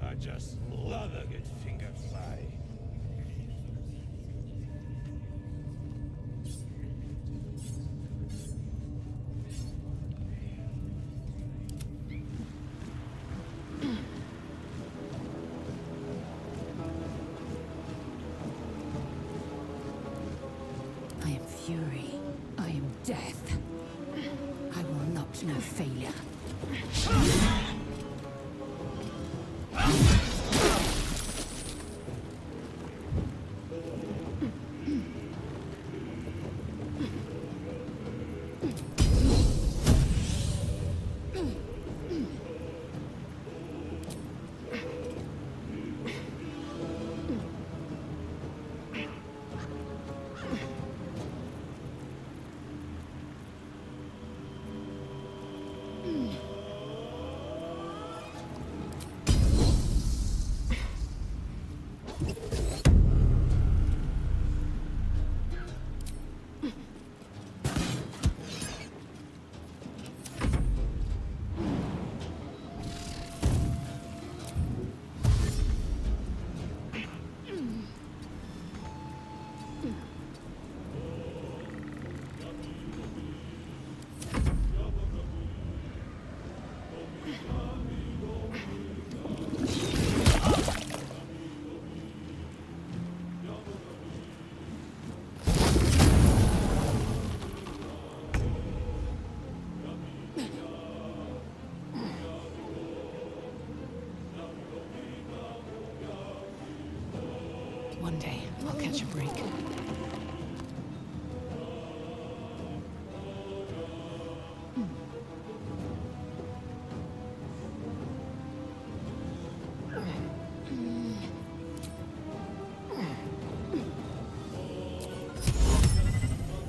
I just love a good finger fly. I am fury. I am death. I will not know failure. One day, I'll catch a break.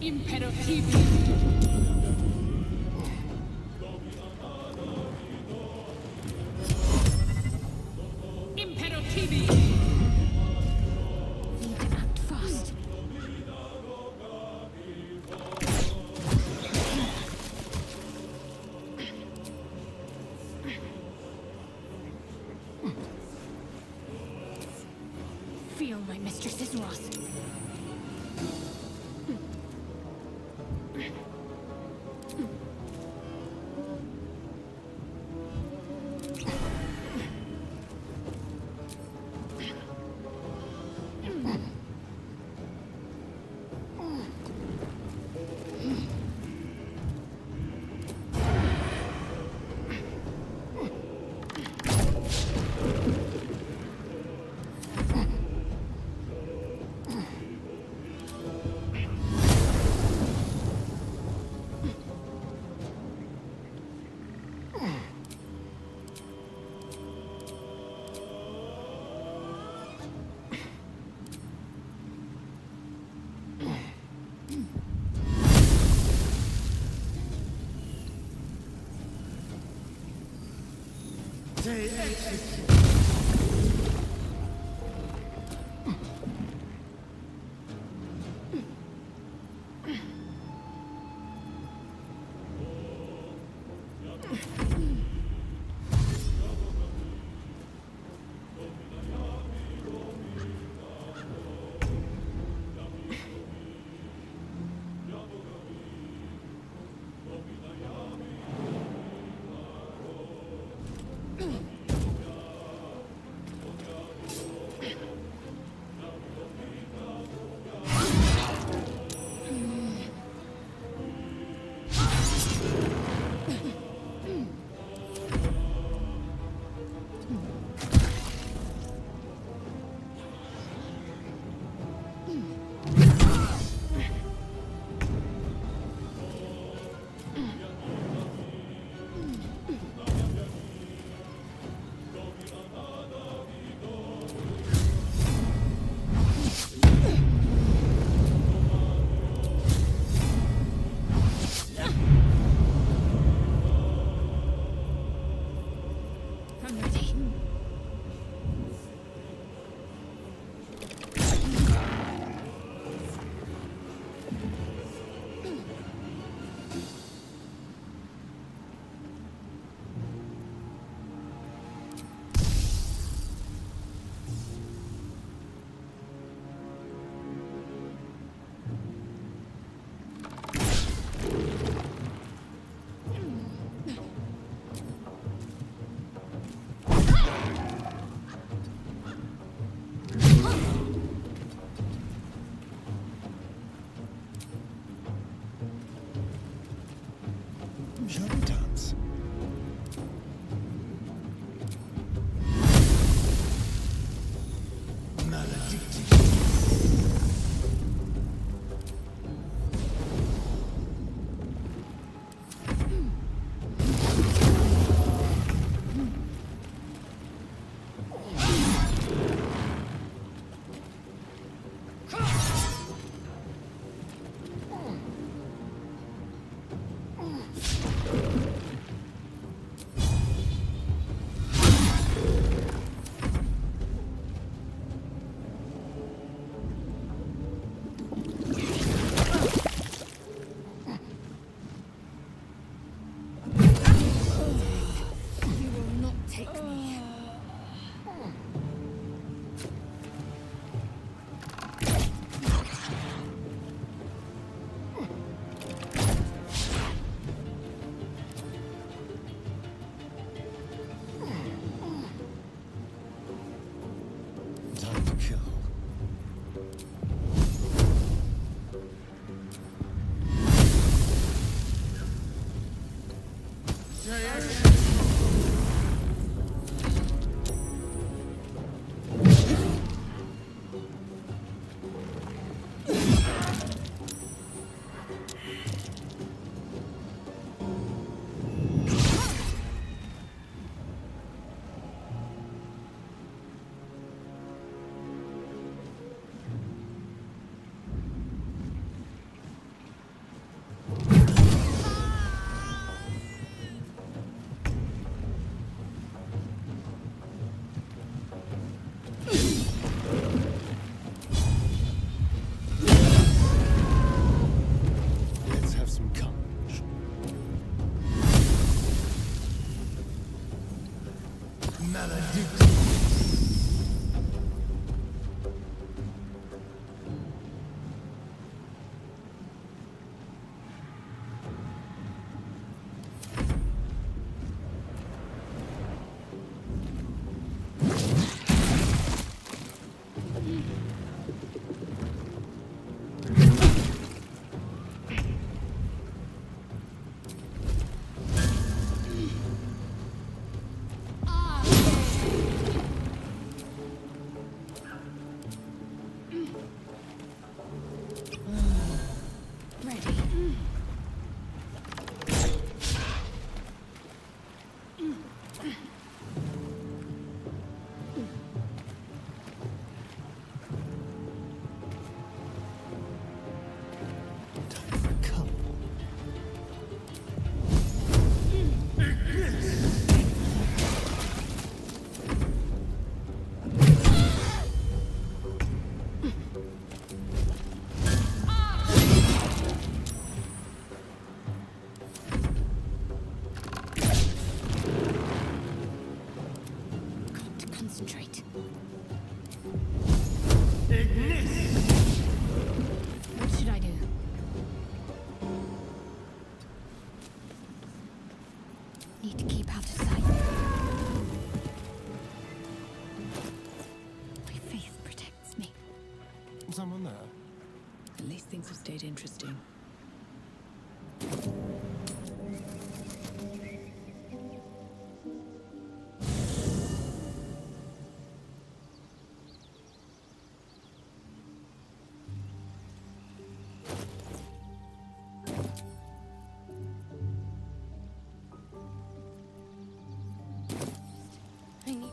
Imperativo. Imperativi. Need to act fast. Feel my mistress's wrath. They execute. I'm ready. Shall we dance? Maledicted. You will not take me. Time to kill. Let's have some courage. Maledicted. Ready. Time for a couple. Got to concentrate. What should I do? Need to keep out of sight. My faith protects me. Someone there? At least things have stayed interesting. I need...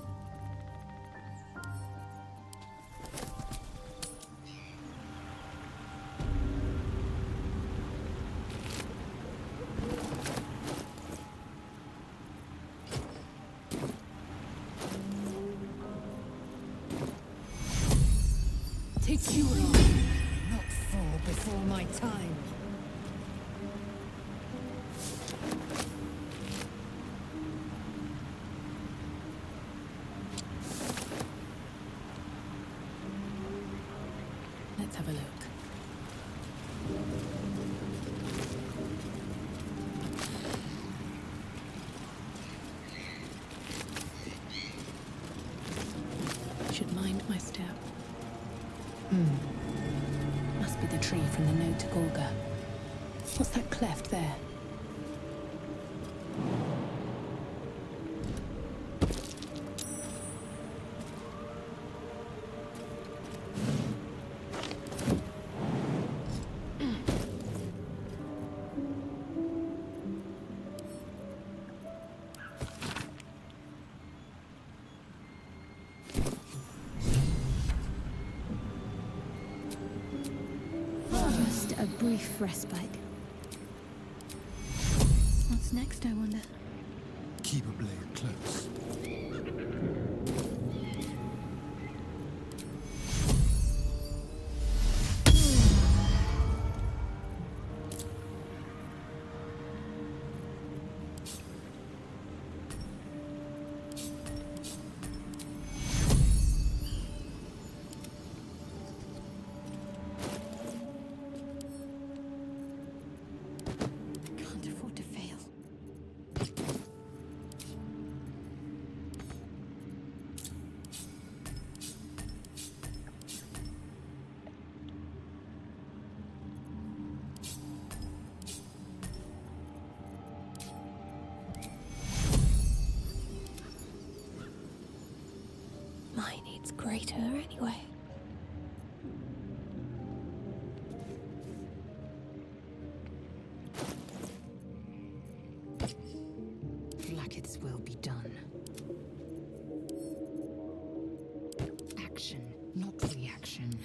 You will not fall before my time. Let's have a look. Should mind my step. Must be the tree from the node to Gorga. What's that cleft there? Just a brief respite. What's next, I wonder? Keep a blade close. Can't afford to fail. My needs greater anyway. Blacket's will be done. Action, not reaction.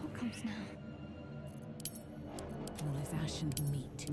What comes now? All is ash and meat.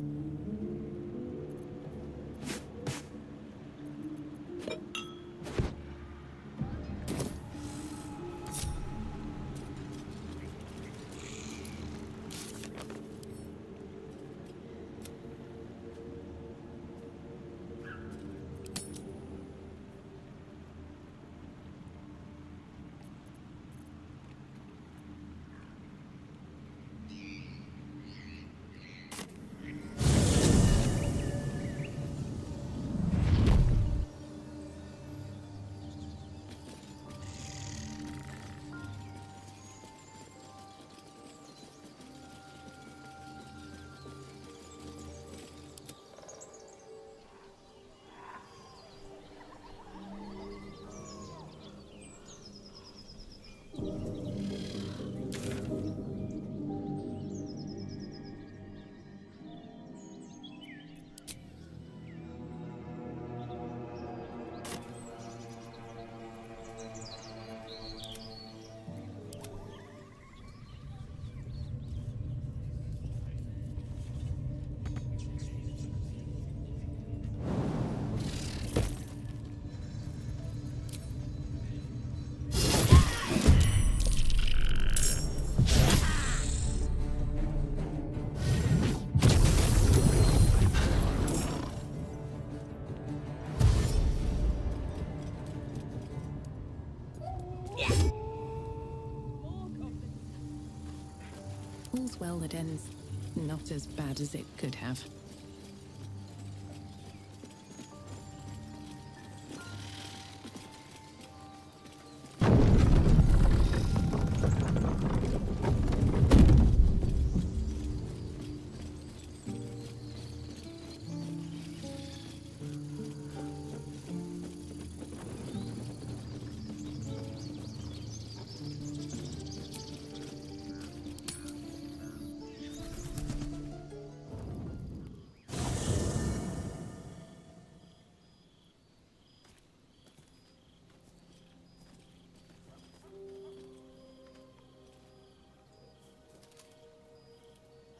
All's well that ends not as bad as it could have.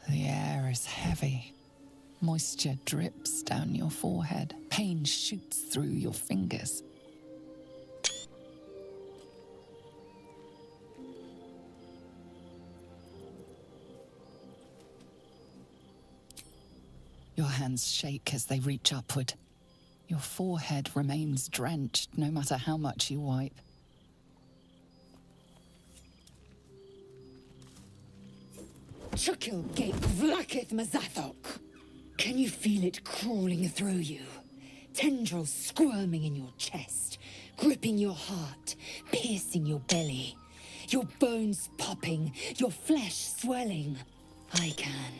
The air is heavy. Moisture drips down your forehead. Pain shoots through your fingers. Your hands shake as they reach upward. Your forehead remains drenched no matter how much you wipe. Chukil Gate Vlakith Mazathok. Can you feel it crawling through you? Tendrils squirming in your chest, gripping your heart, piercing your belly. Your bones popping, your flesh swelling. I can.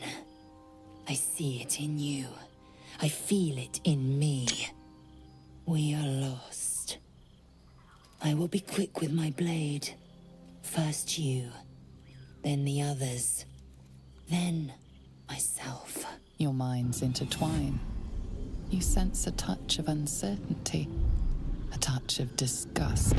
I see it in you. I feel it in me. We are lost. I will be quick with my blade. First you, then the others, then myself. Your minds intertwine. You sense a touch of uncertainty, a touch of disgust.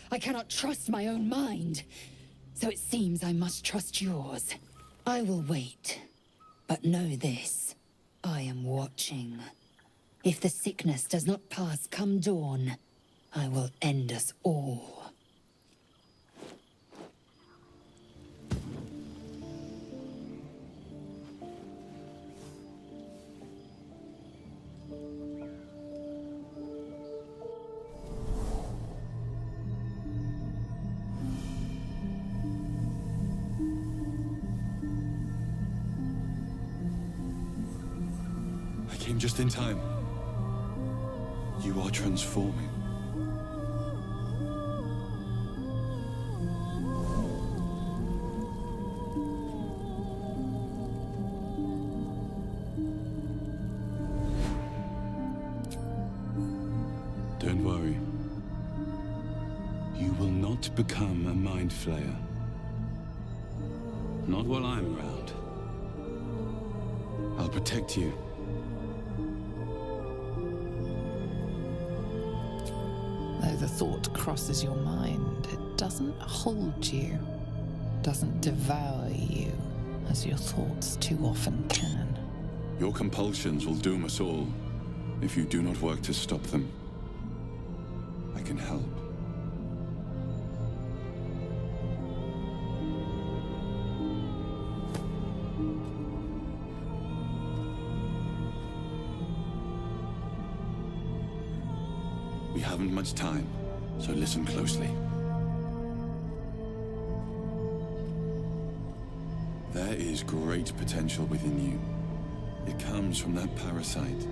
I cannot trust my own mind, so it seems I must trust yours. I will wait, but know this, I am watching. If the sickness does not pass come dawn, I will end us all. I came just in time. You are transforming. Don't worry. You will not become a mind flayer. Not while I'm around. I'll protect you. Though the thought crosses your mind, it doesn't hold you, doesn't devour you, as your thoughts too often can. Your compulsions will doom us all, if you do not work to stop them. I can help. We haven't much time, so listen closely. There is great potential within you. It comes from that parasite.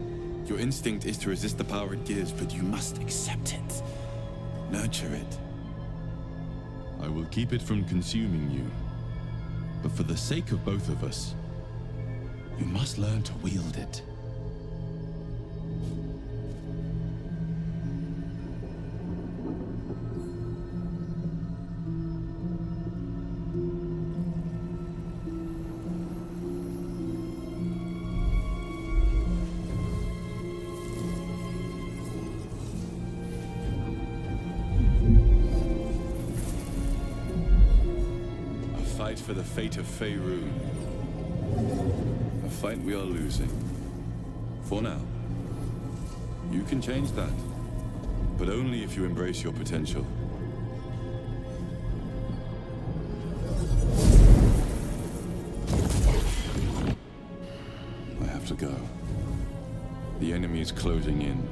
Your instinct is to resist the power it gives, but you must accept it. Nurture it. I will keep it from consuming you. But for the sake of both of us, you must learn to wield it. For the fate of Faerun. A fight we are losing. For now. You can change that. But only if you embrace your potential. I have to go. The enemy is closing in.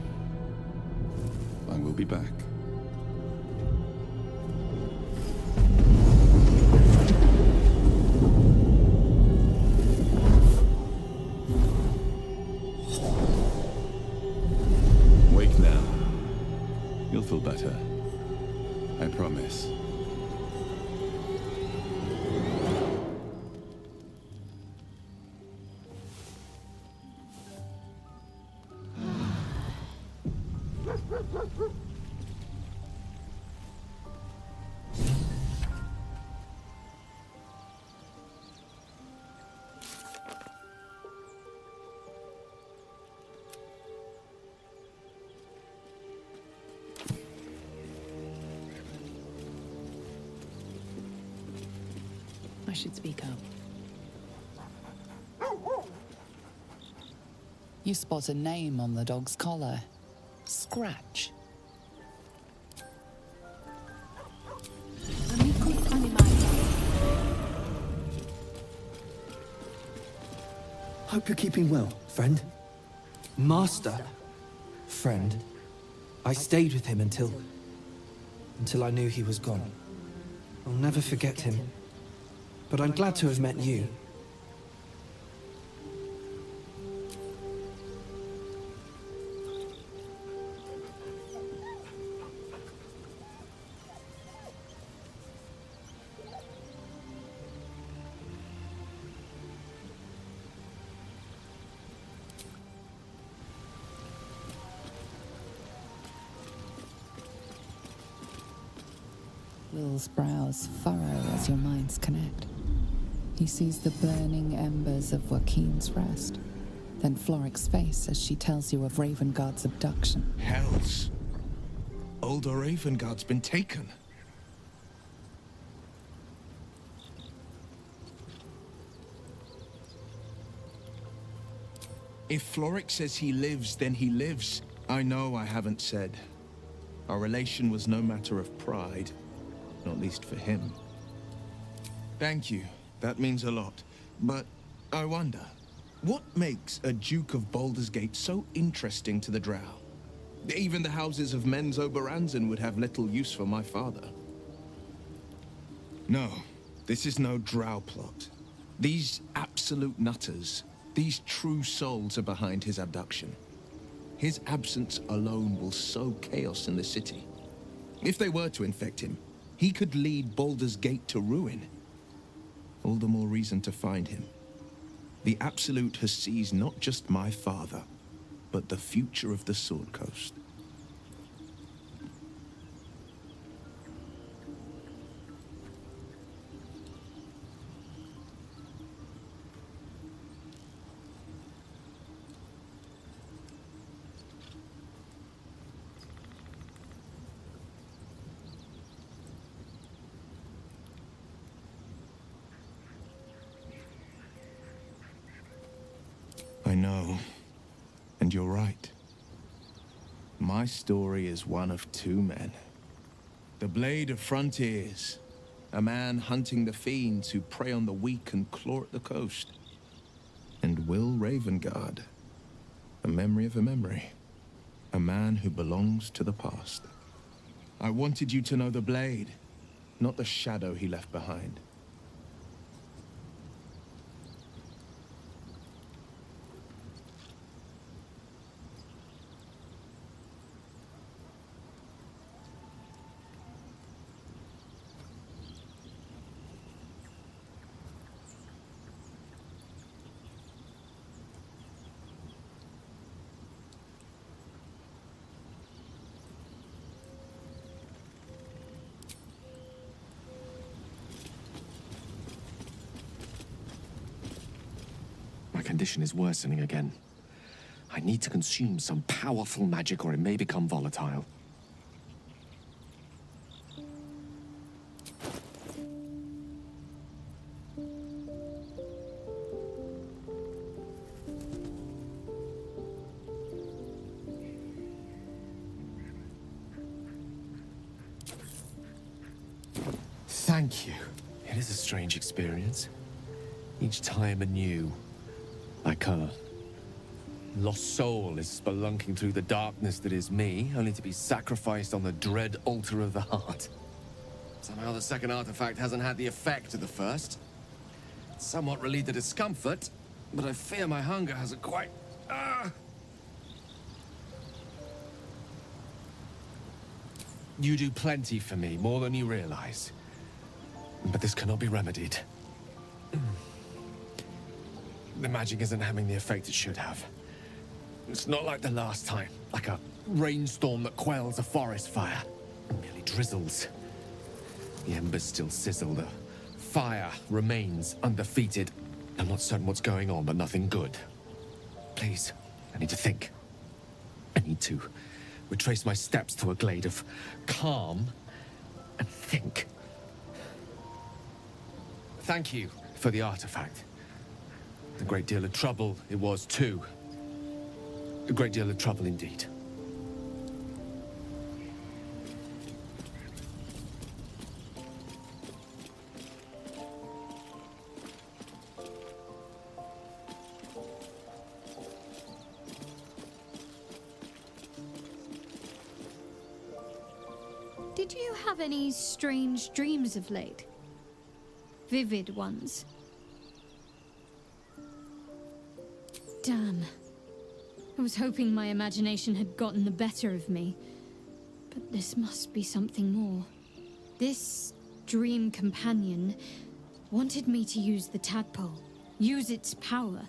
I will be back. You'll feel better. I promise. I should speak up. You spot a name on the dog's collar. Scratch. Amicus animalia. Hope you're keeping well, friend. Master. Friend. I stayed with him until I knew he was gone. I'll never forget him. But I'm glad to have met you. Will's brows furrow as your minds connect. He sees the burning embers of Joaquin's rest, then Floric's face as she tells you of Ravengard's abduction. Hells. Older Ravengard's been taken. If Floric says he lives, then he lives. I know I haven't said. Our relation was no matter of pride. Not least for him. Thank you. That means a lot. But I wonder, what makes a Duke of Baldur's Gate so interesting to the Drow? Even the houses of Men's Oberanzen would have little use for my father. No, this is no Drow plot. These absolute nutters, these true souls are behind his abduction. His absence alone will sow chaos in the city. If they were to infect him, he could lead Baldur's Gate to ruin. All the more reason to find him. The Absolute has seized not just my father, but the future of the Sword Coast. I know, and you're right. My story is one of two men. The Blade of Frontiers, a man hunting the fiends who prey on the weak and claw at the coast. And Will Ravengard, a memory of a memory, a man who belongs to the past. I wanted you to know the Blade, not the shadow he left behind. My condition is worsening again. I need to consume some powerful magic or it may become volatile. Thank you. It is a strange experience. Each time anew. Like a lost soul is spelunking through the darkness that is me, only to be sacrificed on the dread altar of the heart. Somehow the second artifact hasn't had the effect of the first. It's somewhat relieved the discomfort, but I fear my hunger hasn't quite... You do plenty for me, more than you realize. But this cannot be remedied. The magic isn't having the effect it should have. It's not like the last time, like a rainstorm that quells a forest fire. It merely drizzles. The embers still sizzle, the fire remains undefeated. I'm not certain what's going on, but nothing good. Please, I need to think. I need to retrace my steps to a glade of calm and think. thank you for the artifact. A great deal of trouble it was, too. A great deal of trouble indeed. Did you have any strange dreams of late? Vivid ones? Damn. I was hoping my imagination had gotten the better of me. But this must be something more. This dream companion wanted me to use the tadpole, use its power.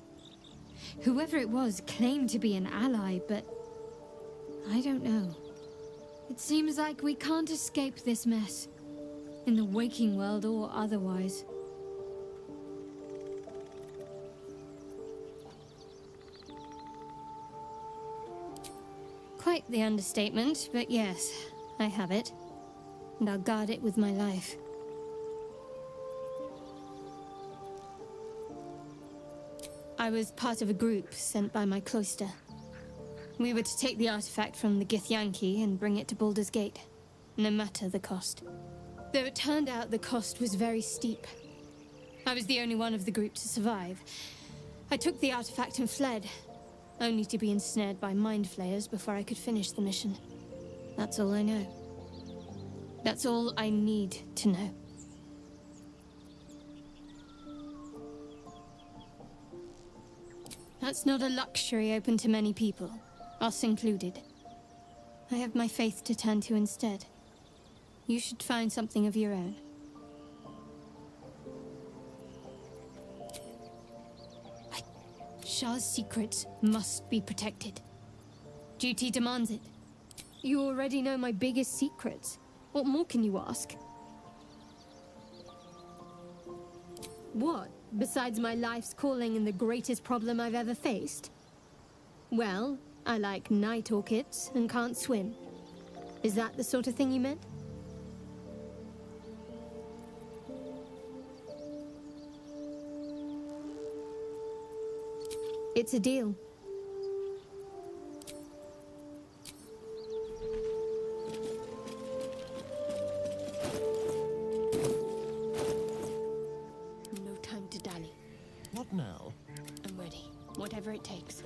Whoever it was claimed to be an ally, but I don't know. It seems like we can't escape this mess, in the waking world or otherwise. Quite the understatement, but yes, I have it. And I'll guard it with my life. I was part of a group sent by my cloister. We were to take the artifact from the Githyanki and bring it to Baldur's Gate, no matter the cost. Though it turned out the cost was very steep. I was the only one of the group to survive. I took the artifact and fled, only to be ensnared by mind flayers before I could finish the mission. That's all I know. That's all I need to know. That's not a luxury open to many people, us included. I have my faith to turn to instead. You should find something of your own. Shah's secrets must be protected. Duty demands it. You already know my biggest secrets. What more can you ask? What, besides my life's calling and the greatest problem I've ever faced? Well, I like night orchids and can't swim. Is that the sort of thing you meant? It's a deal. No time to dally. What now? I'm ready. Whatever it takes.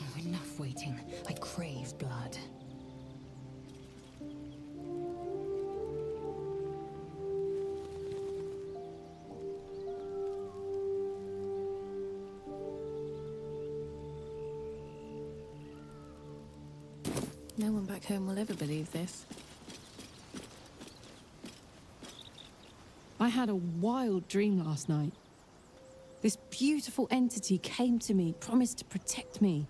Oh, enough waiting. I crave blood. No one back home will ever believe this. I had a wild dream last night. This beautiful entity came to me, promised to protect me,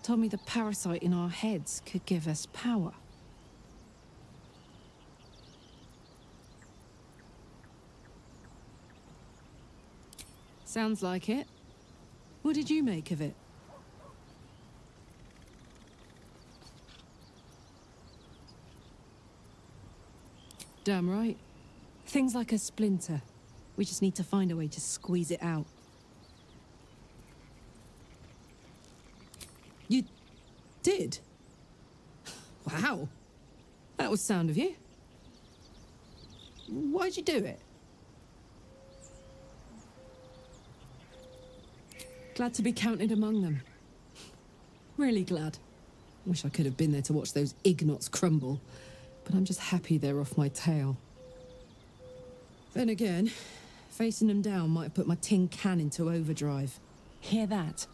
told me the parasite in our heads could give us power. Sounds like it. What did you make of it? Damn right. Things like a splinter. We just need to find a way to squeeze it out. You did? Wow. That was sound of you. Why'd you do it? Glad to be counted among them. Really glad. Wish I could have been there to watch those Ignots crumble. But I'm just happy they're off my tail. Then again, facing them down might have put my tin can into overdrive. Hear that?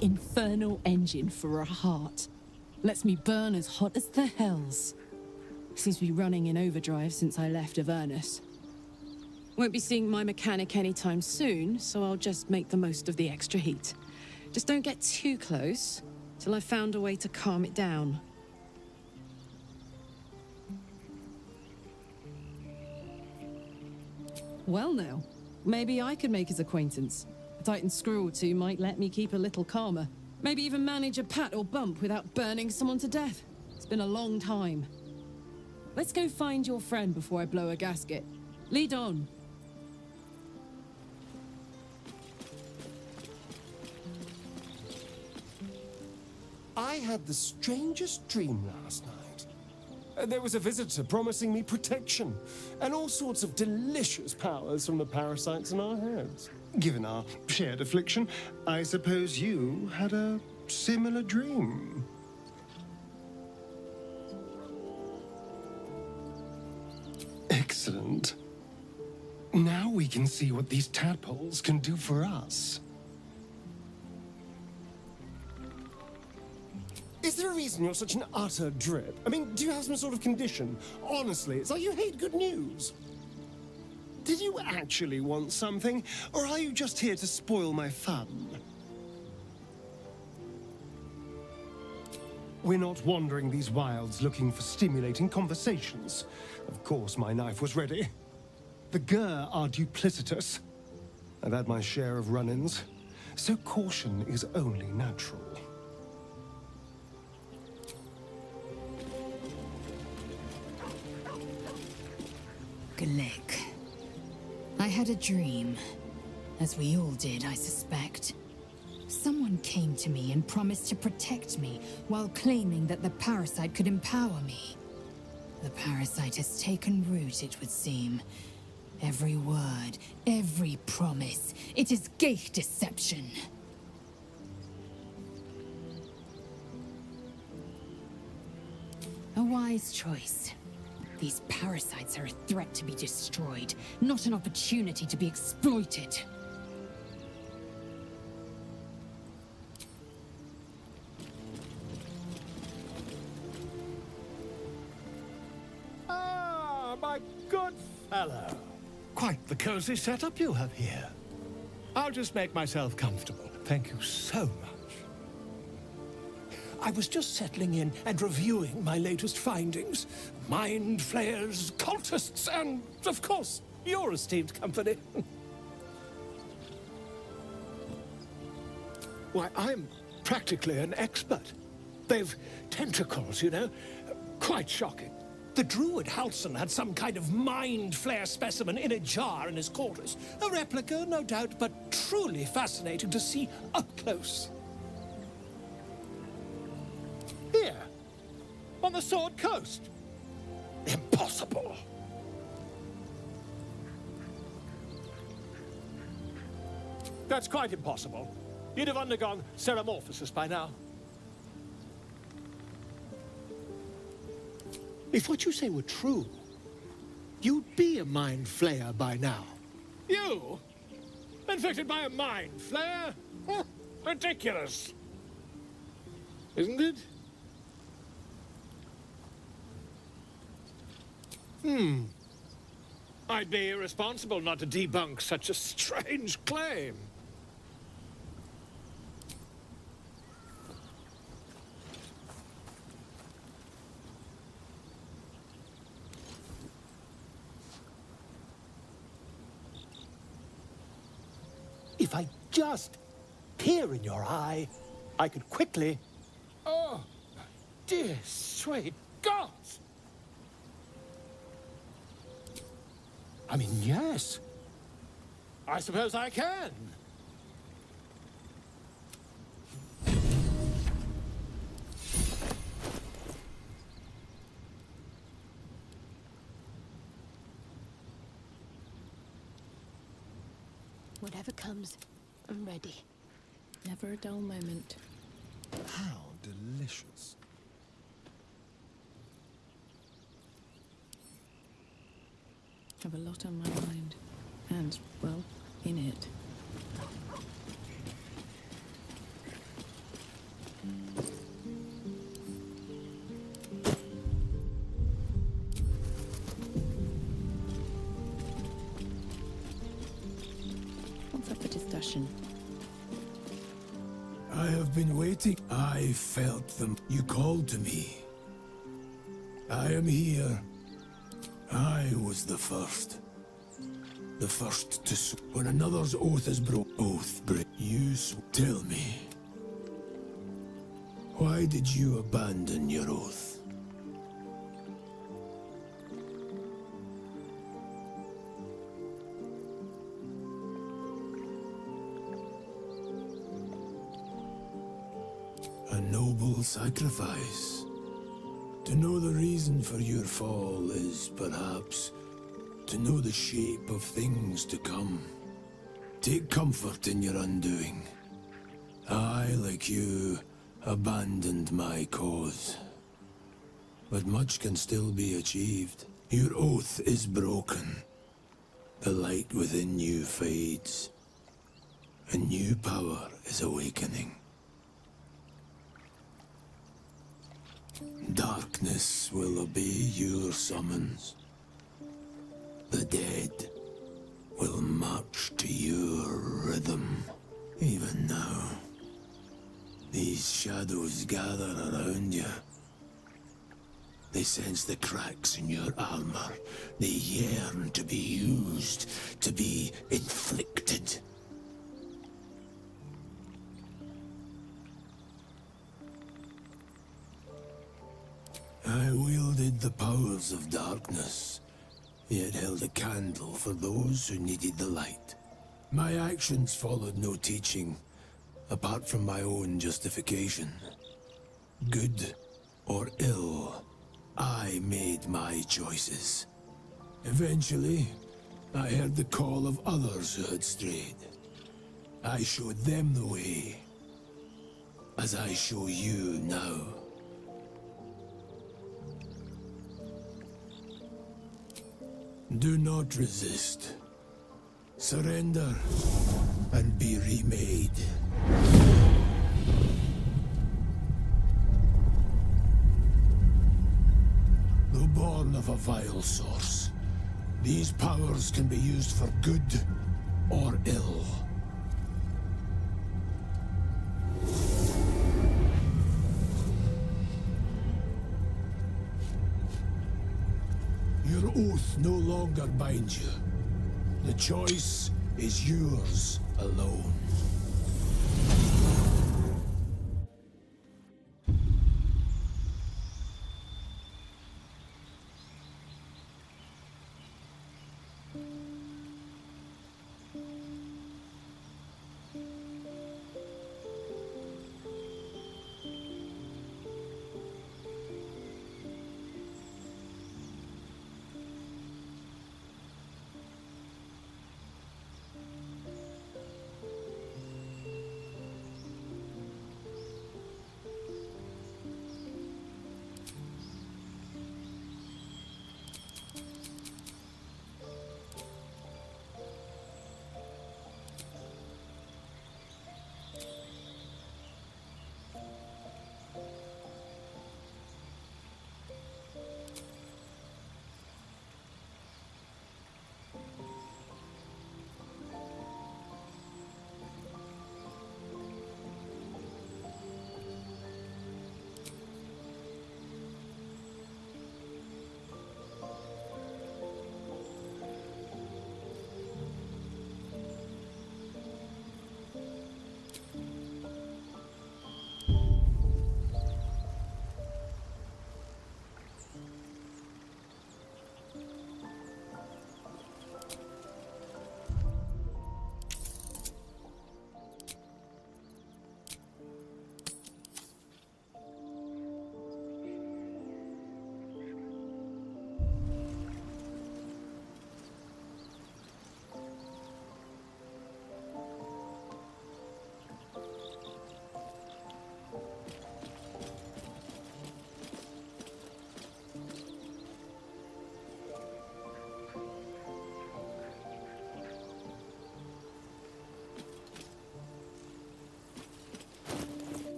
Infernal engine for a heart. Lets me burn as hot as the hells. Seems to be running in overdrive since I left Avernus. Won't be seeing my mechanic anytime soon, so I'll just make the most of the extra heat. Just don't get too close till I've found a way to calm it down. Well now, maybe I could make his acquaintance. A Titan screw or two might let me keep a little calmer. Maybe even manage a pat or bump without burning someone to death. It's been a long time. Let's go find your friend before I blow a gasket. Lead on. I had the strangest dream last night. There was a visitor promising me protection and all sorts of delicious powers from the parasites in our heads. Given our shared affliction, I suppose you had a similar dream. Excellent. Now we can see what these tadpoles can do for us. Is there a reason you're such an utter drip? I mean, do you have some sort of condition? Honestly, it's like you hate good news. Did you actually want something, or are you just here to spoil my fun? We're not wandering these wilds looking for stimulating conversations. Of course, my knife was ready. The Gur are duplicitous. I've had my share of run-ins, so caution is only natural. Glick. I had a dream, as we all did, I suspect. Someone came to me and promised to protect me while claiming that the parasite could empower me. The parasite has taken root, it would seem. Every word, every promise, it is gate deception. A wise choice. These parasites are a threat to be destroyed, not an opportunity to be exploited. Ah, my good fellow. Quite the cozy setup you have here. I'll just make myself comfortable. Thank you so much. I was just settling in and reviewing my latest findings. Mind flayers, cultists, and, of course, your esteemed company. Why, I'm practically an expert. They've tentacles, you know. Quite shocking. The druid Halson had some kind of mind flare specimen in a jar in his quarters. A replica, no doubt, but truly fascinating to see up close. Here, on the Sword Coast. Impossible. That's quite impossible. You'd have undergone ceramorphosis by now. If what you say were true, you'd be a mind flayer by now. You? Infected by a mind flayer? Ridiculous. Isn't it? I'd be irresponsible not to debunk such a strange claim. If I just peer in your eye, I could quickly... Oh, dear sweet gods! I mean, yes. I suppose I can. Whatever comes, I'm ready. Never a dull moment. How delicious. Have a lot on my mind. And, well, in it. What's up for discussion? I have been waiting. I felt them. You called to me. I am here. I was the first. The first to when another's oath is broke. Oath break. Tell me. Why did you abandon your oath? A noble sacrifice. To know the reason for your fall is, perhaps, to know the shape of things to come. Take comfort in your undoing. I, like you, abandoned my cause. But much can still be achieved. Your oath is broken. The light within you fades. A new power is awakening. Darkness will obey your summons. The dead will march to your rhythm. Even now, these shadows gather around you. They sense the cracks in your armor. They yearn to be used, to be inflicted. I wielded the powers of darkness, yet held a candle for those who needed the light. My actions followed no teaching, apart from my own justification. Good or ill, I made my choices. Eventually, I heard the call of others who had strayed. I showed them the way, as I show you now. Do not resist. Surrender and be remade. Though born of a vile source, these powers can be used for good or ill. Your oath no longer binds you. The choice is yours alone.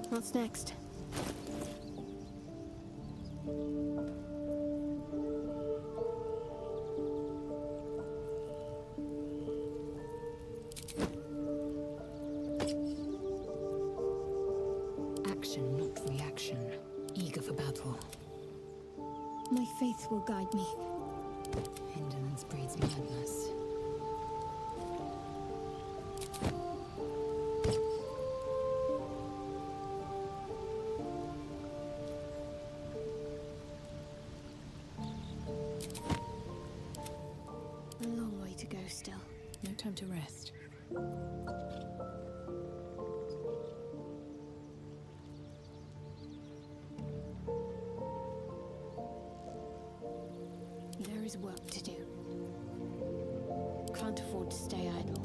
What's next? Action, not reaction. Eager for battle. My faith will guide me. Indolence breeds madness. time to rest. There is work to do. Can't afford to stay idle.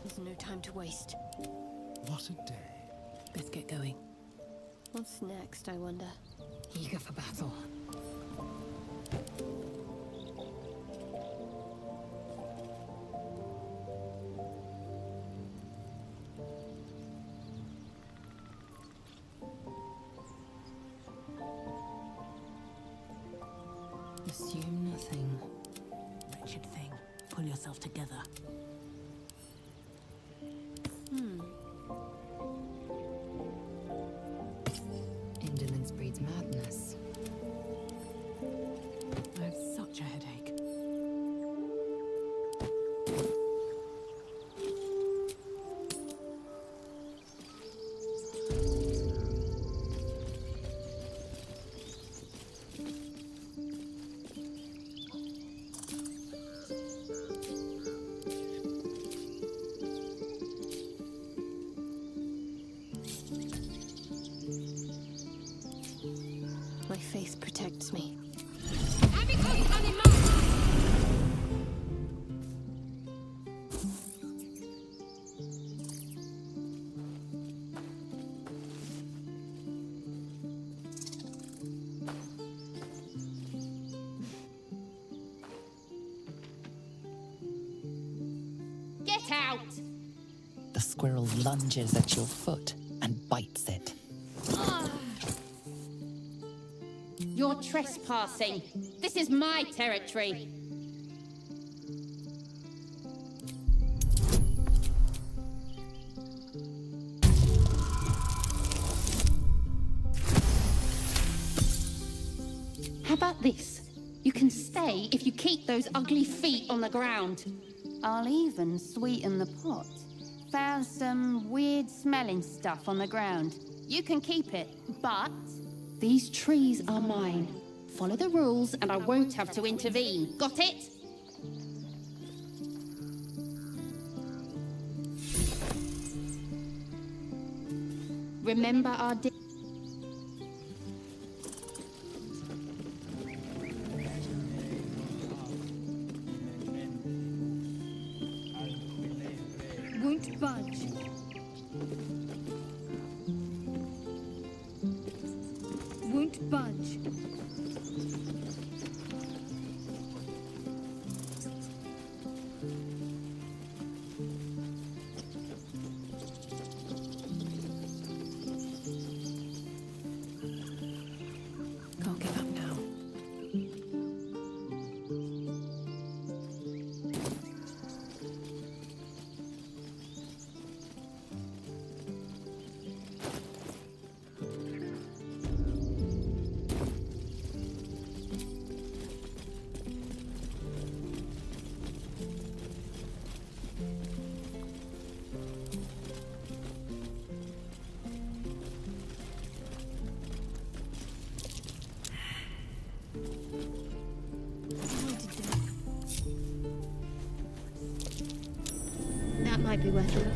There's no time to waste. What a day. Let's get going. What's next, I wonder? Eager for battle. Assume nothing. Wretched thing. Pull yourself together. Indolence breeds madness. I have such a headache. My faith protects me. Get out! The squirrel lunges at your foot and bites it. You're trespassing. This is my territory. How about this? You can stay if you keep those ugly feet on the ground. I'll even sweeten the pot. Found some weird smelling stuff on the ground. You can keep it, but these trees are mine. Follow the rules and I won't have to intervene. Got it? Remember our Won't budge. Won't budge. Can't give up now. That might be worth it.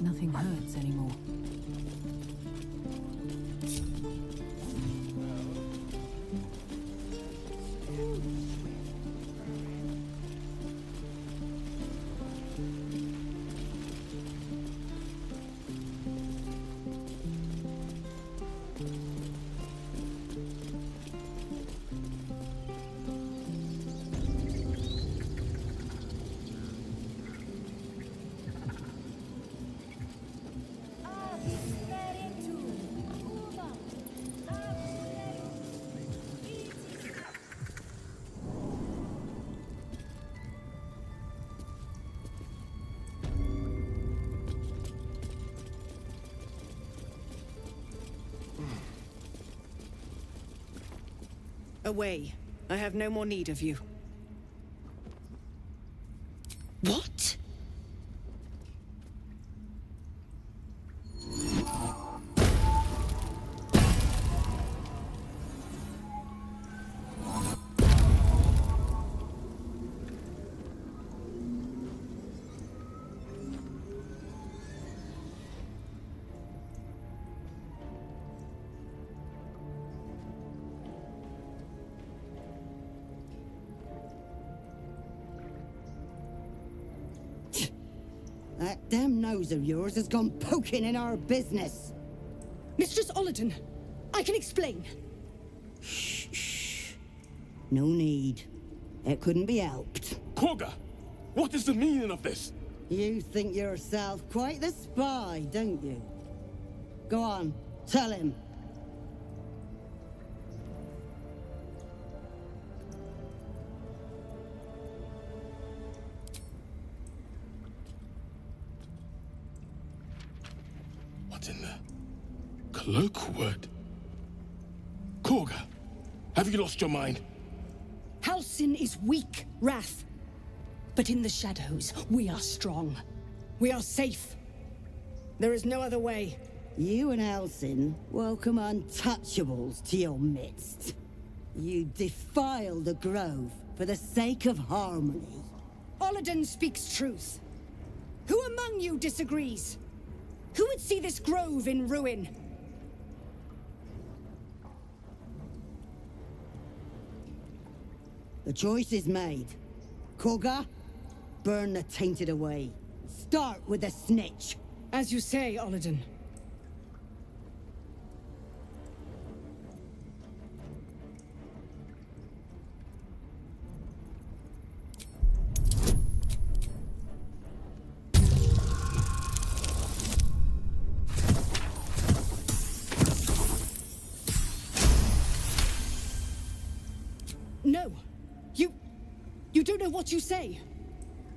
Nothing hurts anymore. Away. I have no more need of you. nose of yours has gone poking in our business. Mistress Ollerton, I can explain. Shh. No need. It couldn't be helped. Koga, what is the meaning of this? You think yourself quite the spy, don't you? Go on, tell him. What in the colloquial word? Koga, have you lost your mind? Halsin is weak, Wrath. But in the shadows, we are strong. We are safe. There is no other way. You and Halsin welcome untouchables to your midst. You defile the grove for the sake of harmony. Ollerton speaks truth. Who among you disagrees? Who would see this grove in ruin? The choice is made. Koga, burn the tainted away. Start with the snitch. As you say, Ollerton. No. You don't know what you say.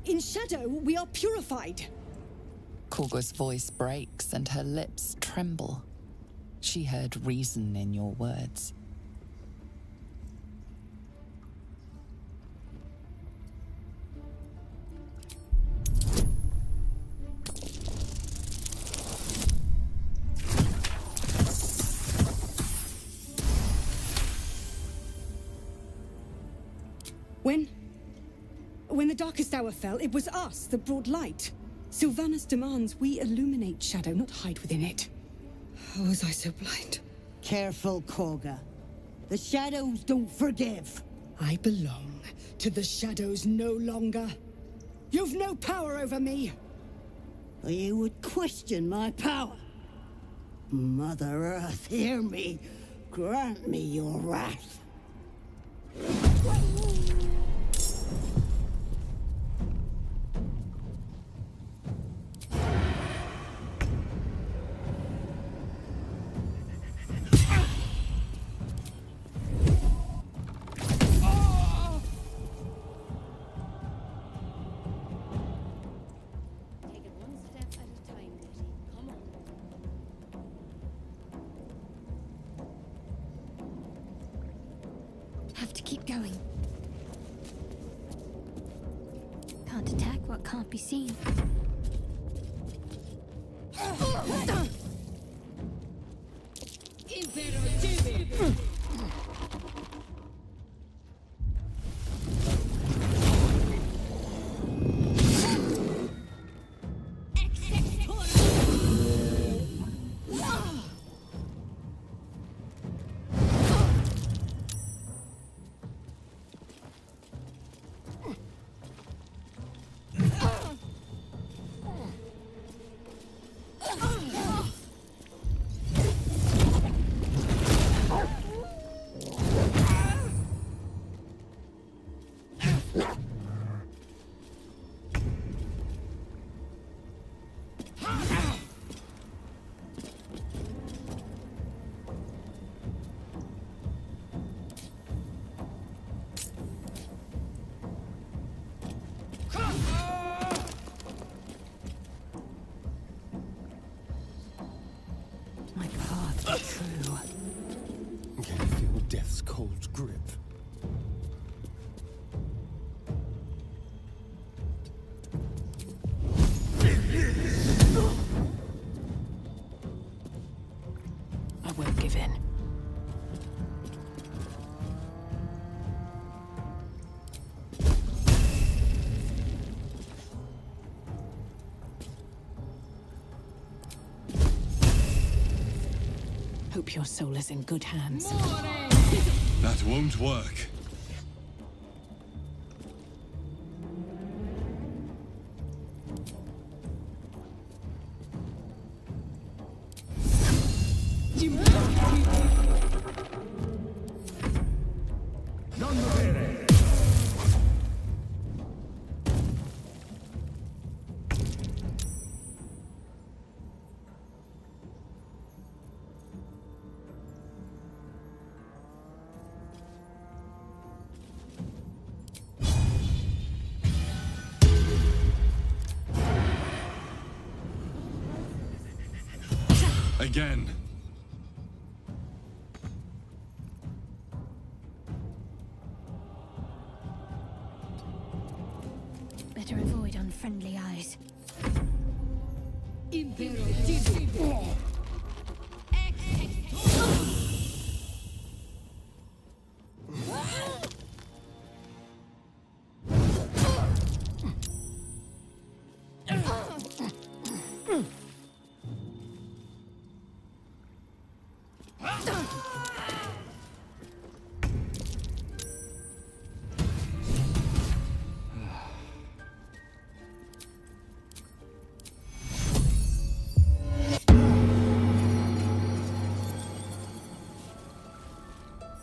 In shadow, we are purified. Koga's voice breaks and her lips tremble. She heard reason in your words. When the darkest hour fell, it was us that brought light. Sylvanas demands we illuminate shadow, not hide within it. How was I so blind? Careful, Koga. The shadows don't forgive. I belong to the shadows no longer. You've no power over me. You would question my power. Mother Earth, hear me. Grant me your wrath. Have to keep going. Can't attack what can't be seen. My path is true. Can you feel death's cold grip? I won't give in. Hope your soul is in good hands. That won't work. Again. Better avoid unfriendly eyes.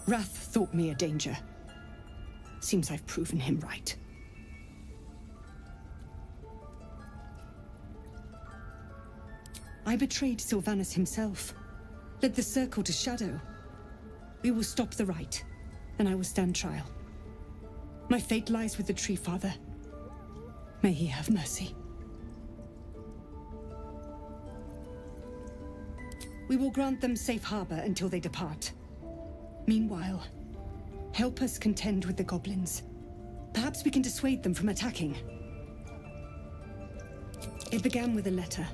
Wrath thought me a danger. Seems I've proven him right. I betrayed Sylvanus himself, led the Circle to Shadow. We will stop the Rite, and I will stand trial. My fate lies with the Tree Father. May he have mercy. We will grant them safe harbor until they depart. Meanwhile, help us contend with the goblins. Perhaps we can dissuade them from attacking. It began with a letter.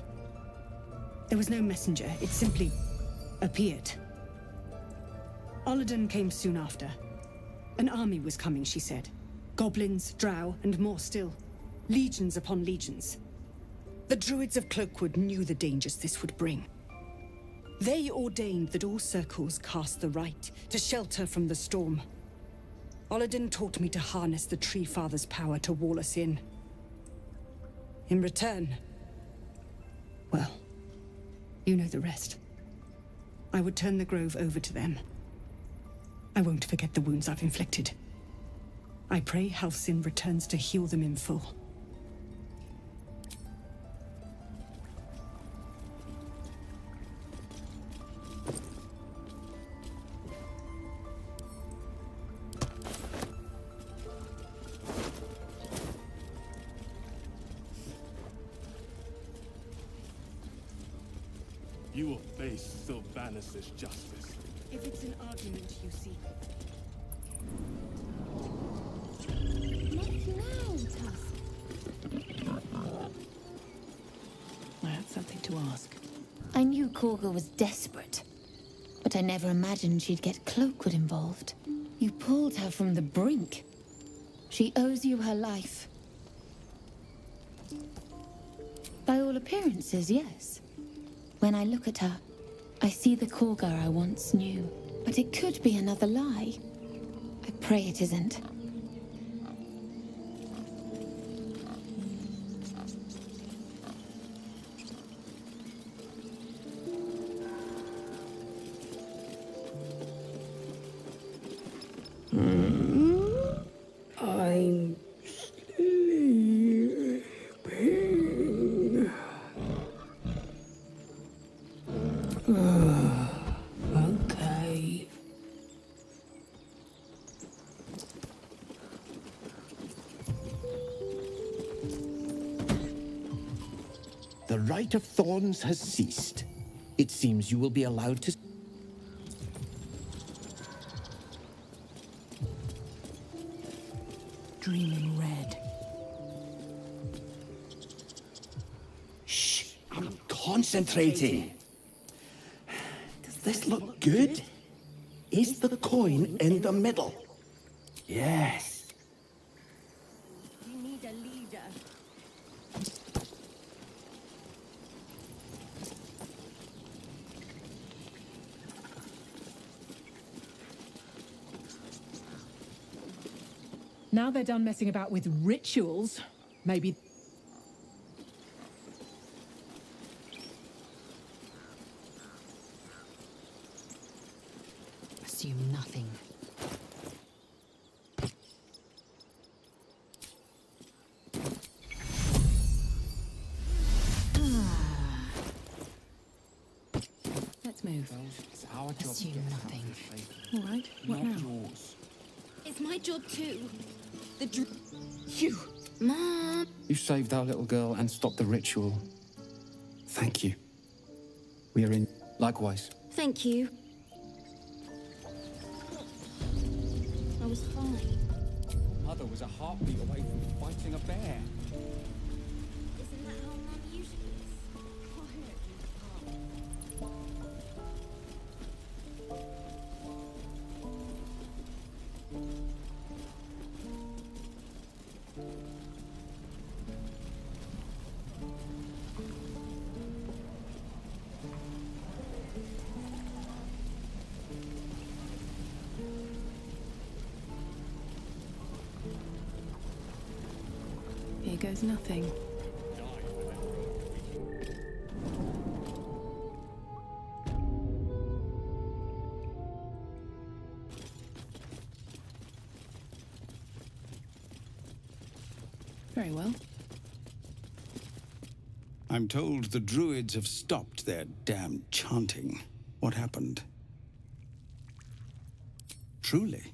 There was no messenger, it simply appeared. Olladin came soon after. An army was coming, she said. Goblins, drow, and more still. Legions upon legions. The druids of Cloakwood knew the dangers this would bring. They ordained that all circles cast the Rite to shelter from the storm. Olladin taught me to harness the Tree Father's power to wall us in. In return, well, you know the rest. I would turn the grove over to them. I won't forget the wounds I've inflicted. I pray Halsin returns to heal them in full. You will face Sylvanus' justice. If it's an argument you seek. I have something to ask. I knew Korga was desperate, but I never imagined she'd get Cloakwood involved. You pulled her from the brink. She owes you her life. By all appearances, yes. When I look at her, I see the Korga I once knew. But it could be another lie. I pray it isn't. I'm sleeping. Okay. The Rite of Thorns has ceased. It seems you will be allowed to... Dreaming red. Shh! I'm concentrating. Does this look good? Is the coin in the middle? Yes. We need a leader. Now they're done messing about with rituals, maybe... Assume nothing. Let's move. It's our job to Assume get out nothing. of this favor, All right, what not now? yours. It's my job too. You! Mom! You saved our little girl and stopped the ritual. Thank you. We are in... Likewise. Thank you. I was fine. Mother was a heartbeat away from fighting a bear. Isn't that how Mum usually is? Quiet and calm. Here goes nothing. Very well. I'm told the druids have stopped their damn chanting. What happened? Truly,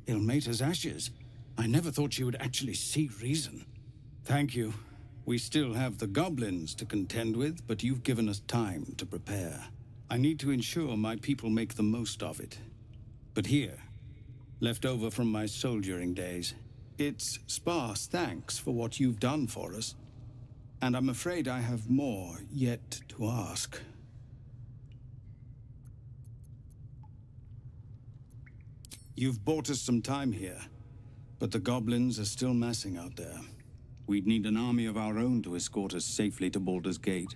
Ilmater's ashes. I never thought she would actually see reason. Thank you. We still have the goblins to contend with, but you've given us time to prepare. I need to ensure my people make the most of it. But here, left over from my soldiering days, it's sparse thanks for what you've done for us. And I'm afraid I have more yet to ask. You've bought us some time here, but the goblins are still massing out there. We'd need an army of our own to escort us safely to Baldur's Gate.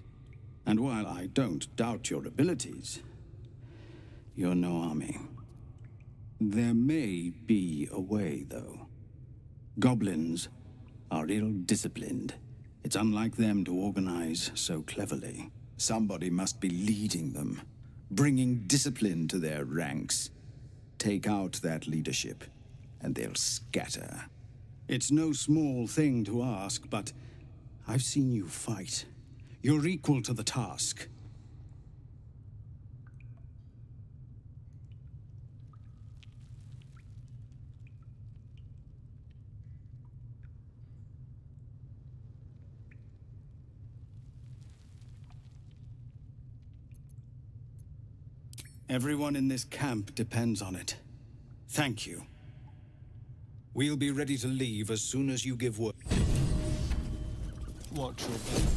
And while I don't doubt your abilities, you're no army. There may be a way, though. Goblins are ill-disciplined. It's unlike them to organize so cleverly. Somebody must be leading them, bringing discipline to their ranks. Take out that leadership, and they'll scatter. It's no small thing to ask, but I've seen you fight. You're equal to the task. Everyone in this camp depends on it. Thank you. We'll be ready to leave as soon as you give word. Watch your back.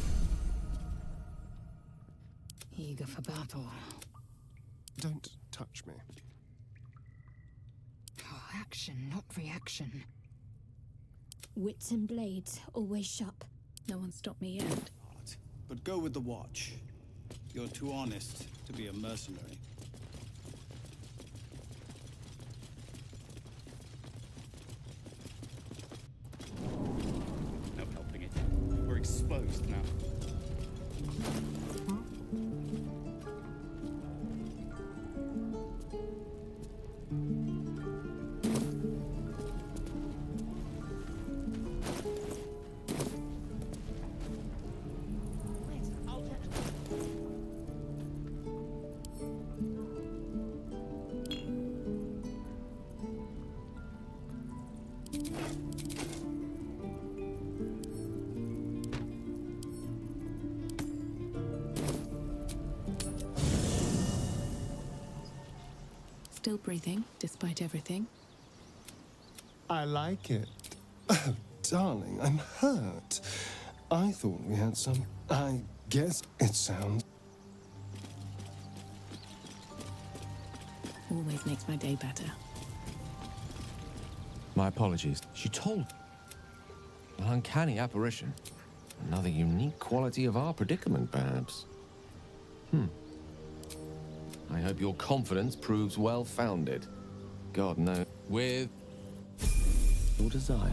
Eager for battle. Don't touch me. Oh, action, not reaction. Wits and blades, always sharp. No one stopped me yet. But go with the watch. You're too honest to be a mercenary. No helping it. We're exposed now. Still breathing, despite everything. I like it. Oh, darling, I'm hurt. I thought we had some... I guess it sounds... Always makes my day better. My apologies. She told... An uncanny apparition. Another unique quality of our predicament, perhaps. I hope your confidence proves well-founded. God knows. With... your desire.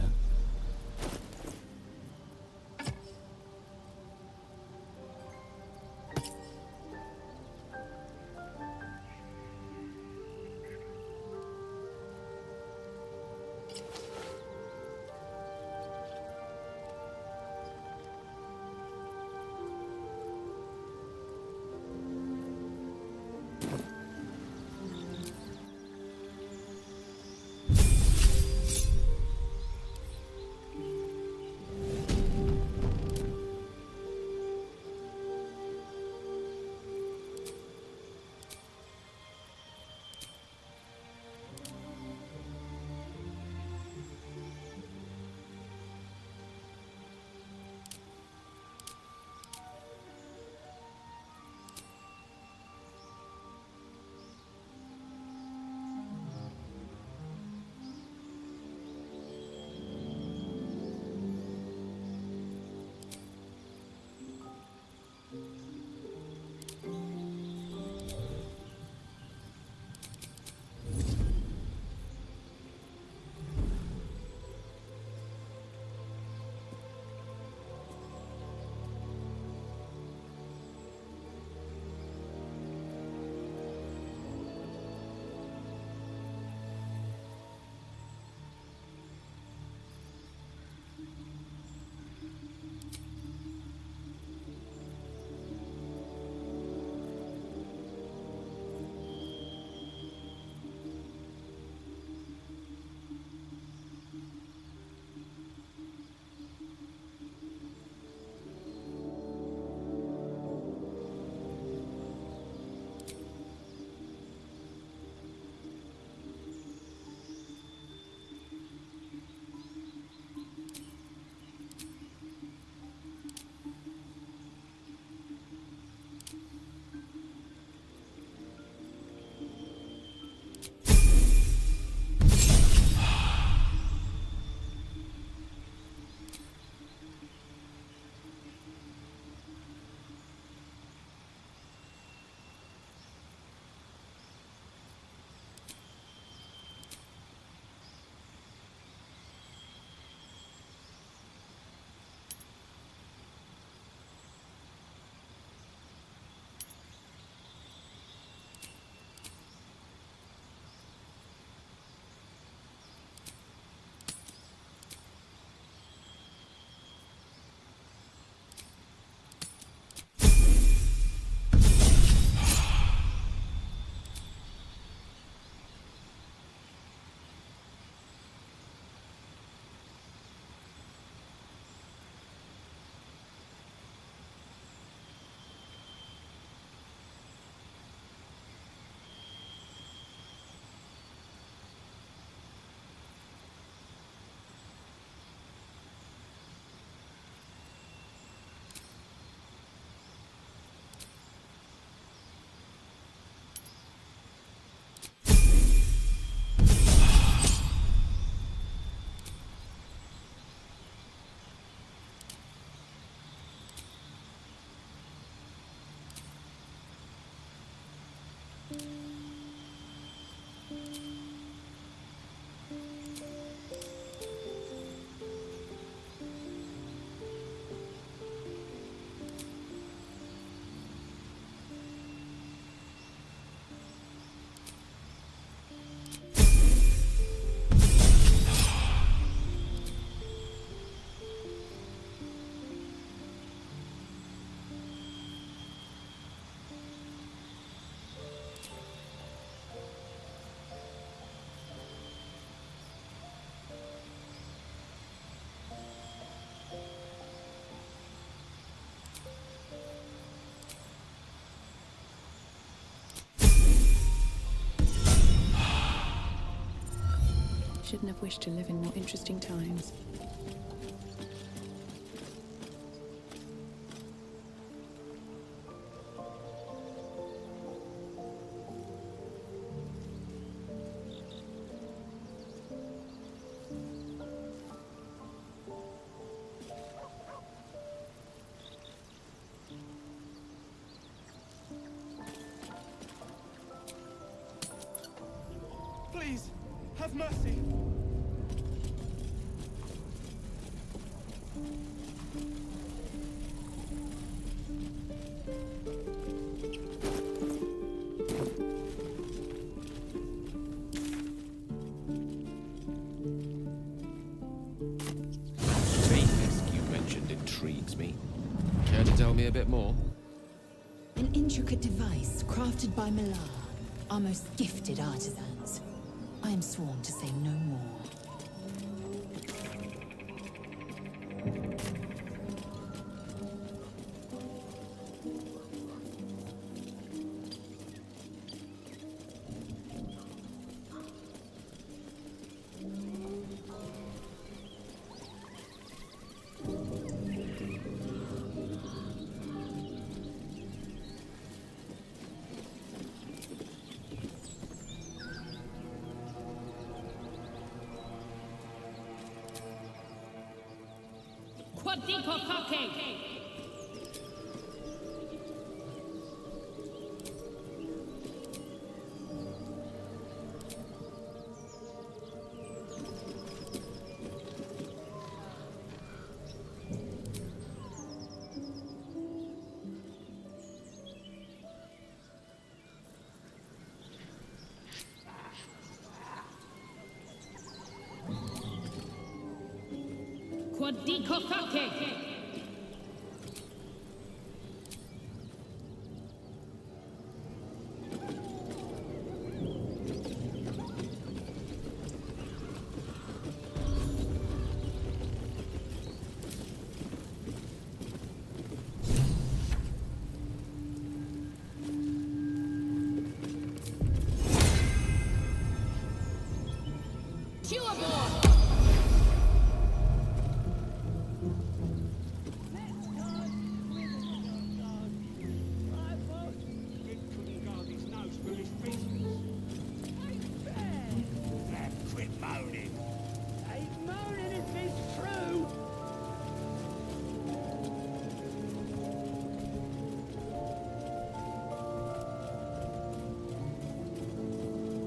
shouldn't have wished to live in more interesting times. Please, have mercy. Grotesque you mentioned intrigues me. Care to tell me a bit more? An intricate device crafted by Millar, our most gifted artisans. I am sworn to say no more.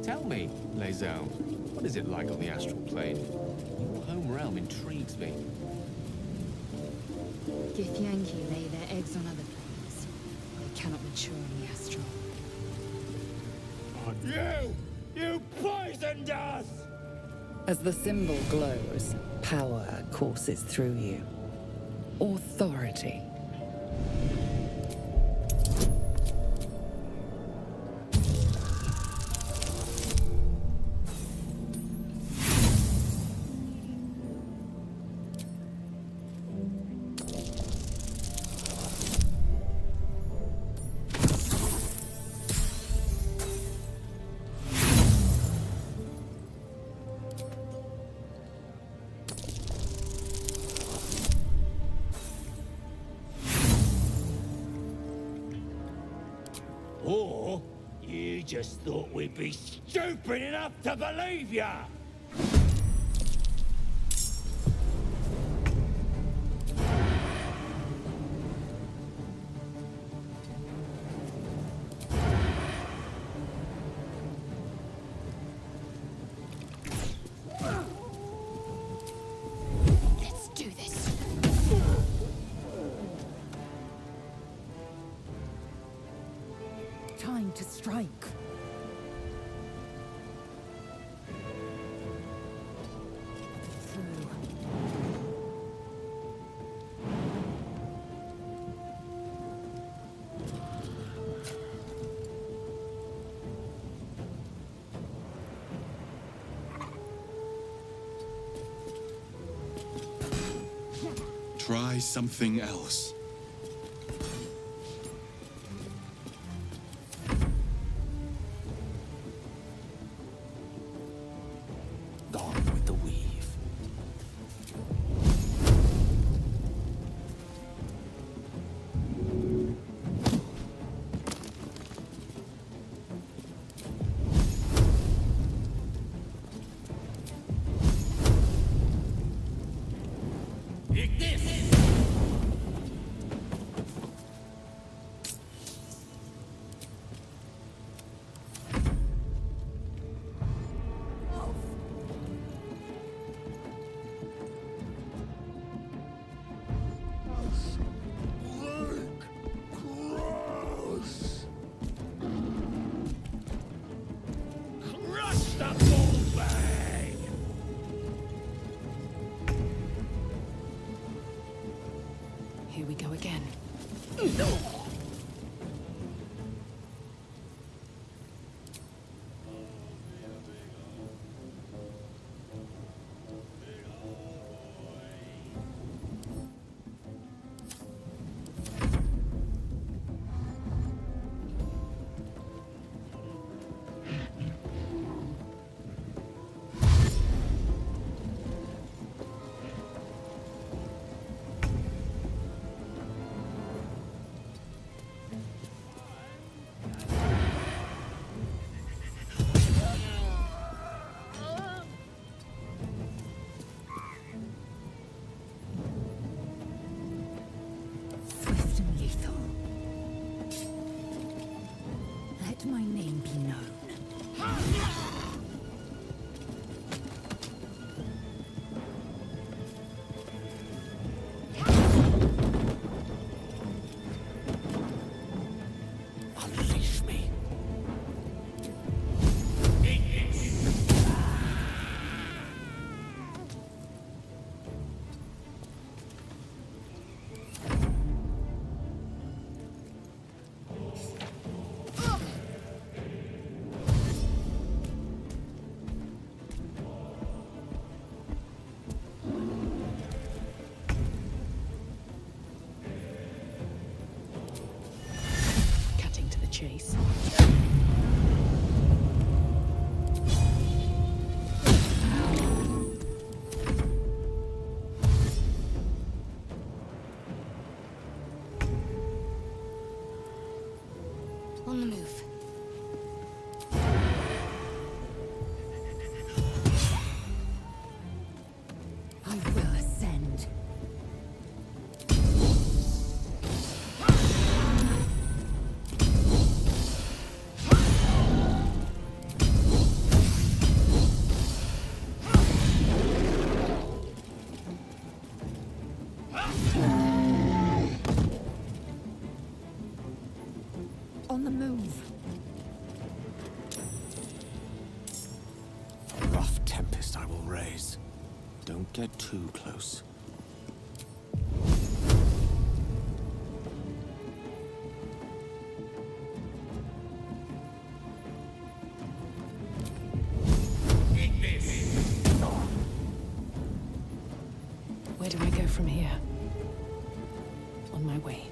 Tell me, Lae'zel, what is it like on the astral plane? Your home realm intrigues me. Githyanki lay their eggs on other planes. They cannot mature in the astral. You poisoned us! As the symbol glows, power courses through you. Authority. Or you just thought we'd be stupid enough to believe ya? Let's do this. Time to strike. Try something else. Gone with Let my name be known. Unleash me. Cutting to the chase. On the move. I will ascend. On the move. A rough tempest I will raise. Don't get too close. Where do I go from here? On my way.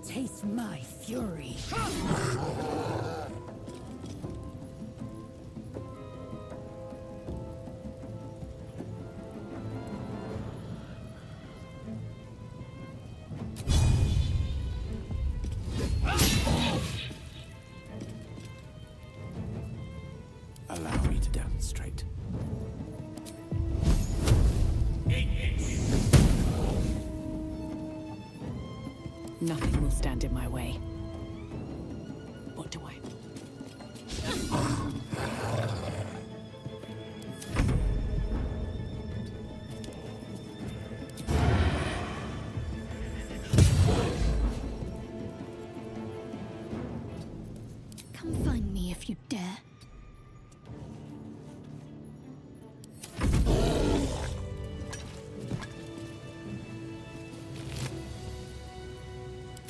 Taste my fury. Allow me to demonstrate. Nothing will stand in my way. What do I? Come find me if you dare.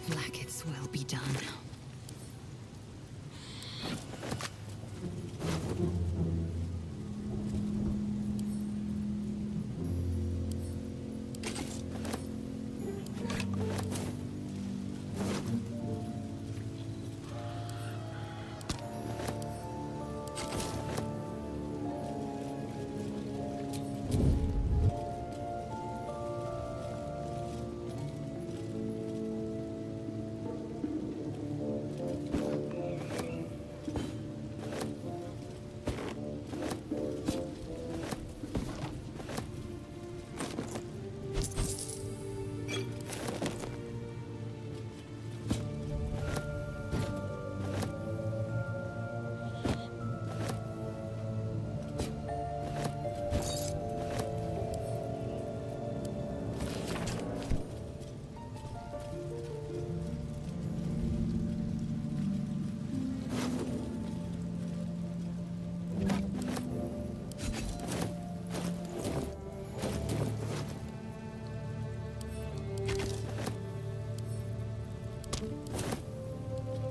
Blacket's will be done.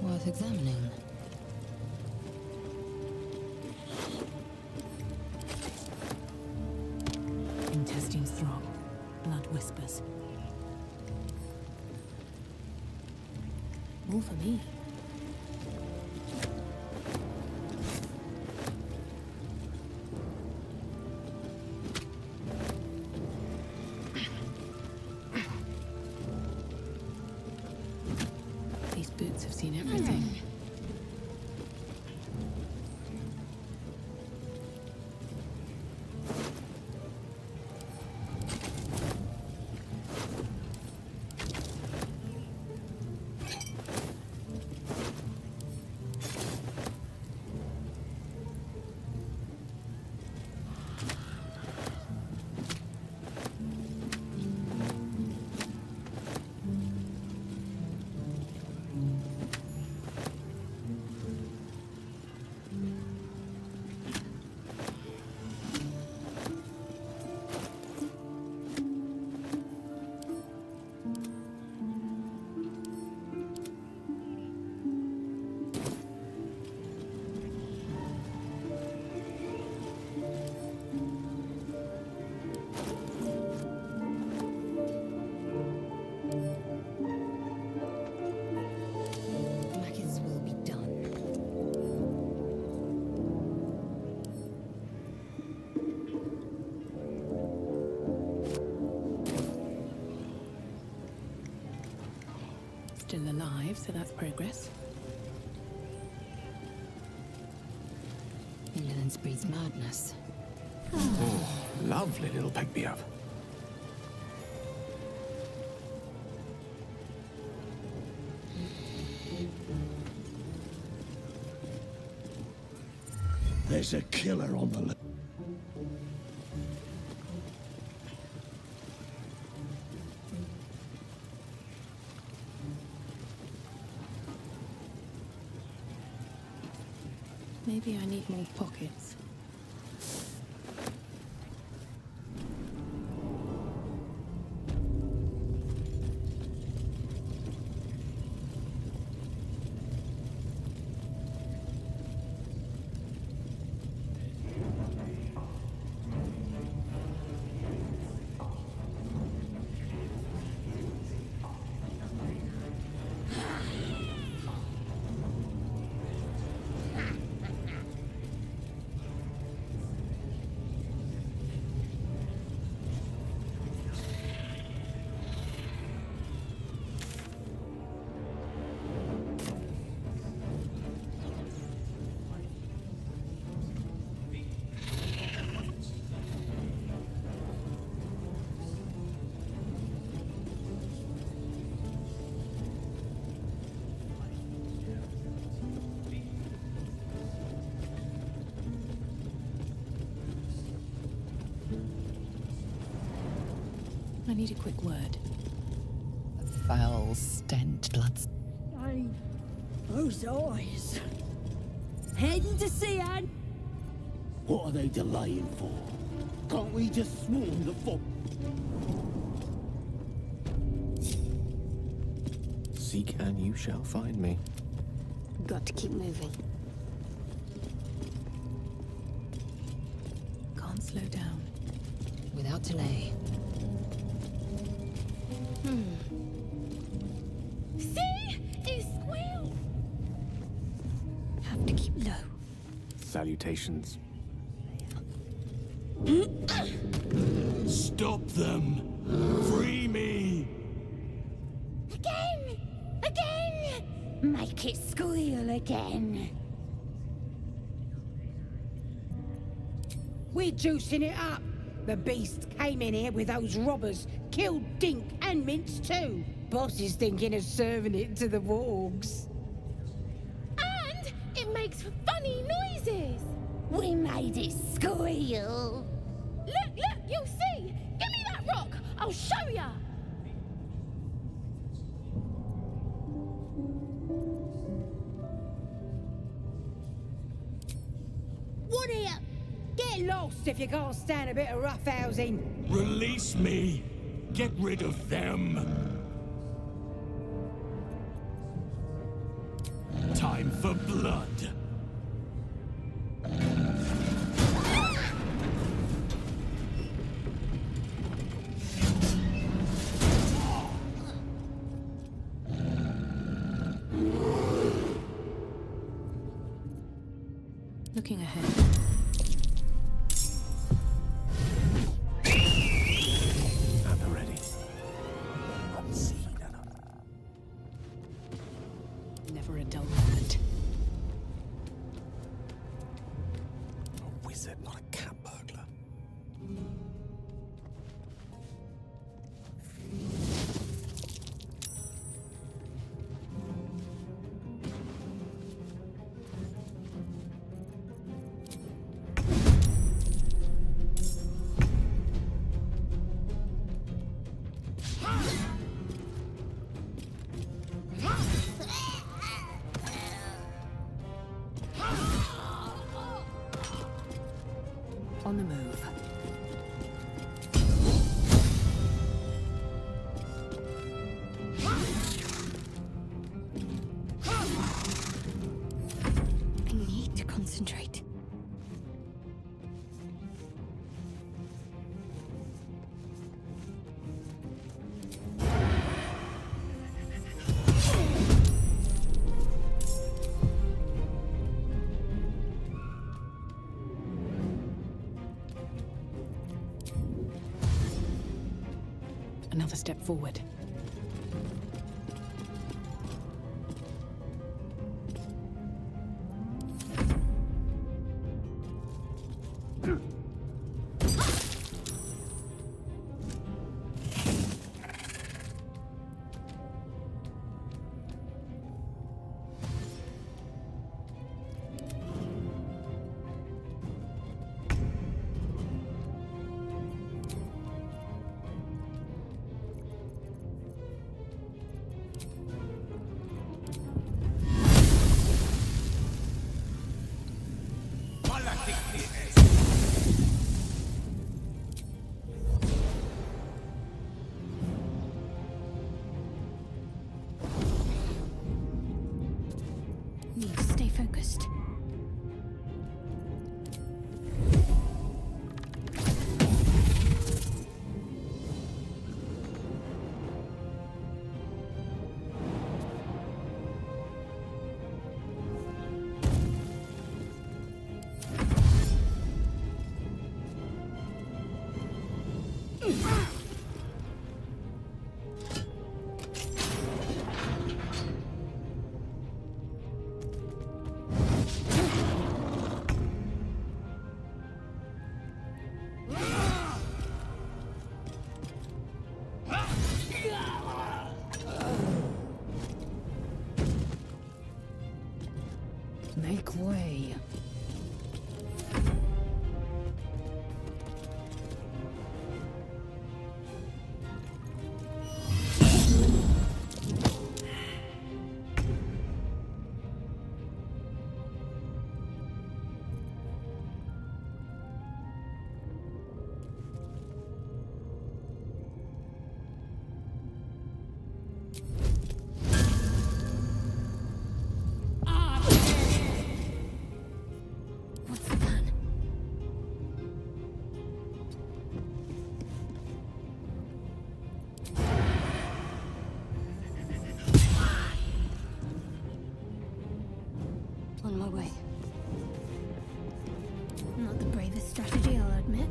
Worth examining. Intestines throb. Blood whispers. More for me. still alive, so that's progress. Indolence breeds madness. Oh, lovely little pick-me-up. There's a killer on the left. Maybe I need more pockets. I need a quick word. The foul stench, blood. Hey, those eyes. Heading to see Anne. What are they delaying for? Can't we just swarm the fog? Seek and you shall find me. Got to keep moving. Can't slow down. Without delay. See? It squealed! Have to keep low. Salutations. Stop them! Free me! Again! Again! Make it squeal again. We're juicing it up. The beast came in here with those robbers, killed Dink and Mince too. Boss is thinking of serving it to the wargs. And it makes funny noises. We made it squeal. Look, you'll see. Give me that rock. I'll show ya. What here? Get lost if you can't stand a bit of roughhousing. Release me! Get rid of them! Time for blood! Looking ahead. At the ready. Never a dull moment. A wizard, not a cat burglar. On the move. I need to concentrate. Another step forward. Need to stay focused. Make way. What's the plan? On my way. Not the bravest strategy, I'll admit.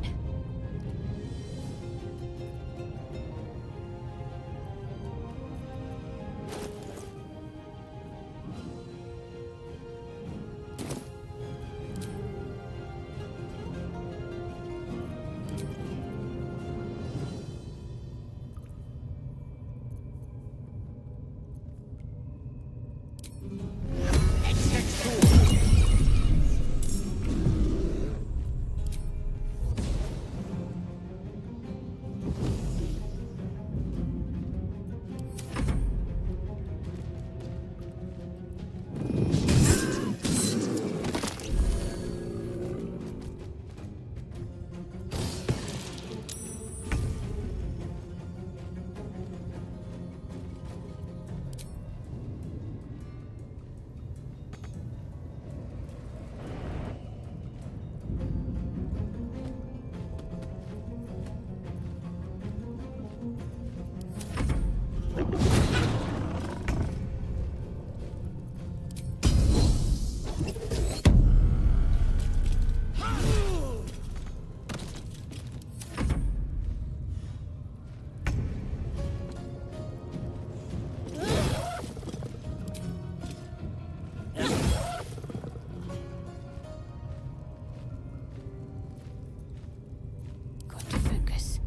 Got to focus.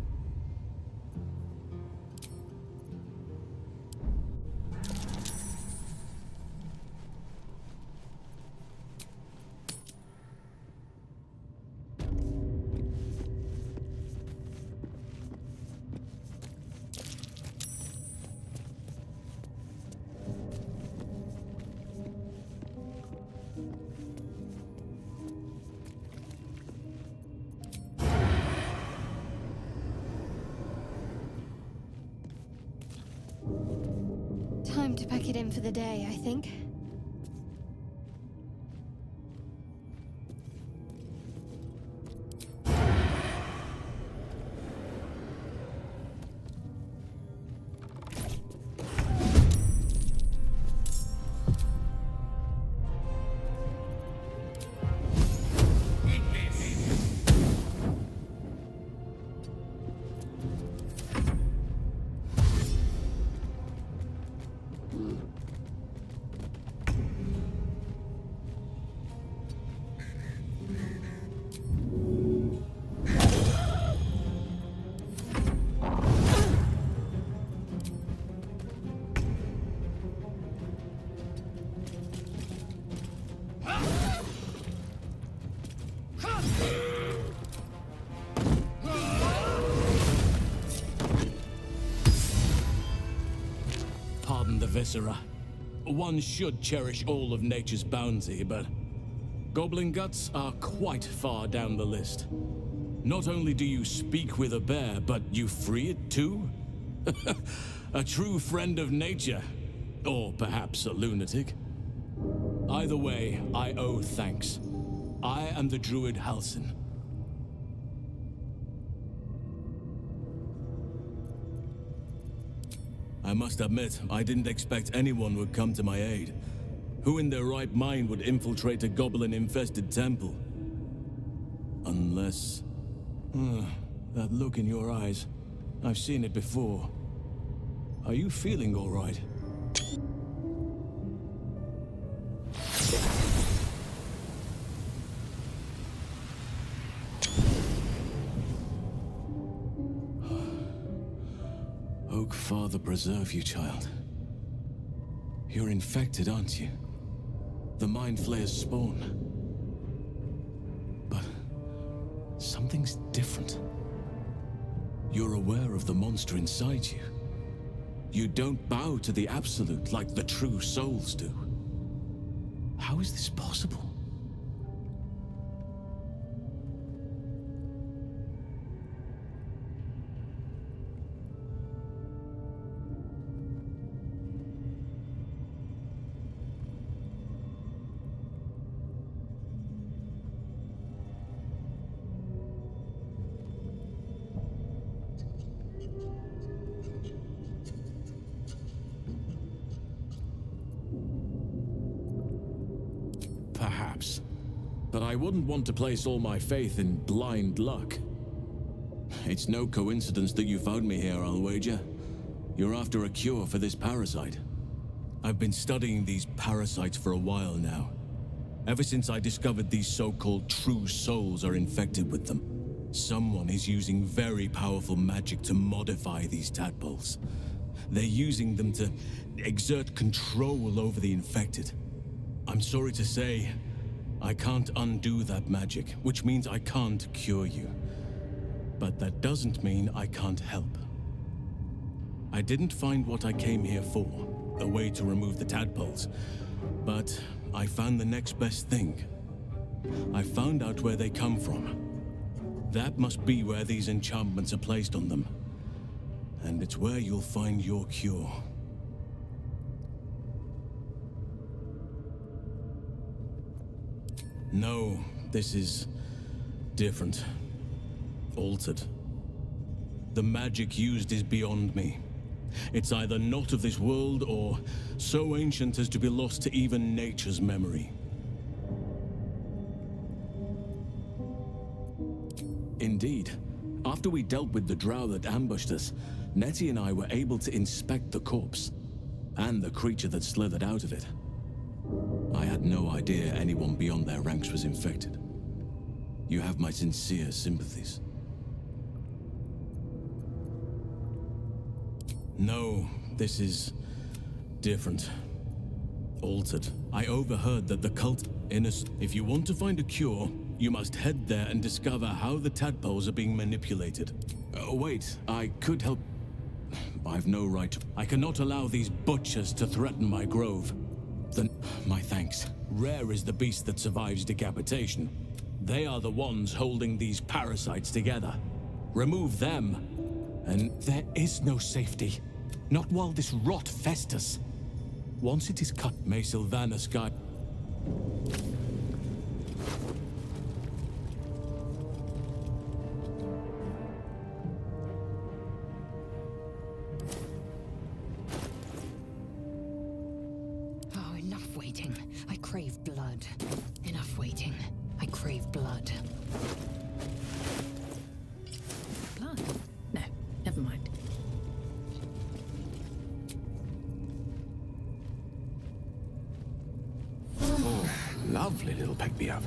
Time to pack it in for the day, I think. viscera. One should cherish all of nature's bounty, but goblin guts are quite far down the list. Not only do you speak with a bear, but you free it too? A true friend of nature. Or perhaps a lunatic. Either way, I owe thanks. I am the druid Halsin. I must admit, I didn't expect anyone would come to my aid. Who in their right mind would infiltrate a goblin-infested temple? Unless... that look in your eyes. I've seen it before. Are you feeling all right? Oak Father preserve you, child. You're infected, aren't you? The Mind Flayer's spawn. But something's different. You're aware of the monster inside you. You don't bow to the Absolute like the true souls do. How is this possible? Perhaps. But I wouldn't want to place all my faith in blind luck. It's no coincidence that you found me here, I'll wager. You're after a cure for this parasite. I've been studying these parasites for a while now. Ever since I discovered these so-called true souls are infected with them. Someone is using very powerful magic to modify these tadpoles. They're using them to exert control over the infected. I'm sorry to say, I can't undo that magic, which means I can't cure you. But that doesn't mean I can't help. I didn't find what I came here for, a way to remove the tadpoles, but I found the next best thing. I found out where they come from. That must be where these enchantments are placed on them. And it's where you'll find your cure. No, this is different. Altered. The magic used is beyond me. It's either not of this world or so ancient as to be lost to even nature's memory. Indeed. After we dealt with the drow that ambushed us, Nettie and I were able to inspect the corpse and the creature that slithered out of it. I had no idea anyone beyond their ranks was infected. You have my sincere sympathies. No, this is different. Altered. I overheard that the cult if you want to find a cure, you must head there and discover how the tadpoles are being manipulated. Wait, I could help. I've no right. I cannot allow these butchers to threaten my grove. Then, my thanks. Rare is the beast that survives decapitation. They are the ones holding these parasites together. Remove them, and there is no safety. Not while this rot festers. Once it is cut, may Sylvanas guide. Oh, enough waiting. I crave blood. Enough waiting. I crave blood. Blood? No, never mind. Oh, lovely little pick-me-up.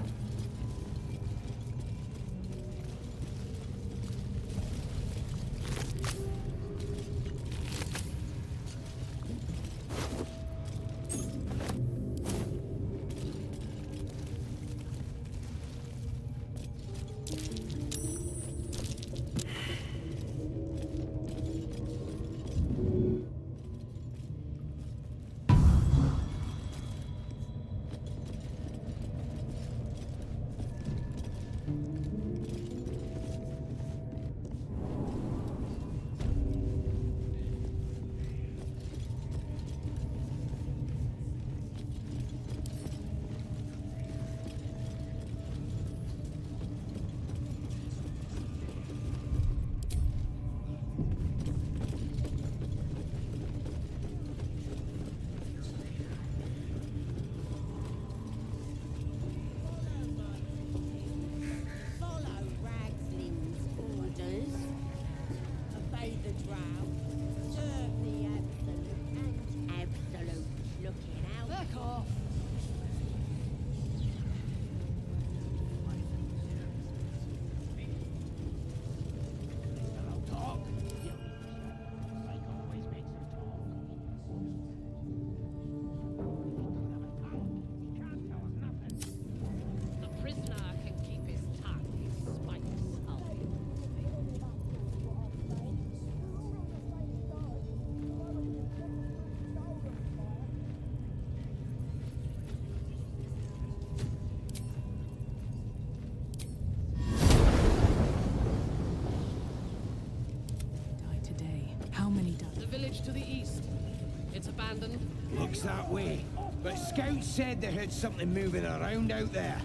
abandoned? Looks that way. But scouts said they heard something moving around out there.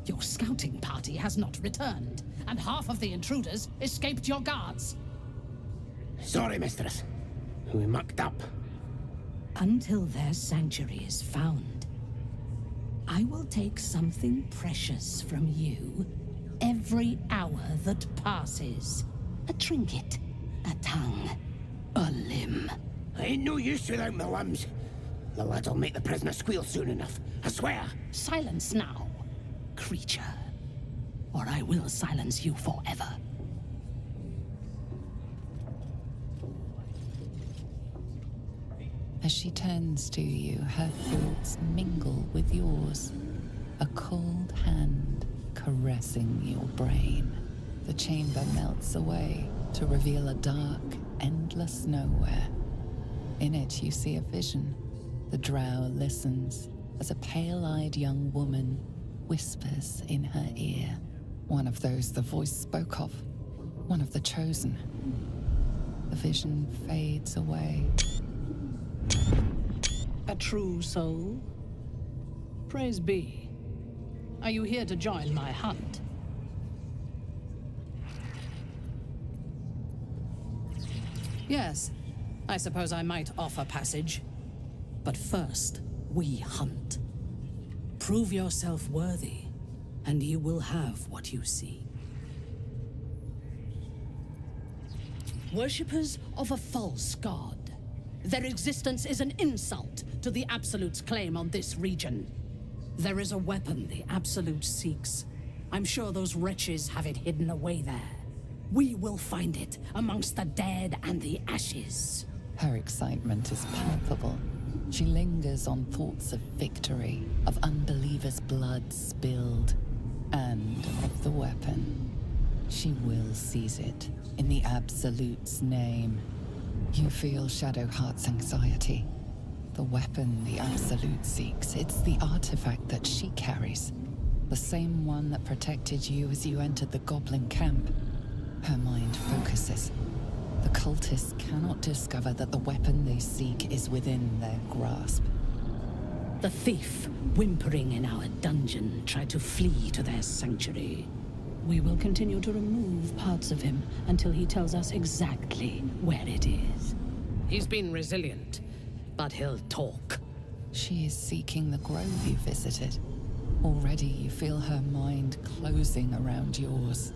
Your scouting party has not returned, and half of the intruders escaped your guards. Sorry, mistress. We mucked up. Until their sanctuary is found, I will take something precious from you every hour that passes. A trinket, a tongue, a limb. I ain't no use without my limbs. The lad'll make the prisoner squeal soon enough, I swear. Silence now, creature, or I will silence you forever. As she turns to you, her thoughts mingle with yours. A cold hand caressing your brain. The chamber melts away to reveal a dark, endless nowhere. In it, you see a vision. The drow listens as a pale-eyed young woman whispers in her ear. One of those the voice spoke of. One of the chosen. The vision fades away. A true soul? Praise be. Are you here to join my hunt? Yes, I suppose I might offer passage. But first, we hunt. Prove yourself worthy, and you will have what you seek. Worshippers of a false god. Their existence is an insult to the Absolute's claim on this region. There is a weapon the Absolute seeks. I'm sure those wretches have it hidden away there. We will find it amongst the dead and the ashes. Her excitement is palpable. She lingers on thoughts of victory, of unbelievers' blood spilled, and of the weapon. She will seize it, in the Absolute's name. You feel Shadowheart's anxiety. The weapon the Absolute seeks, it's the artifact that she carries. The same one that protected you as you entered the Goblin camp. Her mind focuses. The cultists cannot discover that the weapon they seek is within their grasp. The thief, whimpering in our dungeon, tried to flee to their sanctuary. We will continue to remove parts of him until he tells us exactly where it is. He's been resilient, but he'll talk. She is seeking the grove you visited. Already you feel her mind closing around yours.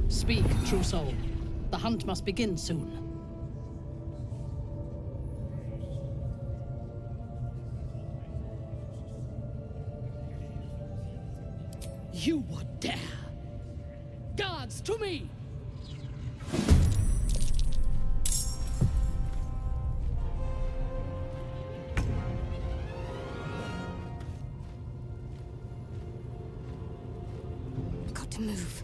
Speak, true soul. The hunt must begin soon. You would dare! Guards, to me! Got to move.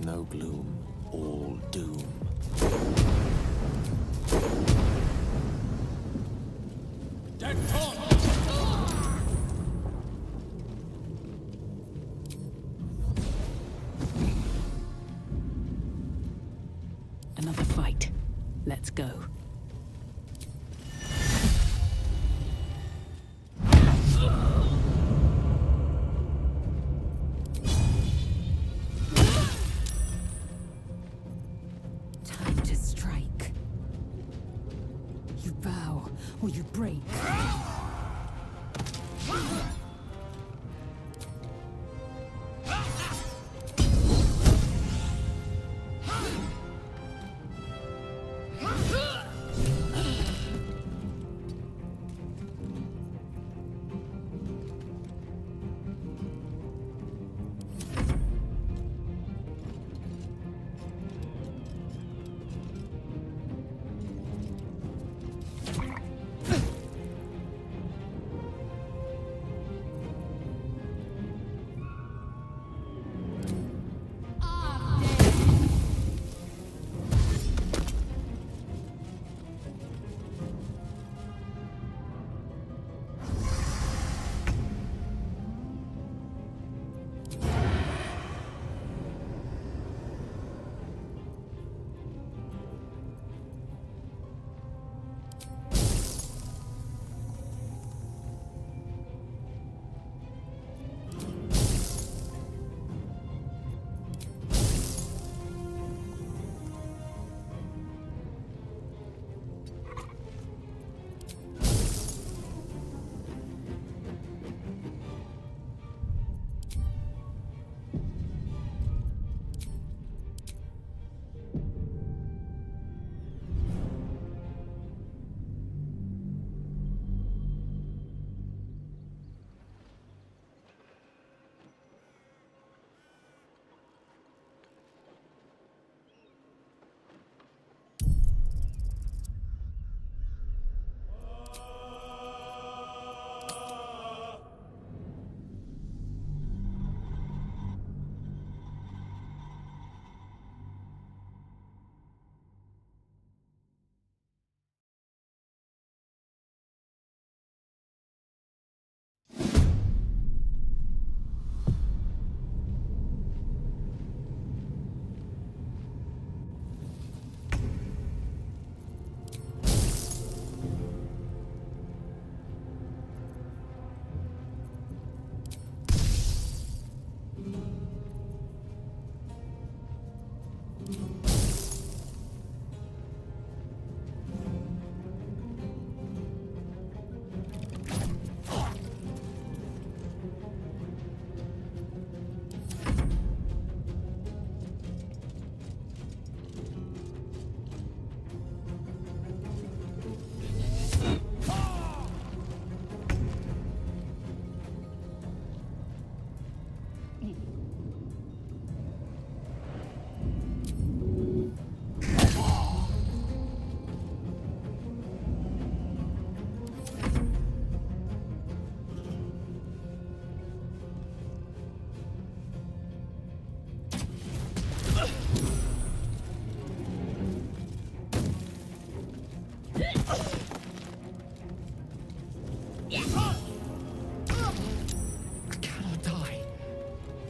No gloom, all doom. Another fight. Let's go. Time to strike. You bow or you break.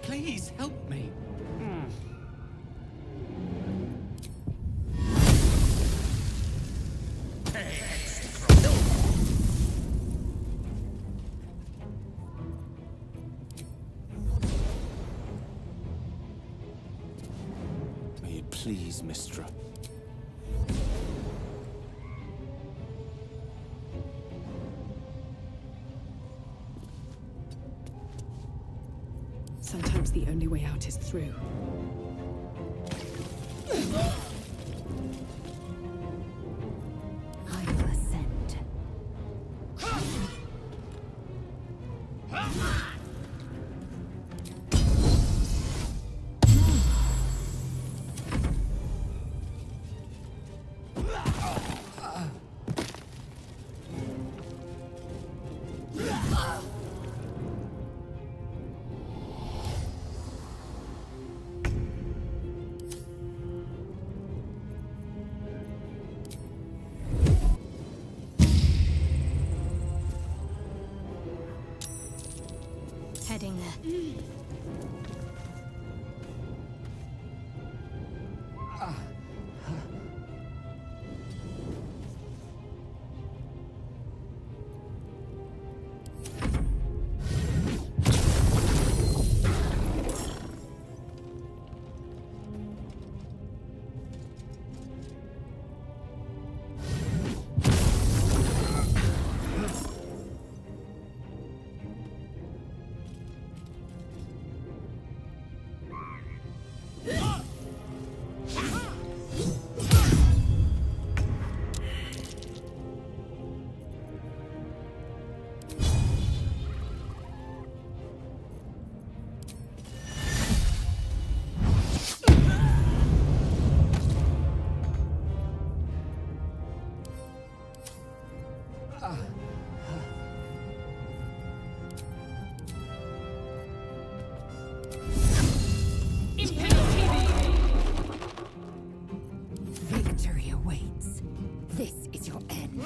Please help me. May it please, Mistra. Sometimes the only way out is through. I will ascend. heading there. Victory awaits. This is your end.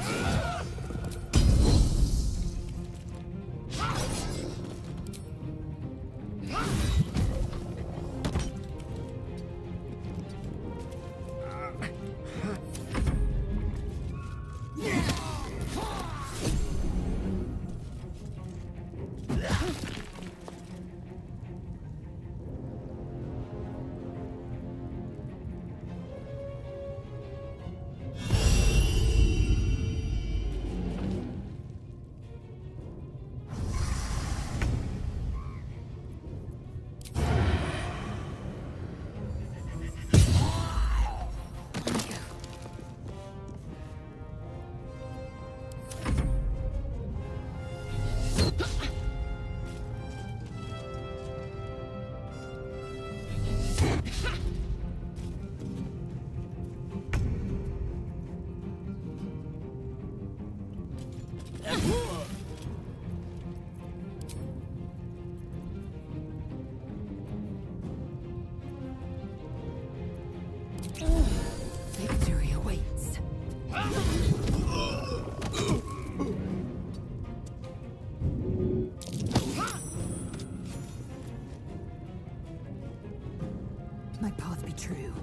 Victory awaits. My path be true.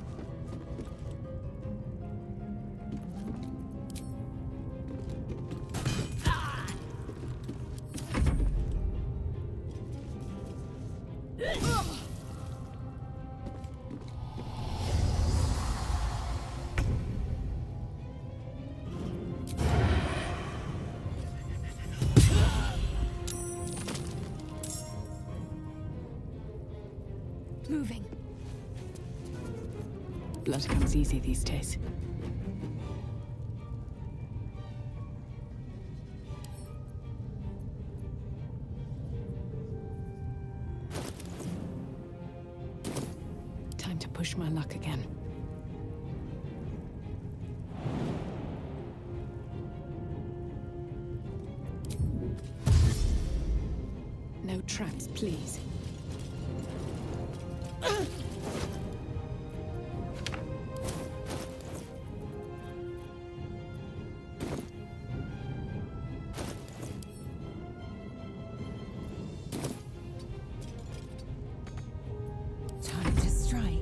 Moving. Blood comes easy these days. Time to push my luck again. No traps, please. Time to strike.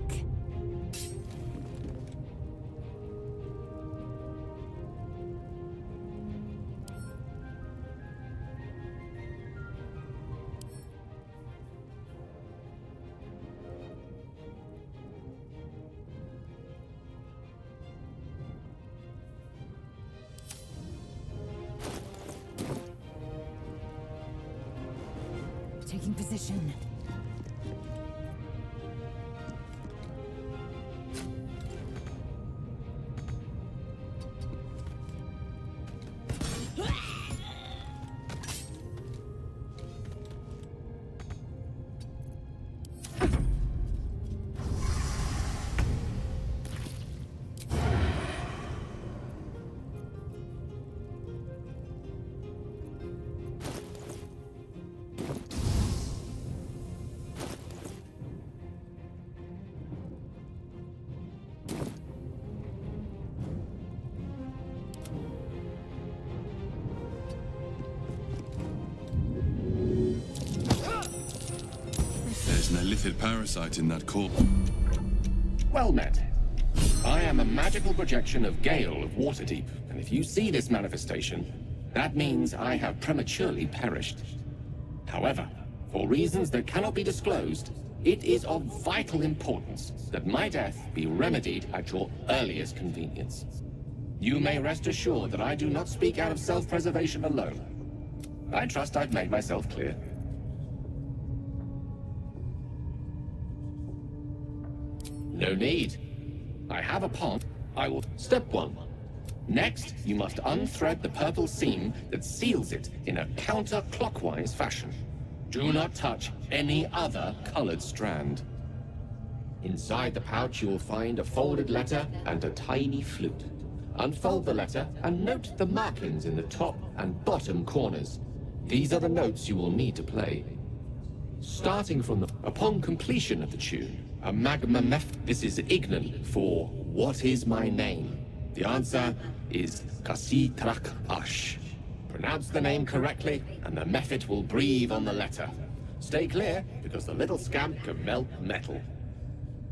Taking position. an elithid parasite in that corpse. Well met. I am a magical projection of Gale of Waterdeep, and if you see this manifestation, that means I have prematurely perished. However, for reasons that cannot be disclosed, it is of vital importance that my death be remedied at your earliest convenience. You may rest assured that I do not speak out of self-preservation alone. I trust I've made myself clear. No need. I have a pond. I will... Step 1. Next, you must unthread the purple seam that seals it in a counterclockwise fashion. Do not touch any other colored strand. Inside the pouch, you will find a folded letter and a tiny flute. Unfold the letter and note the markings in the top and bottom corners. These are the notes you will need to play. Starting from the... Upon completion of the tune, a magma This is Ignan for what is my name? The answer is Kasitrak Ash. Pronounce the name correctly, and the mephit will breathe on the letter. Stay clear, because the little scamp can melt metal.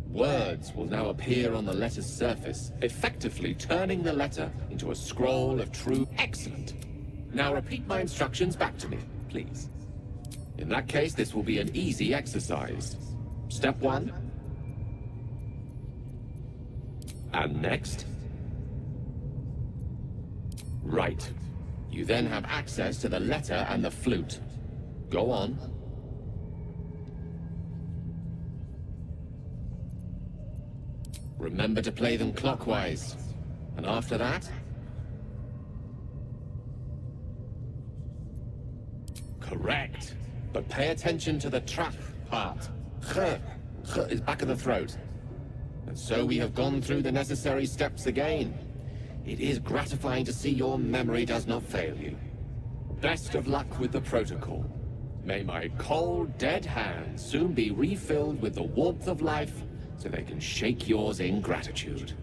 Words will now appear on the letter's surface, effectively turning the letter into a scroll of true... Excellent. Now repeat my instructions back to me, please. In that case, this will be an easy exercise. Step 1. And next. Right. You then have access to the letter and the flute. Go on. Remember to play them clockwise. And after that? Correct. But pay attention to the trap part. Ch is back of the throat. And so we have gone through the necessary steps again. It is gratifying to see your memory does not fail you. Best of luck with the protocol. May my cold, dead hands soon be refilled with the warmth of life so they can shake yours in gratitude.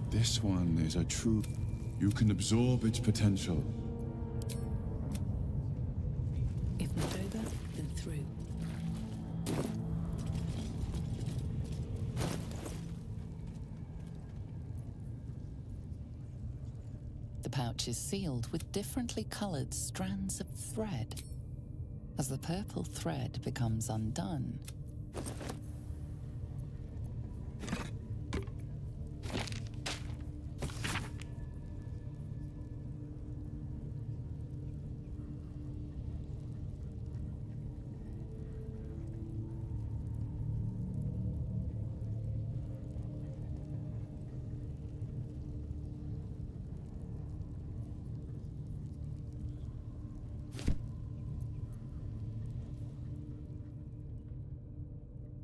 This one is a true... You can absorb its potential. If not over, then through. The pouch is sealed with differently colored strands of thread. As the purple thread becomes undone,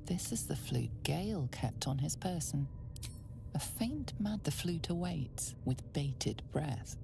this is the flute Gale kept on his person. A faint mad the flute awaits with bated breath.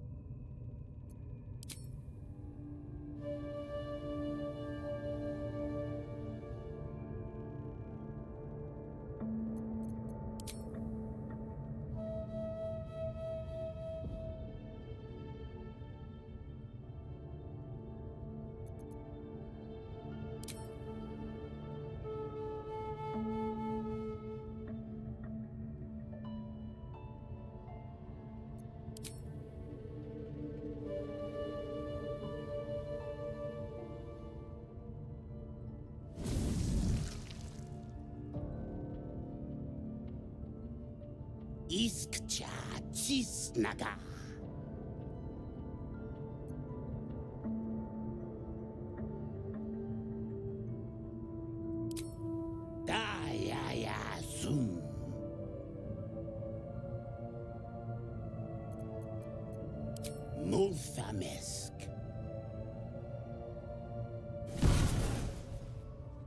Iskcha Chisnaga. Dayaya Zoom. Multhamesk.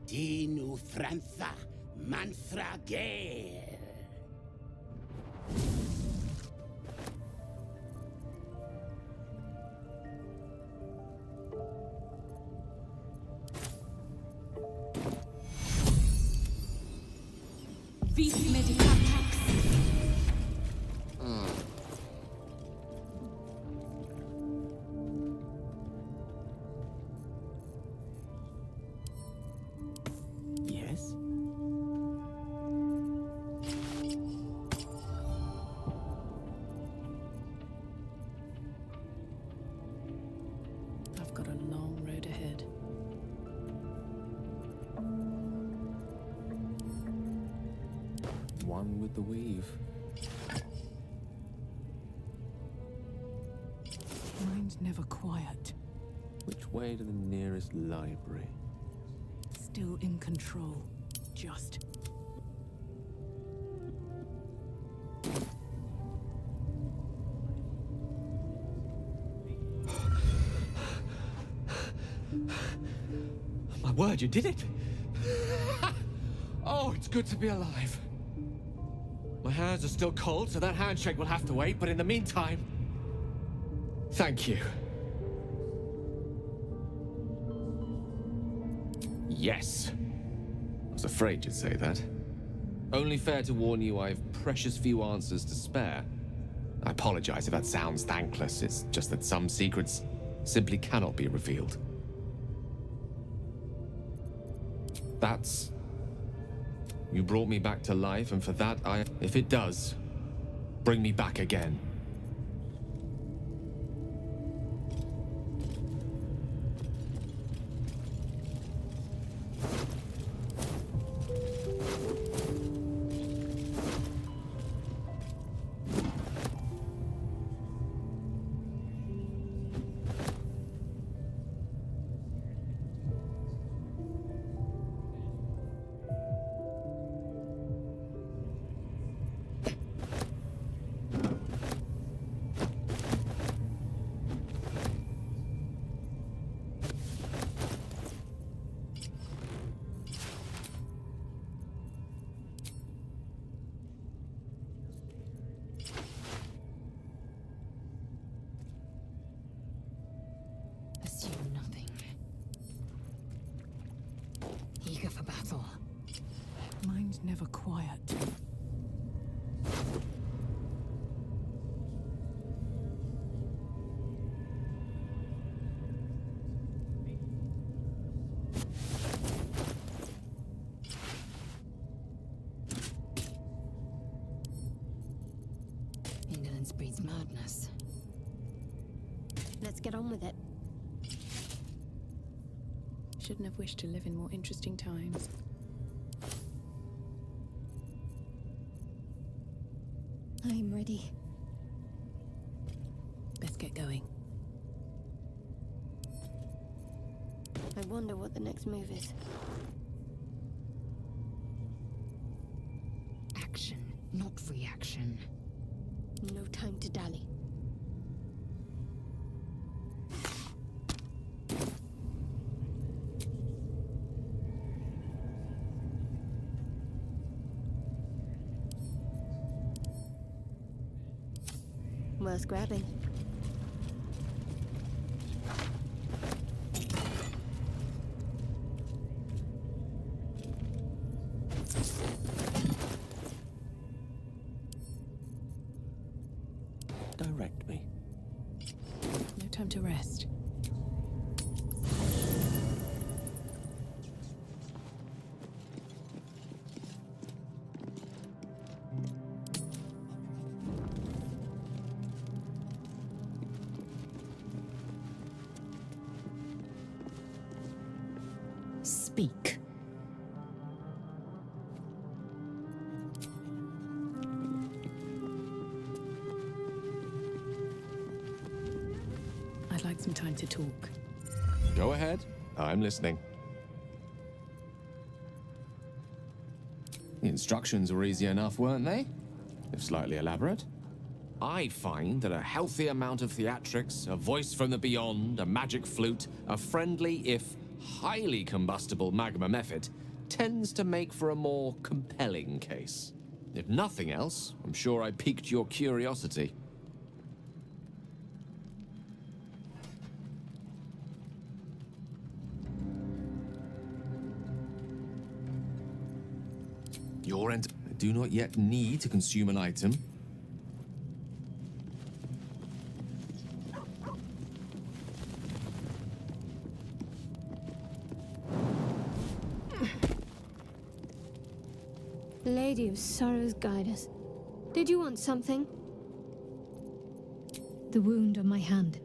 Dinu Frantha Manfragel. Vis Medicatrix. Yes? I've got a long road ahead. One with the weave. Mine's never quiet. Which way to the nearest library? Still in control. Just. My word, you did it! Oh, it's good to be alive. My hands are still cold, so that handshake will have to wait, but in the meantime, thank you. Yes. I was afraid you'd say that. Only fair to warn you I've precious few answers to spare. I apologize if that sounds thankless. It's just that some secrets simply cannot be revealed. That's... You brought me back to life, and for that if it does, bring me back again. Assume nothing. Eager for battle. Mine's never quiet. Indolence breeds madness. Let's get on with it. Shouldn't have wished to live in more interesting times. I'm ready. Best get going. I wonder what the next move is. Action, not reaction. No time to dally. Worth grabbing. Direct me. No time to rest. Speak. I'd like some time to talk. Go ahead. I'm listening. The instructions were easy enough, weren't they? If slightly elaborate. I find that a healthy amount of theatrics, a voice from the beyond, a magic flute, a friendly, if highly combustible magma method, tends to make for a more compelling case. If nothing else, I'm sure I piqued your curiosity. do not yet need to consume an item. Lady of Sorrows, guide us. Did you want something? The wound on my hand.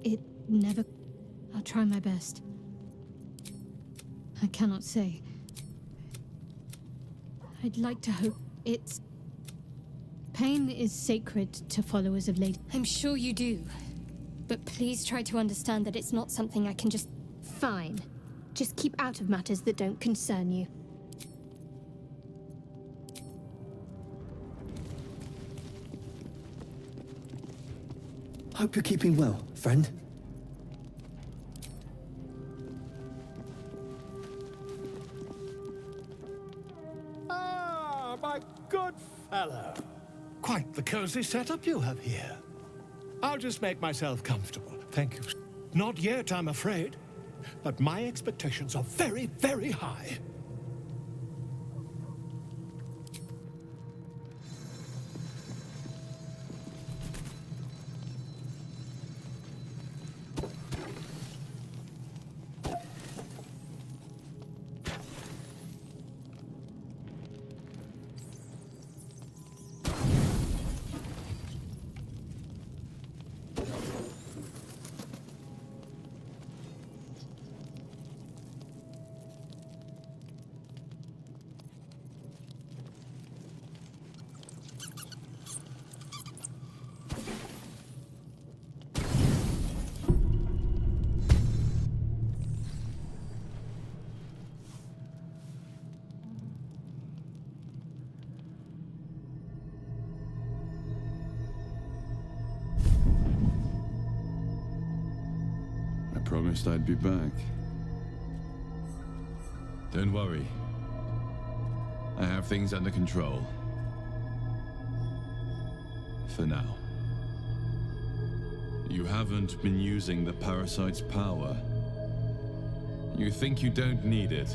It never... I'll try my best. I cannot say. I'd like to hope it's... Pain is sacred to followers of Lady... I'm sure you do. But please try to understand that it's not something I can just... Fine. Just keep out of matters that don't concern you. Hope you're keeping well, friend. Ah, my good fellow. Quite the cozy setup you have here. I'll just make myself comfortable. Thank you. Not yet, I'm afraid. But my expectations are very, very high. I promised I'd be back. Don't worry. I have things under control. For now. You haven't been using the parasite's power. You think you don't need it.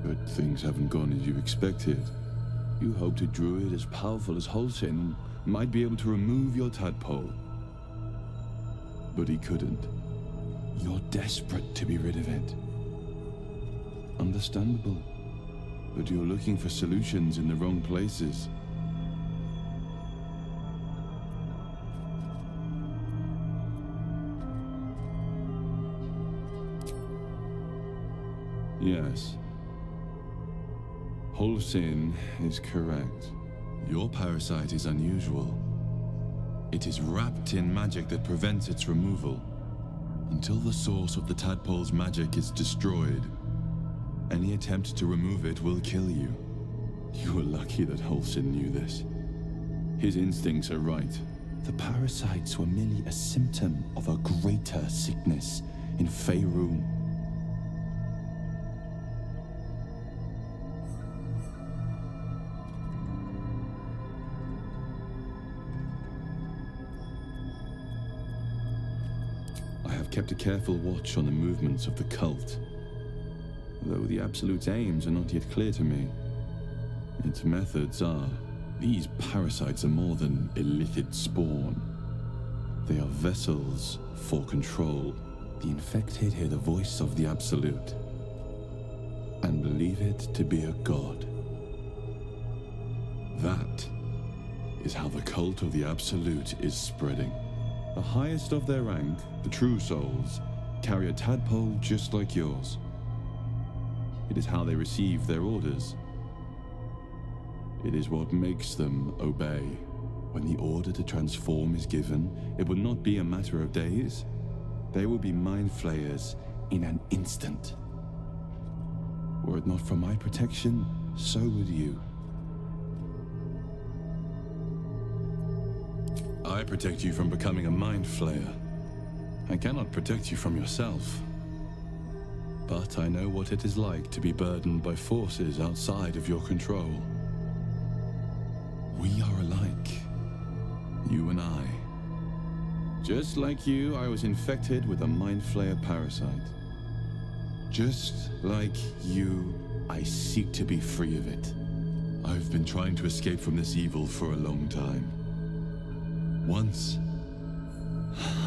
But things haven't gone as you expected. You hoped a druid as powerful as Holsin might be able to remove your tadpole. But he couldn't. You're desperate to be rid of it. Understandable. But you're looking for solutions in the wrong places. Yes. Holsin is correct. Your parasite is unusual. It is wrapped in magic that prevents its removal. Until the source of the tadpole's magic is destroyed, any attempt to remove it will kill you. You were lucky that Holsin knew this. His instincts are right. The parasites were merely a symptom of a greater sickness in Faerun. I have kept a careful watch on the movements of the cult, though the Absolute's aims are not yet clear to me. Its methods are. These parasites are more than illicit spawn. They are vessels for control. The infected hear the voice of the Absolute and believe it to be a god. That is how the cult of the Absolute is spreading. The highest of their rank, the true souls, carry a tadpole just like yours. It is how they receive their orders. It is what makes them obey. When the order to transform is given, it will not be a matter of days. They will be mind flayers in an instant. Were it not for my protection, so would you. I protect you from becoming a mind flayer. I cannot protect you from yourself. But I know what it is like to be burdened by forces outside of your control. We are alike. You and I. Just like you, I was infected with a mind flayer parasite. Just like you, I seek to be free of it. I've been trying to escape from this evil for a long time. Once,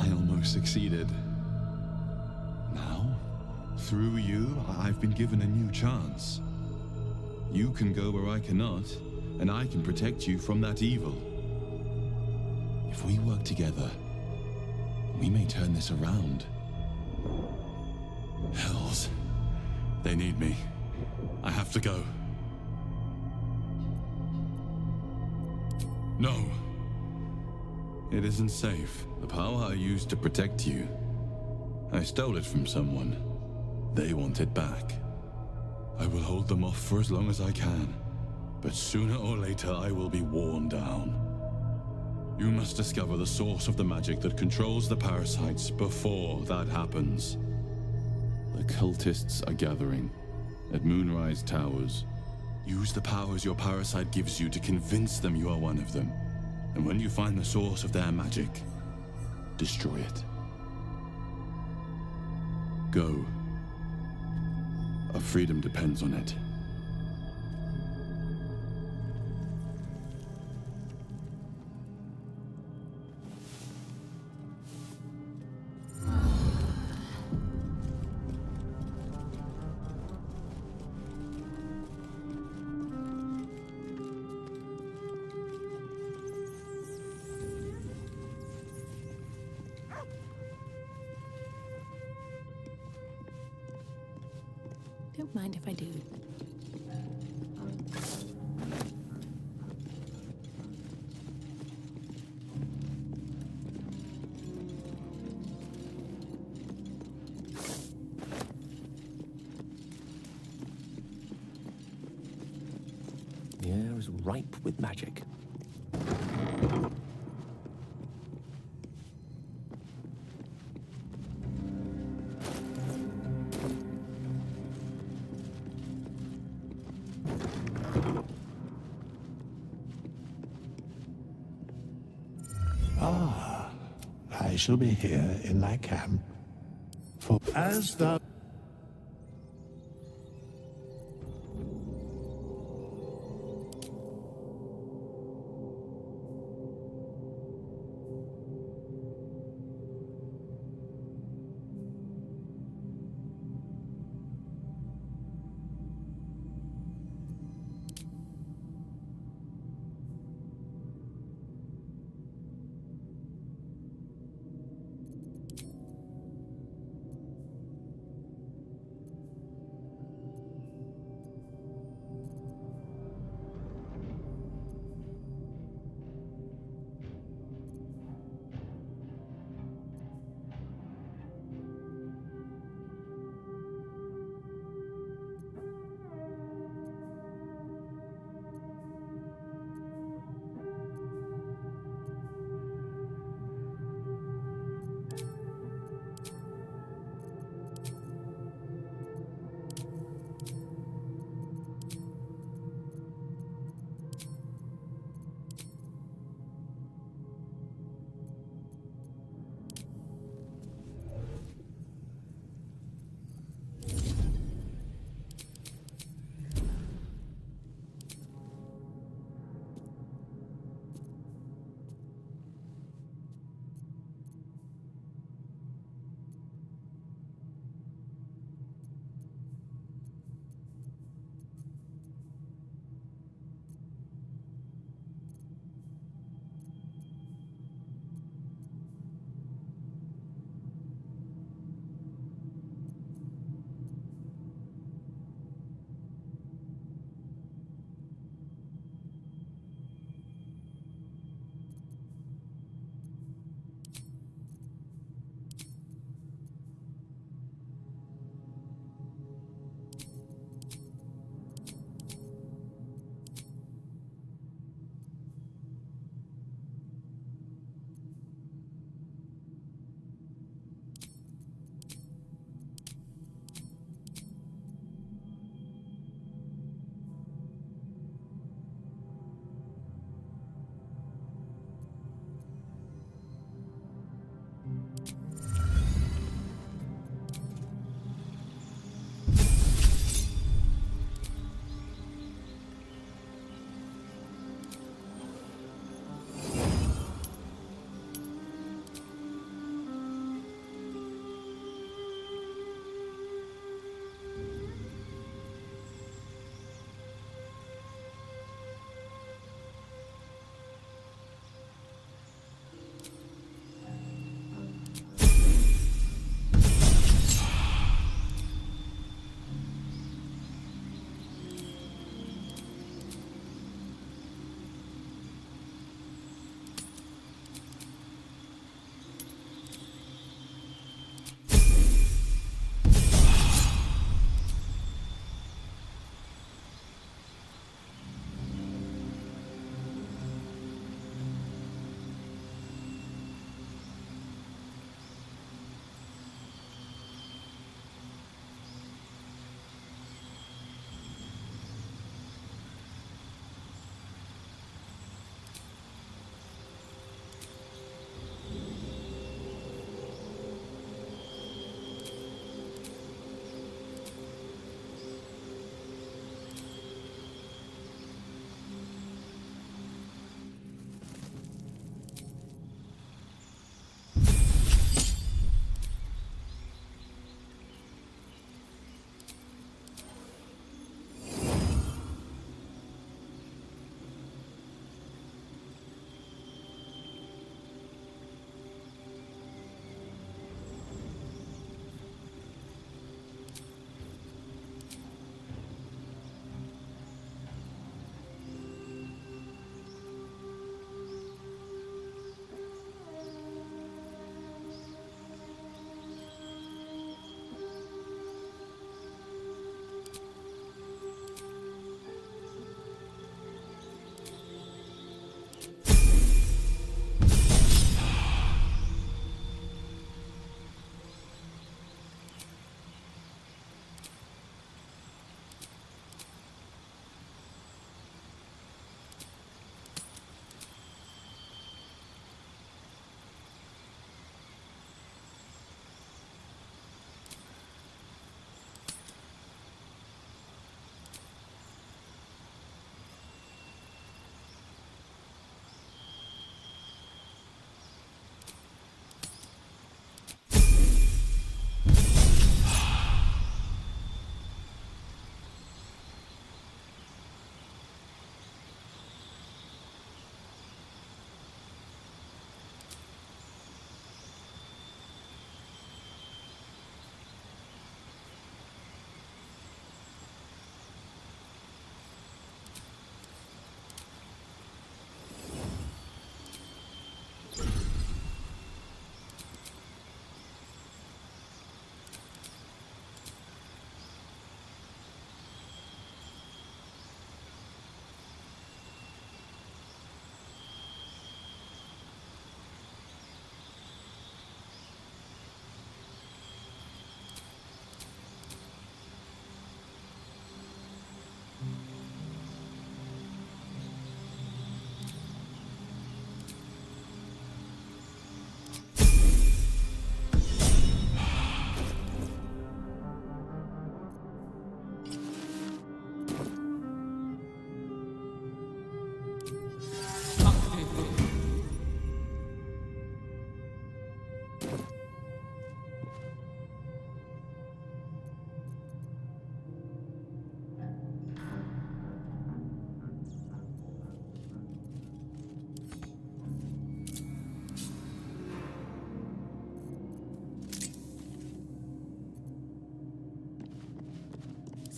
I almost succeeded. Now, through you, I've been given a new chance. You can go where I cannot, and I can protect you from that evil. If we work together, we may turn this around. Hells. They need me. I have to go. No. It isn't safe. The power I used to protect you, I stole it from someone. They want it back. I will hold them off for as long as I can, but sooner or later I will be worn down. You must discover the source of the magic that controls the parasites before that happens. The cultists are gathering at Moonrise Towers. Use the powers your parasite gives you to convince them you are one of them. And when you find the source of their magic, destroy it. Go. Our freedom depends on it. Don't mind if I do. The air is ripe with magic. I shall be here in my camp, for as the...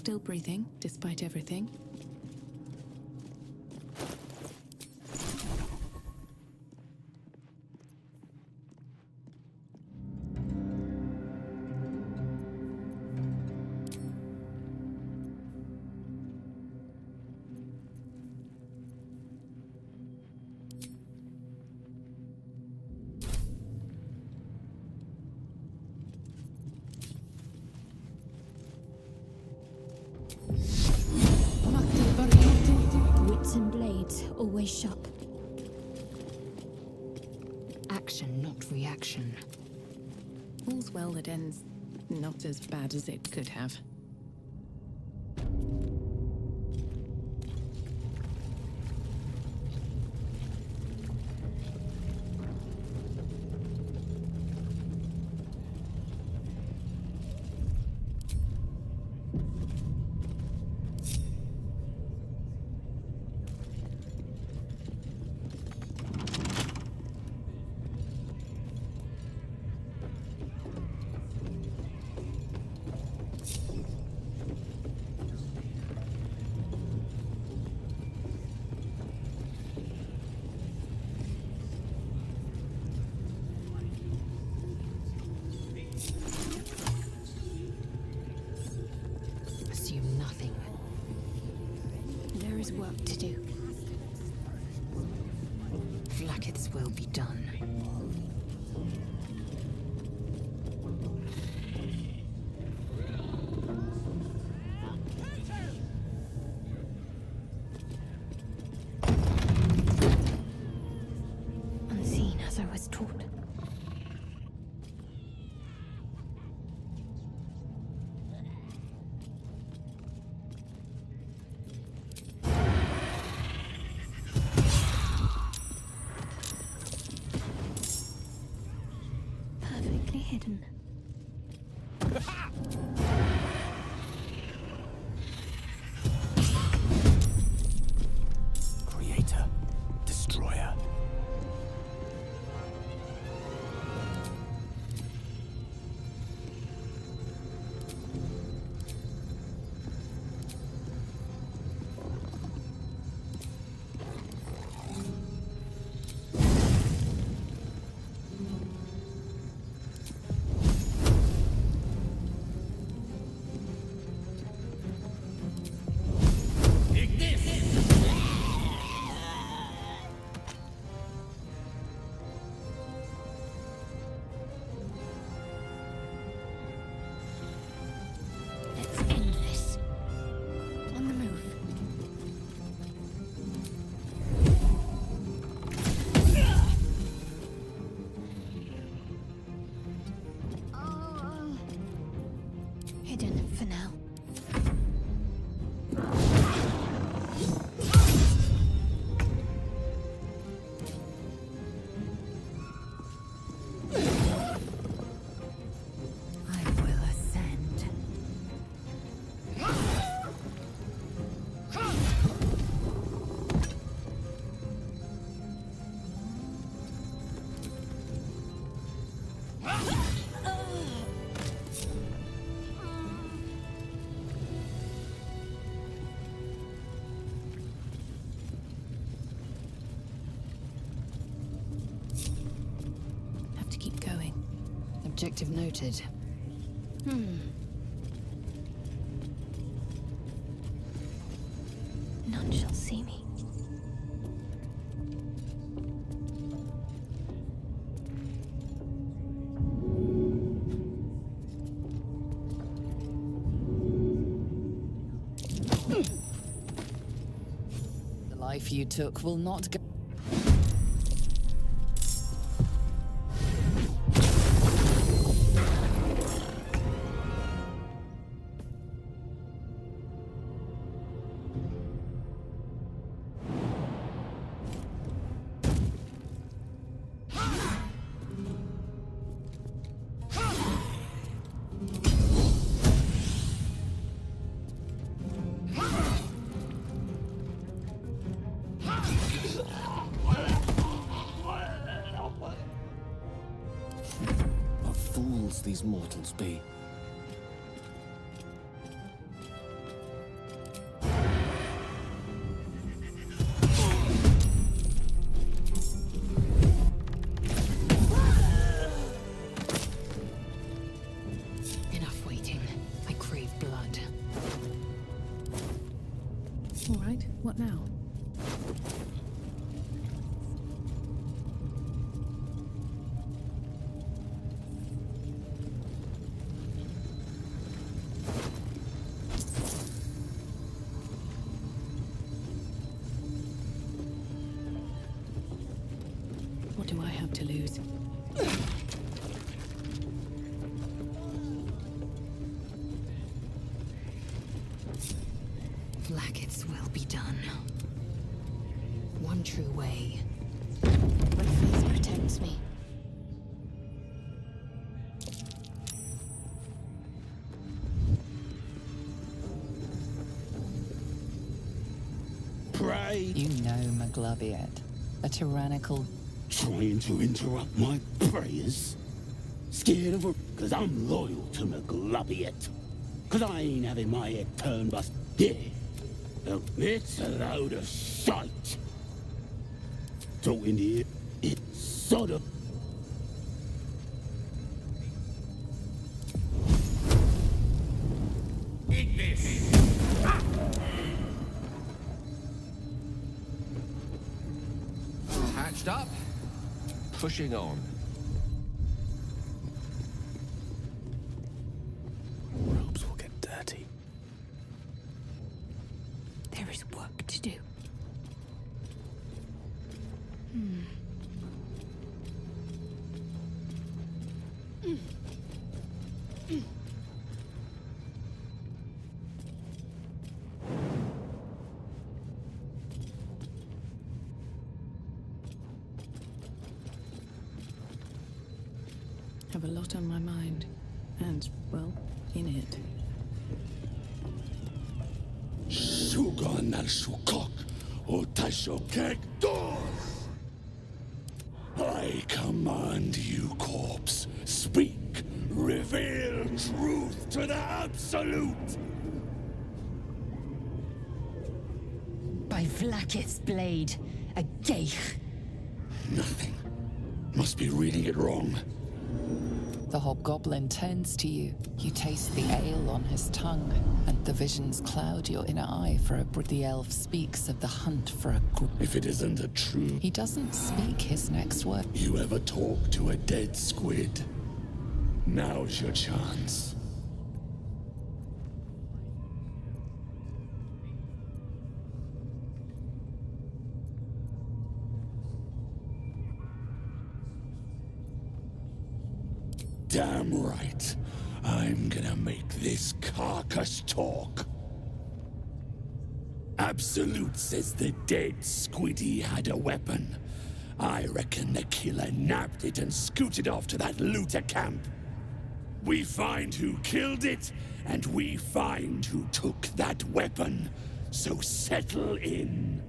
Still breathing, despite everything. Wits and blades, always sharp. Action, not reaction. All's well that ends not as bad as it could have. Assume nothing. There is work to do. Vlaakith's will be done. Unseen as I was taught. Perfectly hidden. Creator, destroyer. Let's end this. On the move. Hidden for now. I will ascend. Have to keep going. Objective noted. None shall see me. The life you took will not go. What fools these mortals be. use. Blacket's will be done. One true way. My faith protects me. Pray. You know McGlubiet, a tyrannical... Trying to interrupt my prayers? Scared of her? Cause I'm loyal to McGlubiet. Cause I ain't having my head turned by... Yeah. Oh, it's a load of shite. Talking to you, it's sort of... Eat this! Hatched up, pushing on. Robes will get dirty. There is work to do. Have a lot on my mind. And, well, in it. Sugan al Shukok, Otashokek Doors! I command you, corpse. Speak. Reveal truth to the Absolute. By Vlaakith's blade, a geich. Nothing. Must be reading it wrong. The hobgoblin turns to you. You taste the ale on his tongue, and the visions cloud your inner eye for a The elf speaks of the hunt for a If it isn't a true... He doesn't speak his next word. You ever talk to a dead squid? Now's your chance. Damn right. I'm gonna make this carcass talk. Absolute says the dead squiddy had a weapon. I reckon the killer nabbed it and scooted off to that looter camp. We find who killed it, and we find who took that weapon. So settle in.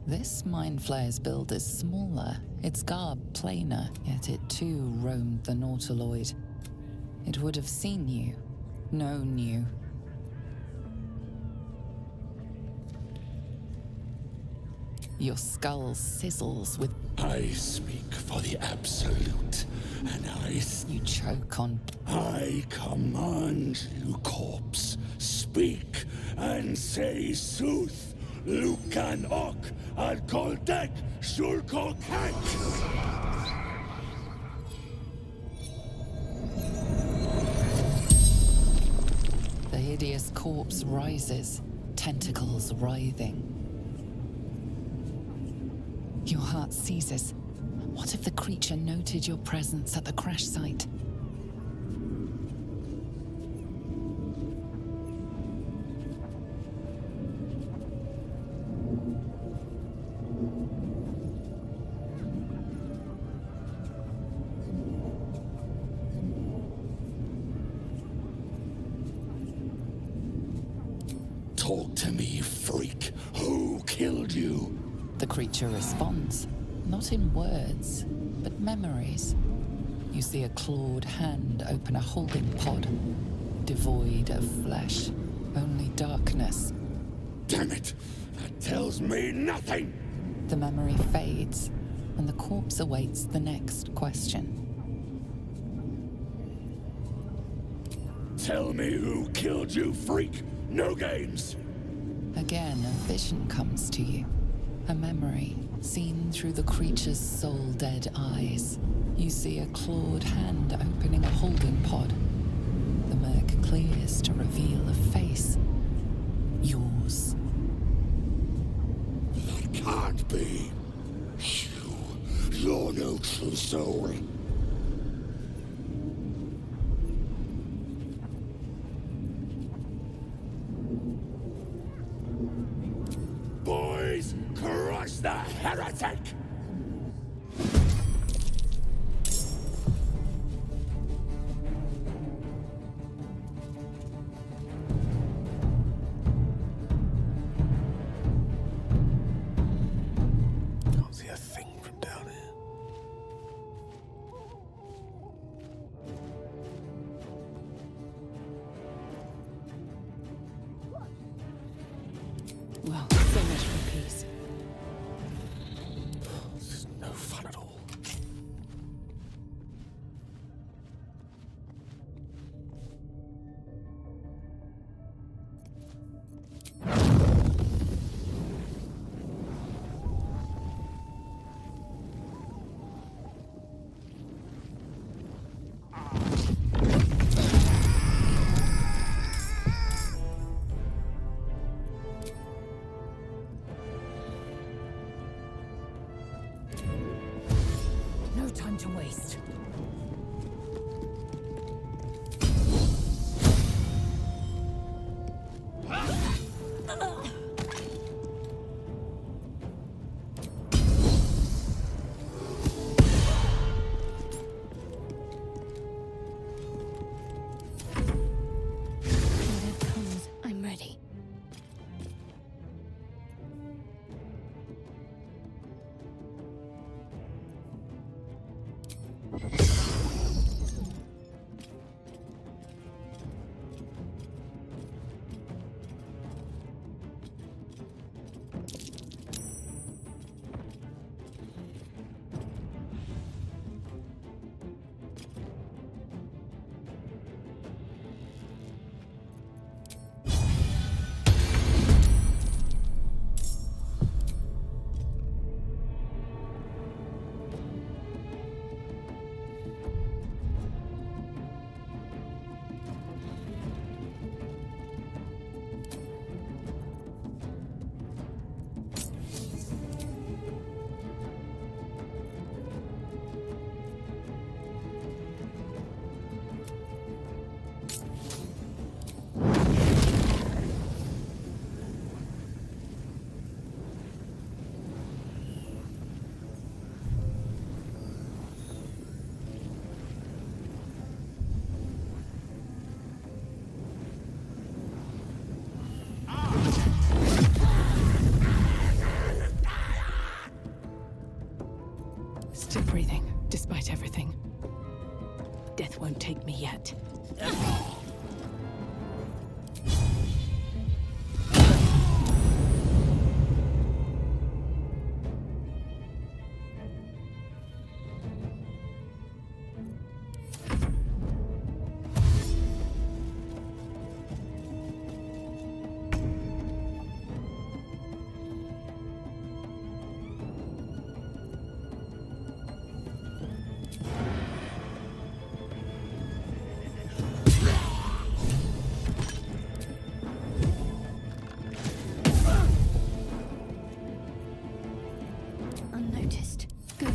This mind flayer's build is smaller, its garb plainer, yet it too roamed the Nautiloid. It would have seen you, known you. Your skull sizzles with... I speak for the Absolute, and You choke on... I command you, corpse. Speak and say sooth. Lucan ok al koldek shulkok hek. The hideous corpse rises, tentacles writhing. Your heart seizes. What if the creature noted your presence at the crash site? Talk to me, freak. Who killed you? The creature responds, not in words, but memories. You see a clawed hand open a holding pod, devoid of flesh, only darkness. Damn it! That tells me nothing! The memory fades, and the corpse awaits the next question. Tell me who killed you, freak! No games! Again, a vision comes to you. A memory, Seen through the creature's soul-dead eyes, you see a clawed hand opening a holding pod. The murk clears to reveal a face. Yours. That can't be. You're no true soul. Boys, crush the heretic! Can't see a thing from down here. Well, so much for peace. This is no fun at all. No time to waste. Whatever comes, I'm ready. Still breathing, despite everything. Death won't take me yet. Unnoticed. Good.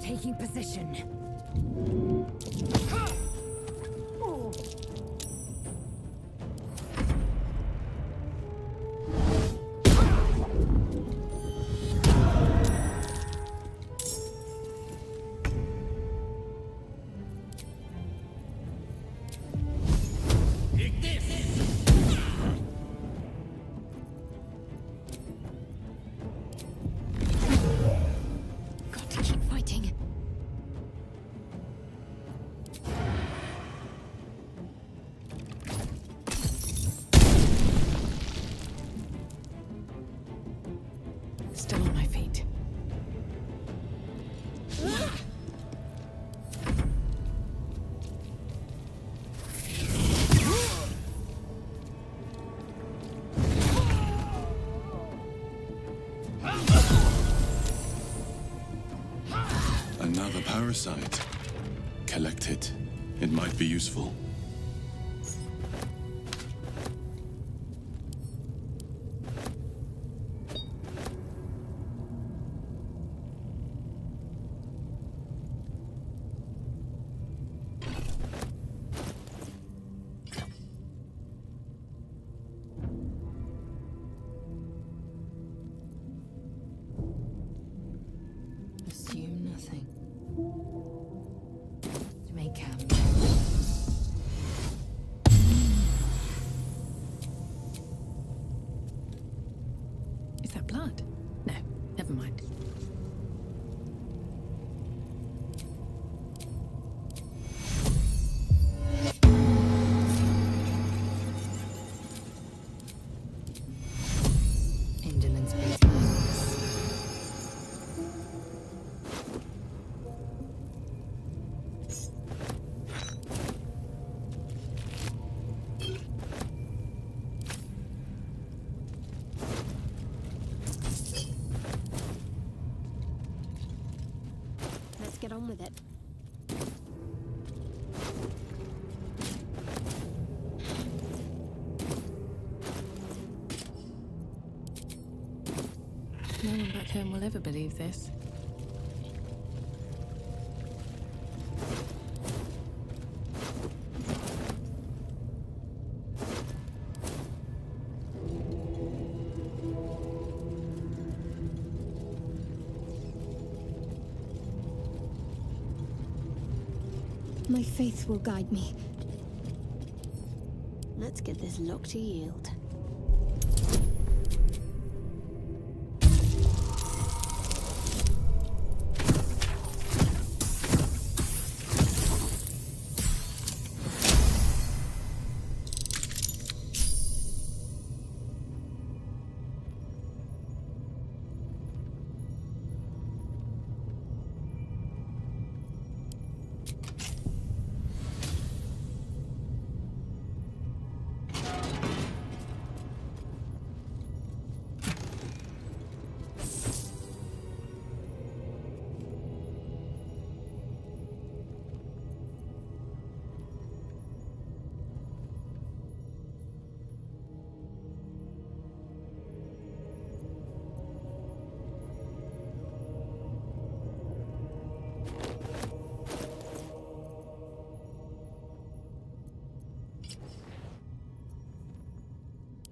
Taking position. Got to keep fighting. parasite. Collect it. It might be useful. Assume nothing. Make camp. Is that blood? No, never mind. Indolence beats madness. Let's get on with it. No one back home will ever believe this. My faith will guide me. Let's get this lock to yield.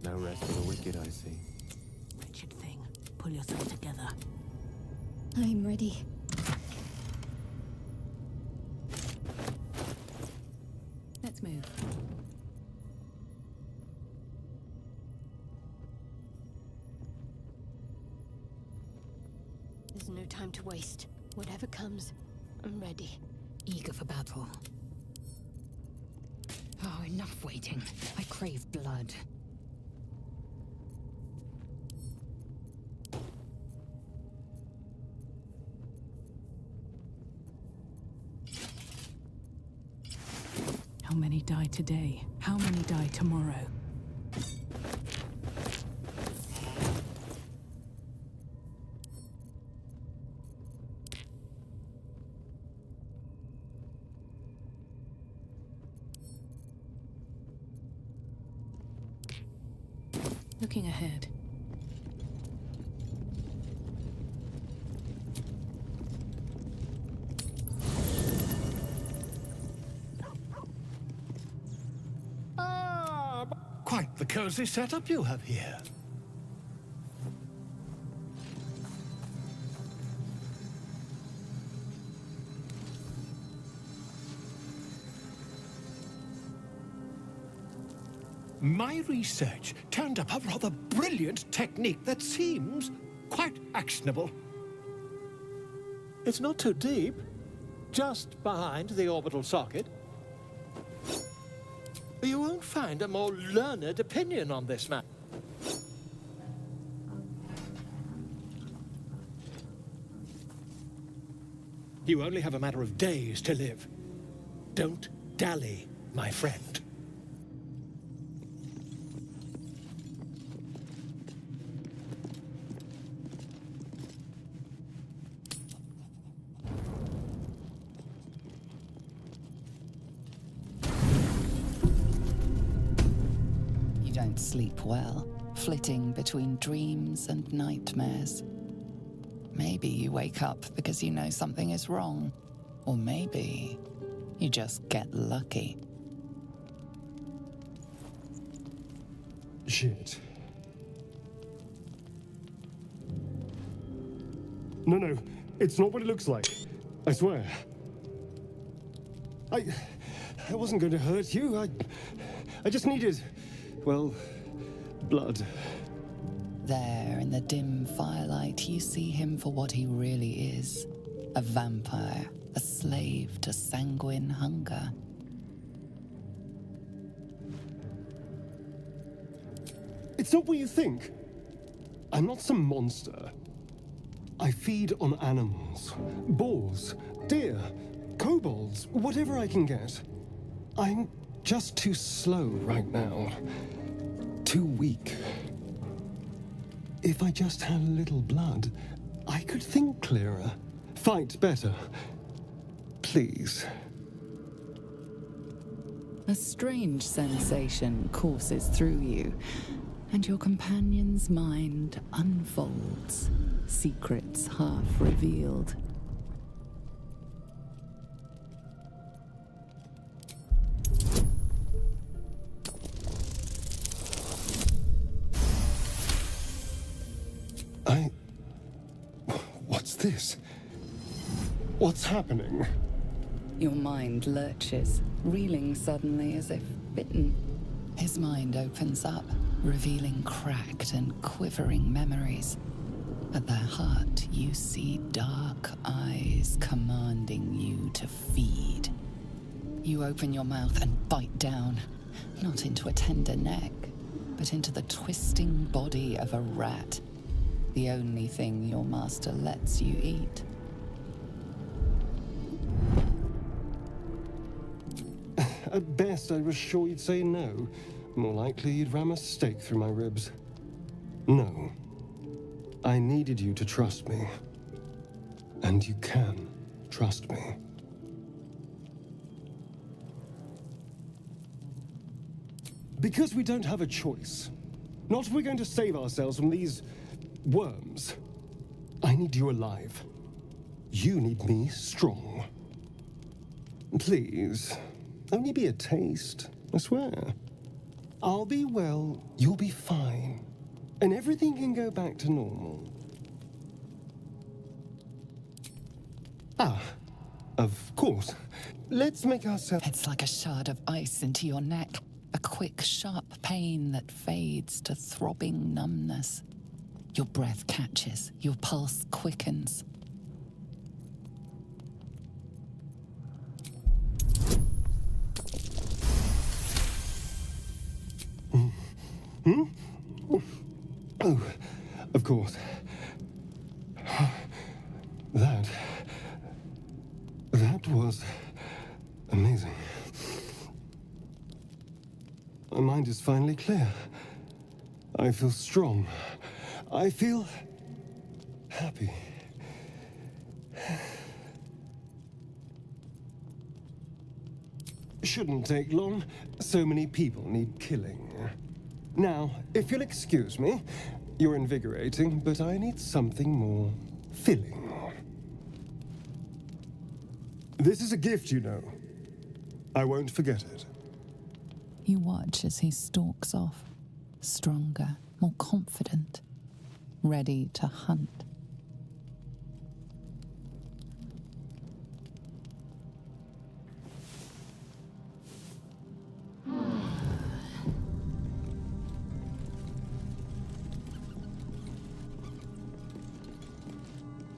No rest for the wicked, I see. Wretched thing. Pull yourself together. I'm ready. Let's move. There's no time to waste. Whatever comes, I'm ready. Eager for battle. Oh, enough waiting. I crave blood. How many die today? How many die tomorrow? Looking ahead. Quite the cozy setup you have here. My research turned up a rather brilliant technique that seems quite actionable. It's not too deep, just behind the orbital socket. You won't find a more learned opinion on this matter. You only have a matter of days to live. Don't dally, my friend. don't sleep well, flitting between dreams and nightmares. Maybe you wake up because you know something is wrong, or maybe you just get lucky. Shit. No, it's not what it looks like. I swear. I wasn't going to hurt you. I just needed, well, blood. There, in the dim firelight, you see him for what he really is. A vampire, a slave to sanguine hunger. It's not what you think. I'm not some monster. I feed on animals. Boars, deer, kobolds, whatever I can get. I'm just too slow right now. Too weak. If I just had a little blood, I could think clearer, fight better. Please. A strange sensation courses through you, and your companion's mind unfolds, secrets half revealed. What's this? What's happening? Your mind lurches, reeling suddenly as if bitten. His mind opens up, revealing cracked and quivering memories. At their heart, you see dark eyes commanding you to feed. You open your mouth and bite down, not into a tender neck, but into the twisting body of a rat. The only thing your master lets you eat. At best, I was sure you'd say no. More likely, you'd ram a stake through my ribs. No. I needed you to trust me. And you can trust me. Because we don't have a choice. Not if we're going to save ourselves from these worms. I need you alive. You need me strong. Please, only be a taste, I swear. I'll be well, you'll be fine. And everything can go back to normal. Ah, of course. Let's make ourselves... It's like a shard of ice into your neck. A quick, sharp pain that fades to throbbing numbness. Your breath catches, your pulse quickens. Oh, of course. That was amazing. My mind is finally clear. I feel strong. I feel happy. Shouldn't take long. So many people need killing. Now, if you'll excuse me, you're invigorating, but I need something more filling. This is a gift, you know. I won't forget it. You watch as he stalks off, stronger, more confident, ready to hunt.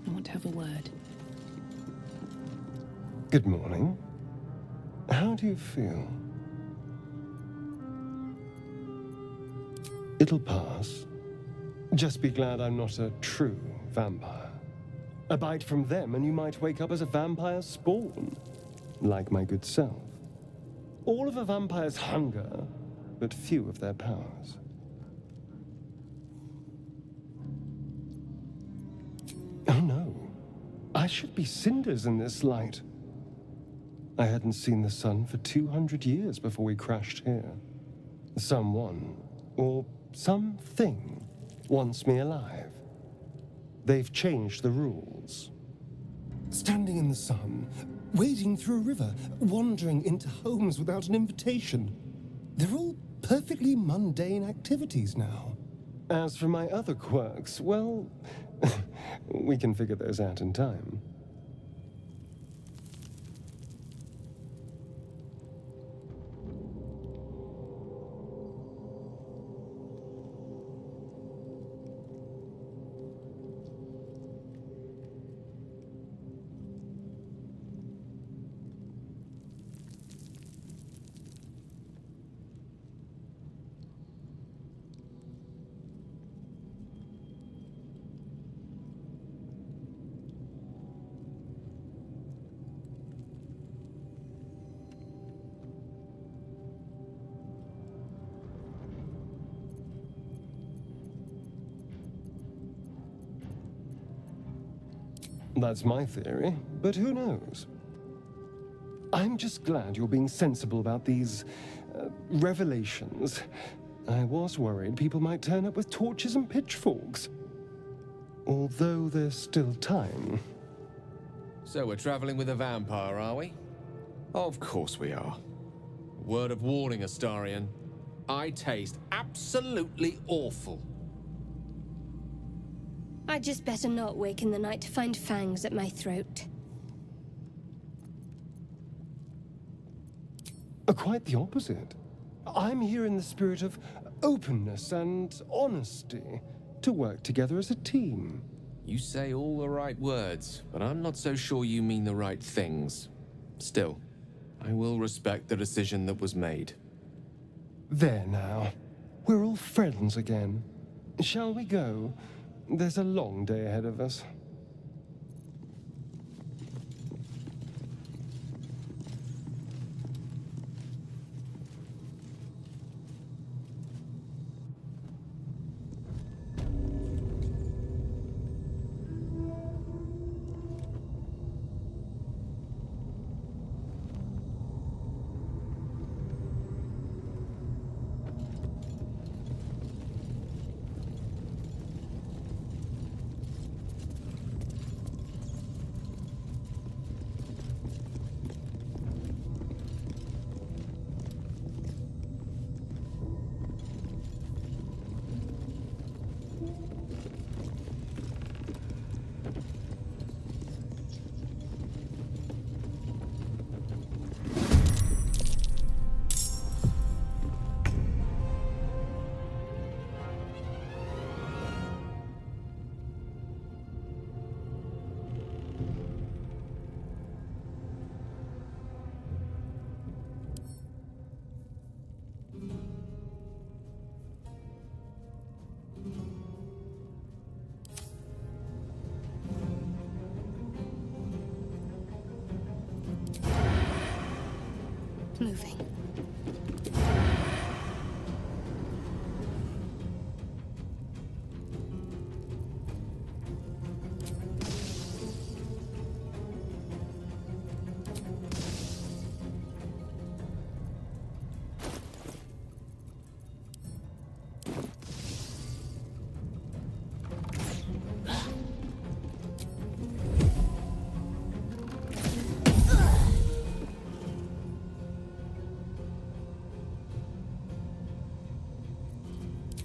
I want to have a word. Good morning. How do you feel? It'll pass. Just be glad I'm not a true vampire. A bite from them and you might wake up as a vampire spawn, like my good self. All of a vampire's hunger, but few of their powers. Oh no, I should be cinders in this light. I hadn't seen the sun for 200 years before we crashed here. Someone or something wants me alive. They've changed the rules. Standing in the sun, wading through a river, wandering into homes without an invitation. They're all perfectly mundane activities now. As for my other quirks, well, we can figure those out in time. That's my theory, but who knows? I'm just glad you're being sensible about these revelations. I was worried people might turn up with torches and pitchforks. Although there's still time. So we're traveling with a vampire, are we? Of course we are. Word of warning, Astarion. I taste absolutely awful. I'd just better not wake in the night to find fangs at my throat. Quite the opposite. I'm here in the spirit of openness and honesty to work together as a team. You say all the right words, but I'm not so sure you mean the right things. Still, I will respect the decision that was made. There now. We're all friends again. Shall we go? There's a long day ahead of us. Moving.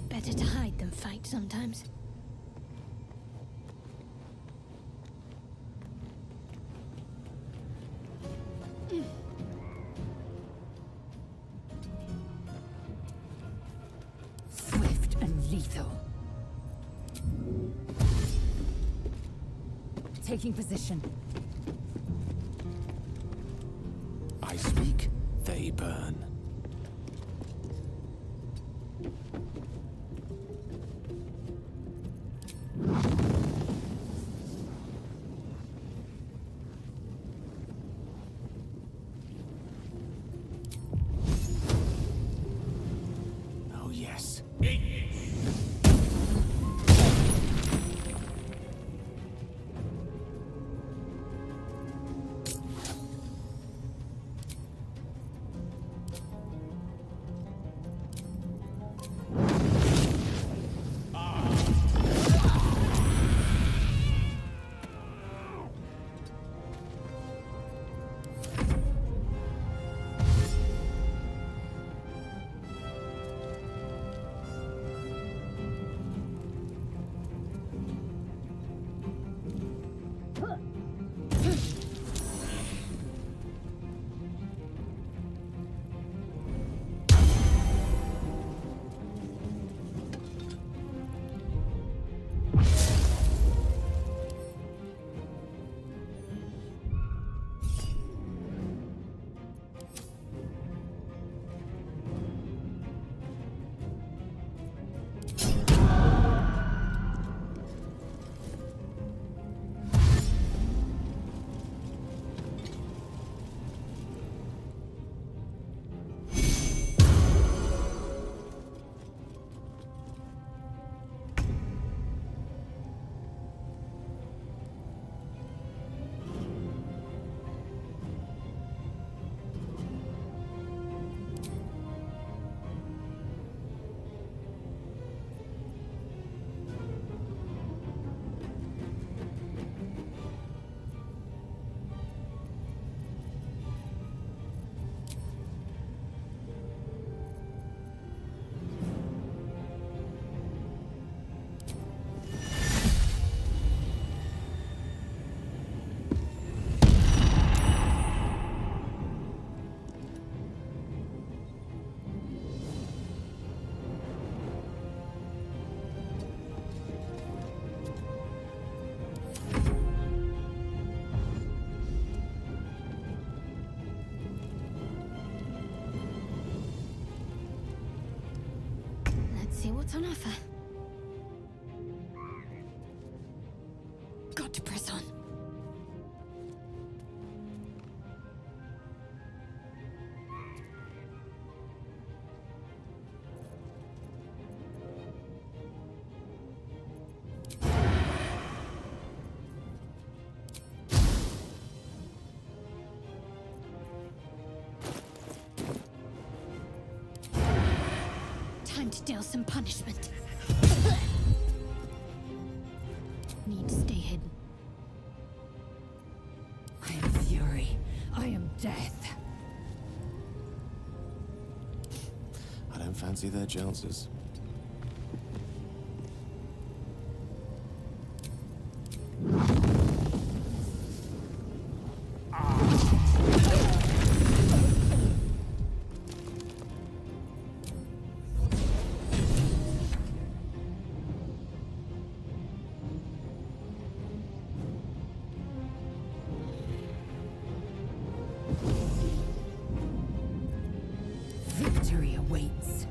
Better to hide than fight sometimes. Swift and lethal. Taking position. I speak, they burn. Oh, yes. what's on offer. Got to press on. Time to deal some punishment. Need to stay hidden. I am fury. I am death. I don't fancy their chances. Victory awaits.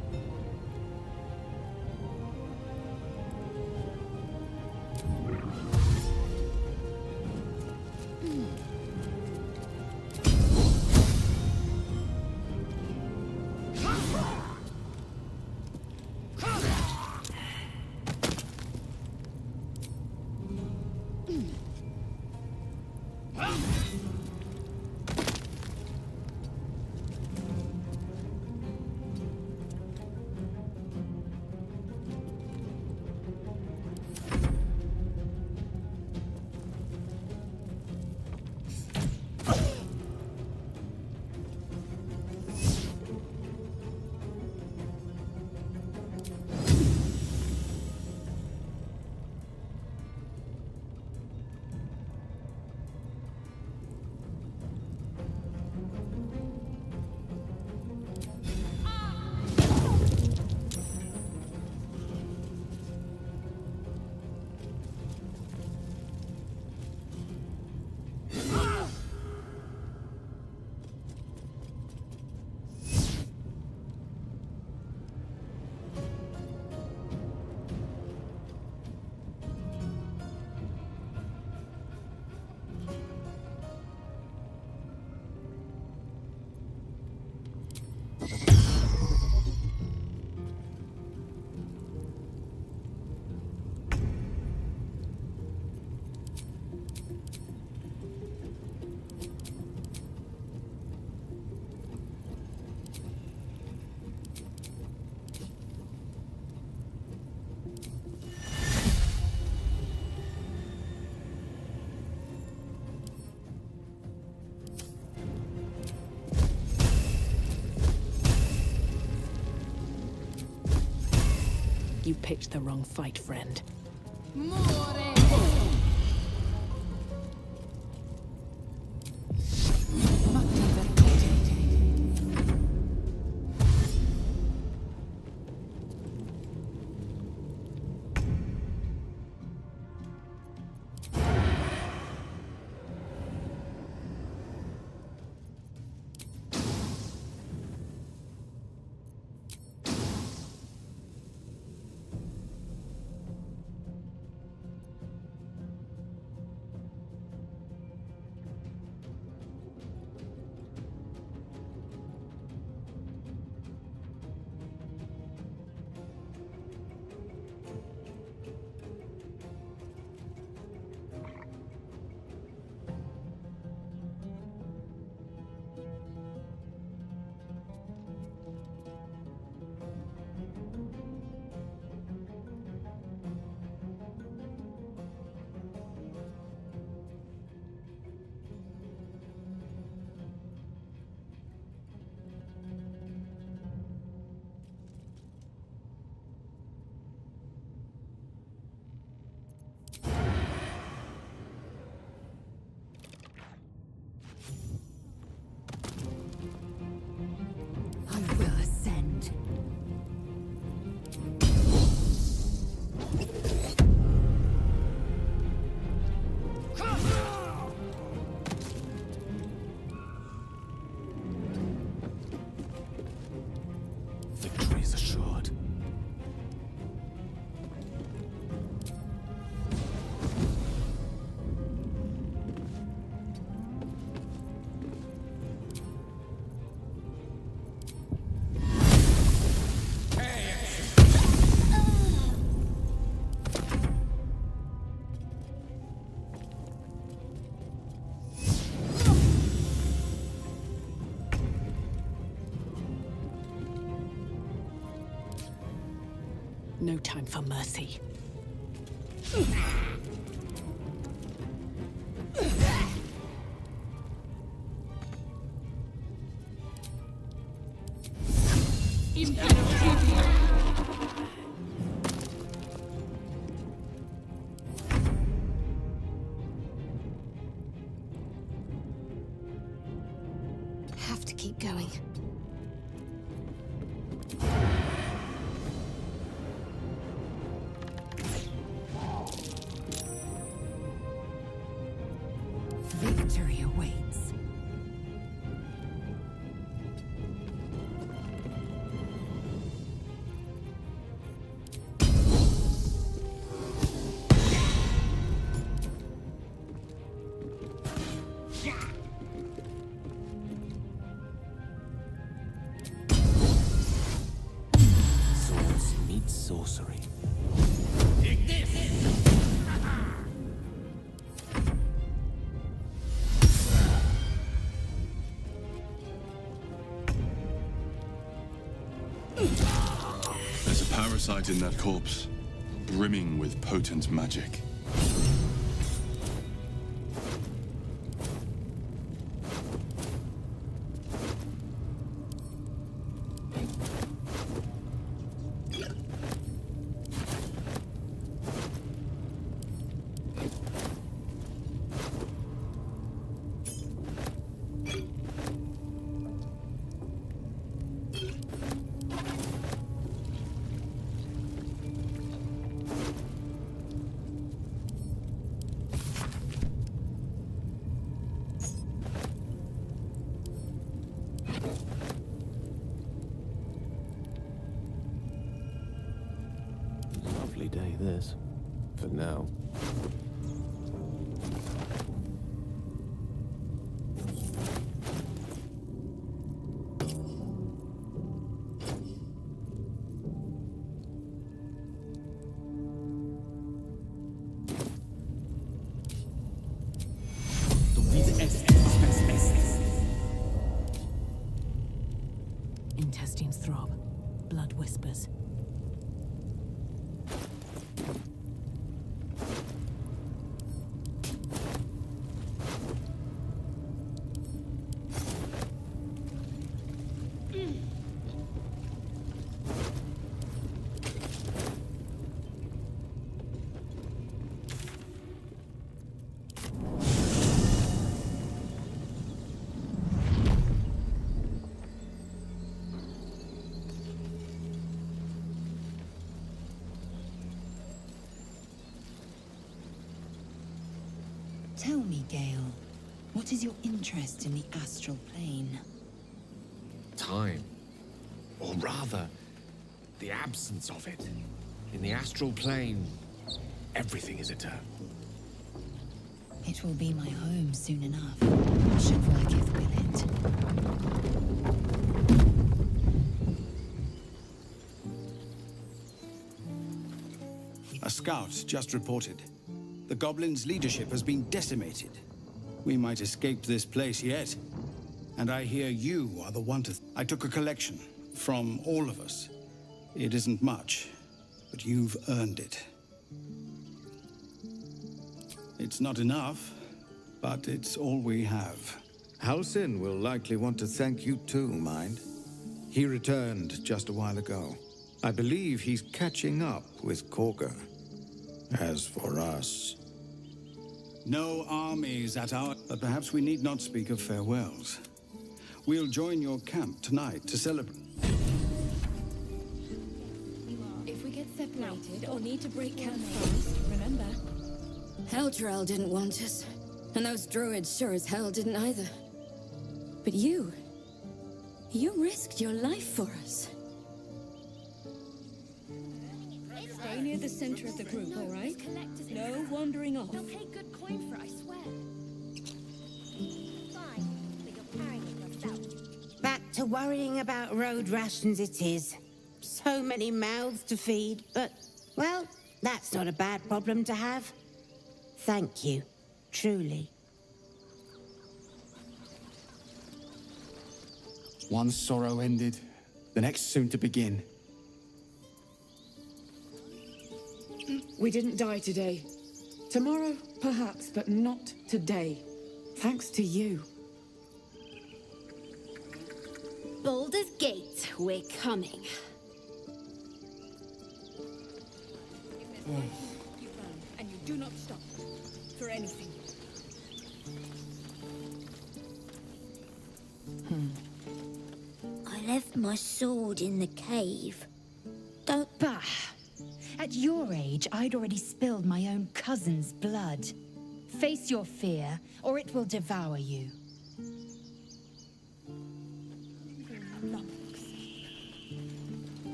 You picked the wrong fight, friend. No time for mercy. Have to keep going. Victory awaits. Swords meet sorcery. There's a parasite in that corpse, brimming with potent magic. Lovely day, this. For now. Intestines throb. Blood whispers. Tell me, Gale, what is your interest in the astral plane? Time. Or rather, the absence of it. In the astral plane, everything is eternal. It will be my home soon enough, should Vlaakith will it. A scout just reported. The goblins' leadership has been decimated. We might escape this place yet. And I hear you are the one to... I took a collection from all of us. It isn't much, but you've earned it. It's not enough, but it's all we have. Halsin will likely want to thank you too, Mind. He returned just a while ago. I believe he's catching up with Korga. As for us... No armies at our... But perhaps we need not speak of farewells. We'll join your camp tonight to celebrate. If we get separated or need to break camp fast, remember. Heldrael didn't want us, and those druids sure as hell didn't either. But you risked your life for us. Stay near the center of the group, all right? No wandering off. They'll pay good coin for it, I swear. Fine, but you're carrying it yourself. Back to worrying about road rations it is. So many mouths to feed, but, well, that's not a bad problem to have. Thank you, truly. One sorrow ended, the next soon to begin. We didn't die today. Tomorrow, perhaps, but not today. Thanks to you. Baldur's Gate, we're coming. You run, and you do not stop. For anything. I left my sword in the cave. Don't... Bah! At your age, I'd already spilled my own cousin's blood. Face your fear, or it will devour you.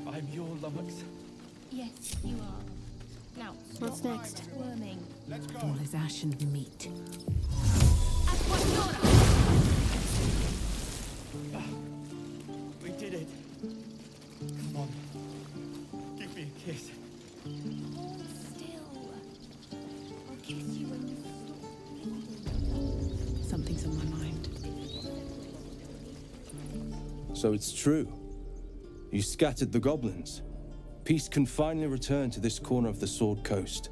I'm your lummox. Yes, you are. Now, What's next? Squirming. All is ash and meat. We did it. Come on. Give me a kiss. Hold still. I'll kiss you when you stop. Something's on my mind. So it's true. You scattered the goblins. Peace can finally return to this corner of the Sword Coast.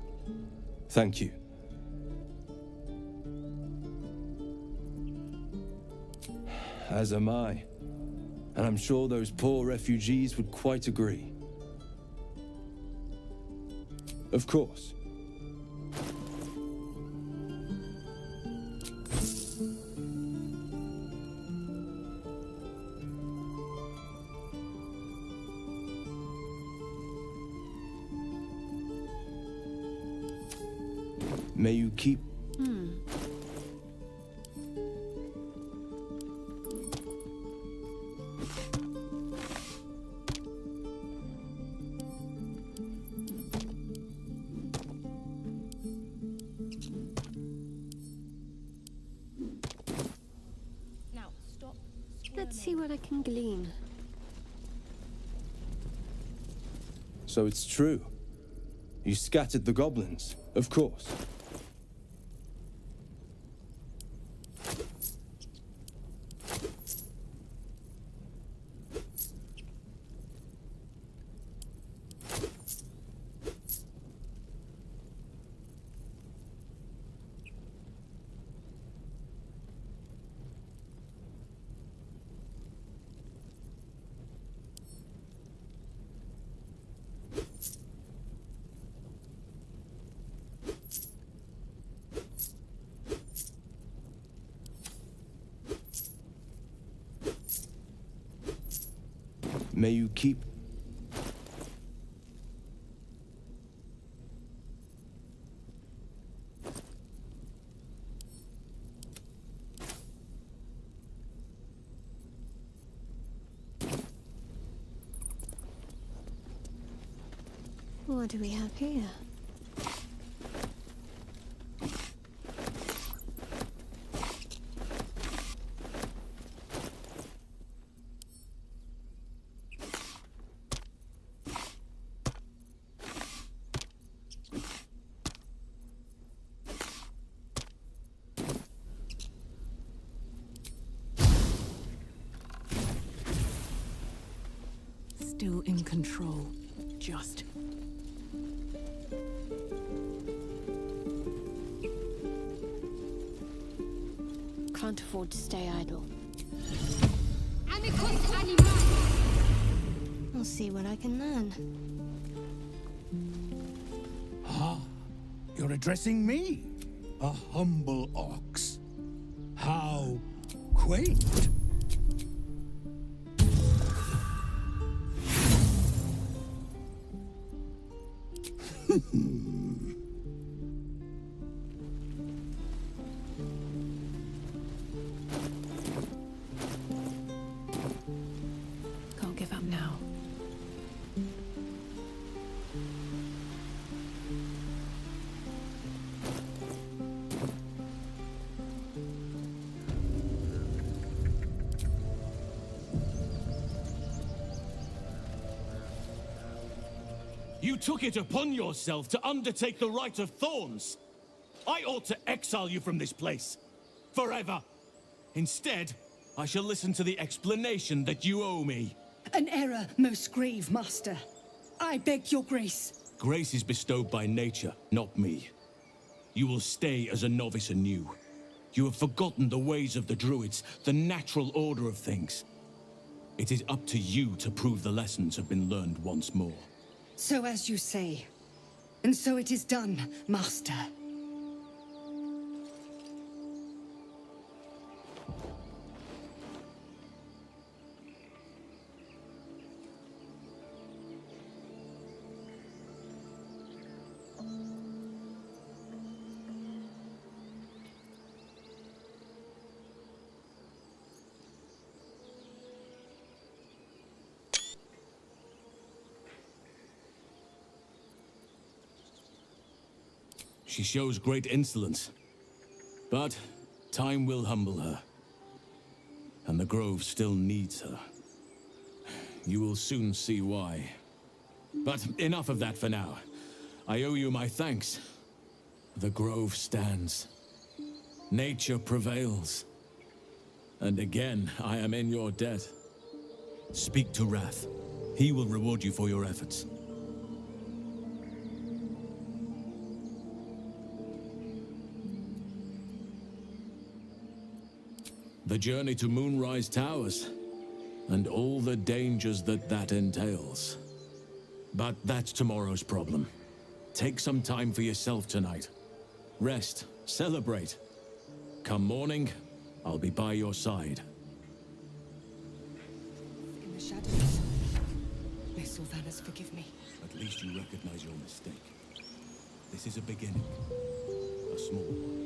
Thank you. As am I. And I'm sure those poor refugees would quite agree. Of course. May you keep... Now, stop. Let's see what I can glean. So it's true. You scattered the goblins, of course. May you keep... What do we have here? Still in control. Just. Can't afford to stay idle. I'll see what I can learn. Ah, you're addressing me, a humble ox. How quaint. Can't give up now. You took it upon yourself to undertake the Rite of Thorns. I ought to exile you from this place. Forever. Instead, I shall listen to the explanation that you owe me. An error, most grave master. I beg your grace. Grace is bestowed by nature, not me. You will stay as a novice anew. You have forgotten the ways of the druids, the natural order of things. It is up to you to prove the lessons have been learned once more. So as you say. And so it is done, Master. She shows great insolence. But time will humble her. And the Grove still needs her. You will soon see why. But enough of that for now. I owe you my thanks. The Grove stands. Nature prevails. And again, I am in your debt. Speak to Wrath. He will reward you for your efforts. The journey to Moonrise Towers, and all the dangers that entails. But that's tomorrow's problem. Take some time for yourself tonight. Rest, celebrate. Come morning, I'll be by your side. In the shadows. May Sylvanas forgive me. At least you recognize your mistake. This is a beginning. A small one.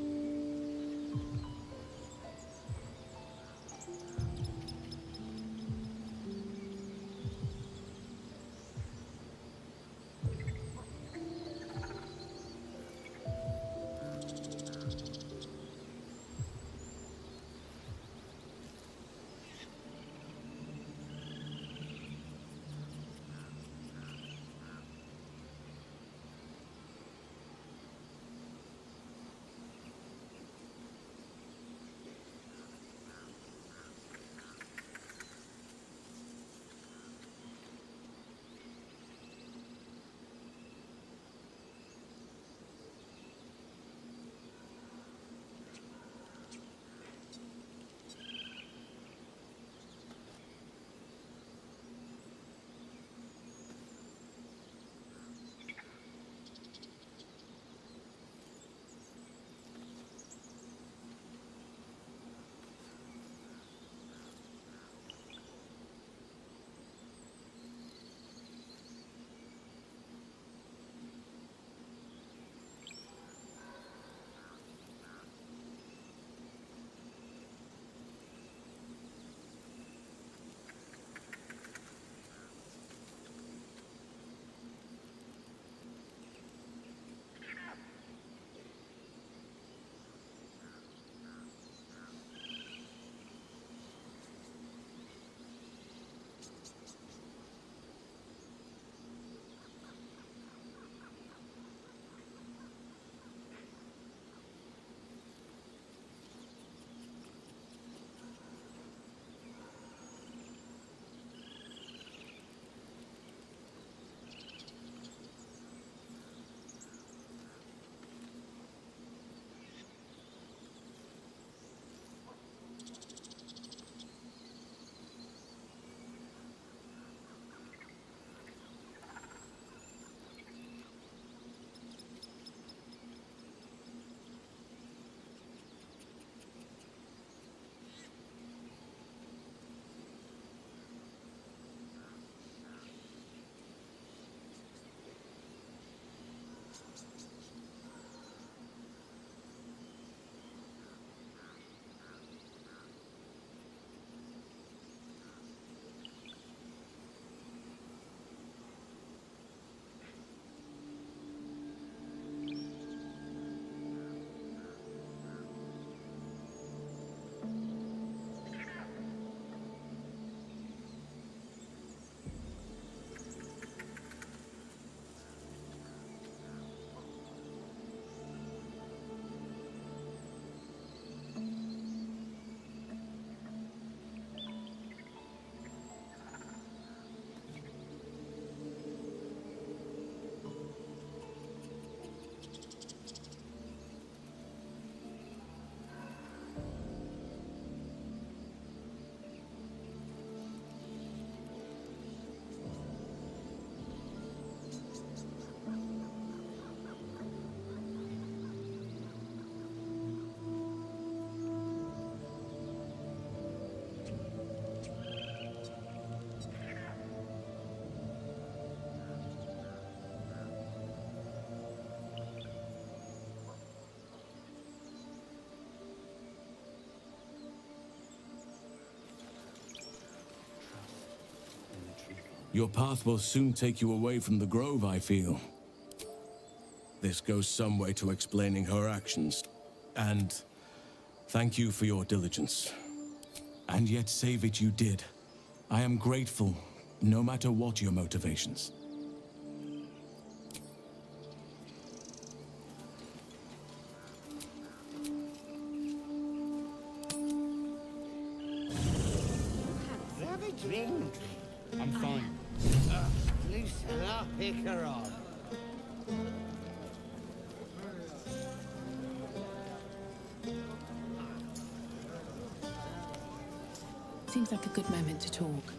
Your path will soon take you away from the grove, I feel. This goes some way to explaining her actions. And thank you for your diligence. And yet save it you did. I am grateful, no matter what your motivations. Have a drink. I'm fine. Loosen up, Icaron. Seems like a good moment to talk.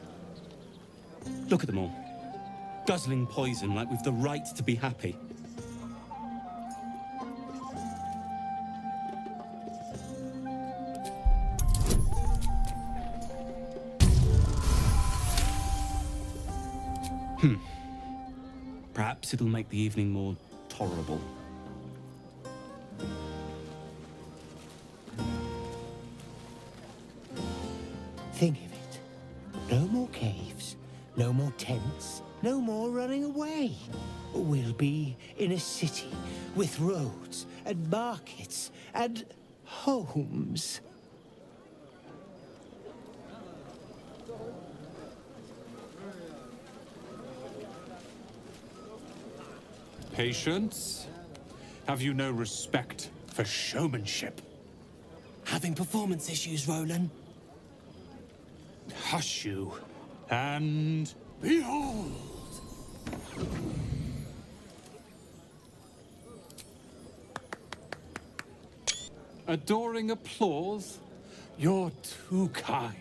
Look at them all. Guzzling poison like we've the right to be happy. Perhaps it'll make the evening more tolerable. Think of it. No more caves, no more tents, no more running away. We'll be in a city with roads and markets and homes. Patience? Have you no respect for showmanship? Having performance issues, Roland? Hush you, and behold! Adoring applause? You're too kind.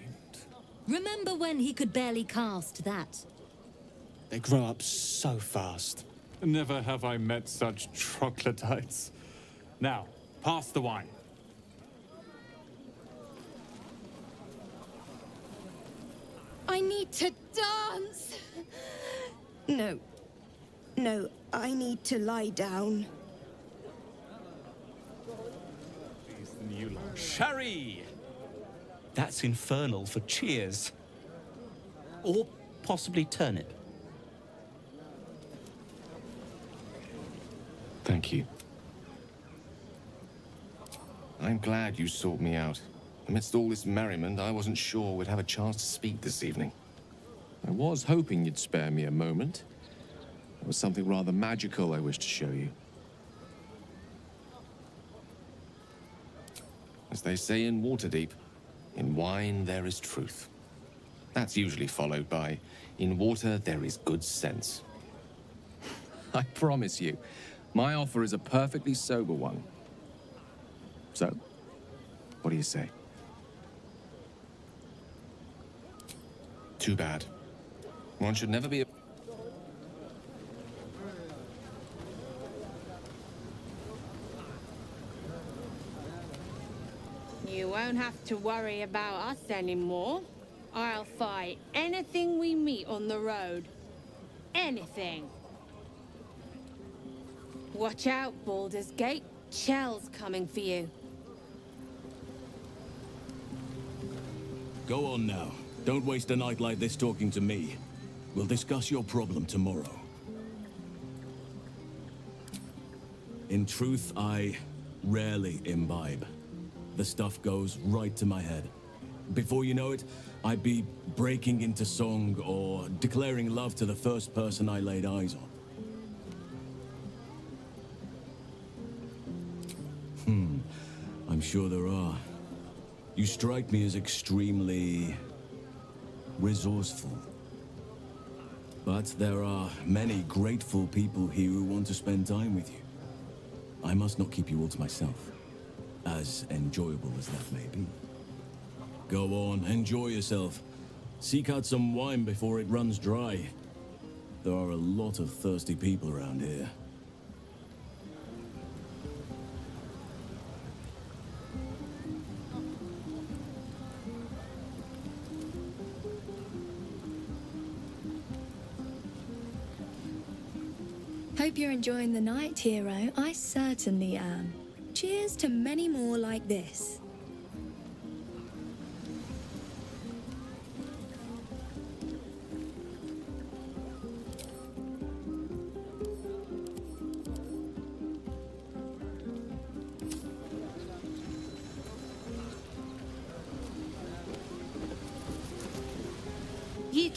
Remember when he could barely cast that? They grow up so fast. Never have I met such troglodytes. Now, pass the wine. I need to dance. No, I need to lie down. Sherry! That's infernal for cheers. Or possibly turnip. Thank you. I'm glad you sought me out. Amidst all this merriment, I wasn't sure we'd have a chance to speak this evening. I was hoping you'd spare me a moment. There was something rather magical I wished to show you. As they say in Waterdeep, in wine there is truth. That's usually followed by, in water there is good sense. I promise you, my offer is a perfectly sober one. So, what do you say? Too bad. One should never be... You won't have to worry about us anymore. I'll fight anything we meet on the road. Anything. Watch out, Baldur's Gate. Chell's coming for you. Go on now. Don't waste a night like this talking to me. We'll discuss your problem tomorrow. In truth, I rarely imbibe. The stuff goes right to my head. Before you know it, I'd be breaking into song or declaring love to the first person I laid eyes on. I'm sure there are. You strike me as extremely resourceful. But there are many grateful people here who want to spend time with you. I must not keep you all to myself, as enjoyable as that may be. Go on, enjoy yourself. Seek out some wine before it runs dry. There are a lot of thirsty people around here. Hope you're enjoying the night, hero. I certainly am. Cheers to many more like this.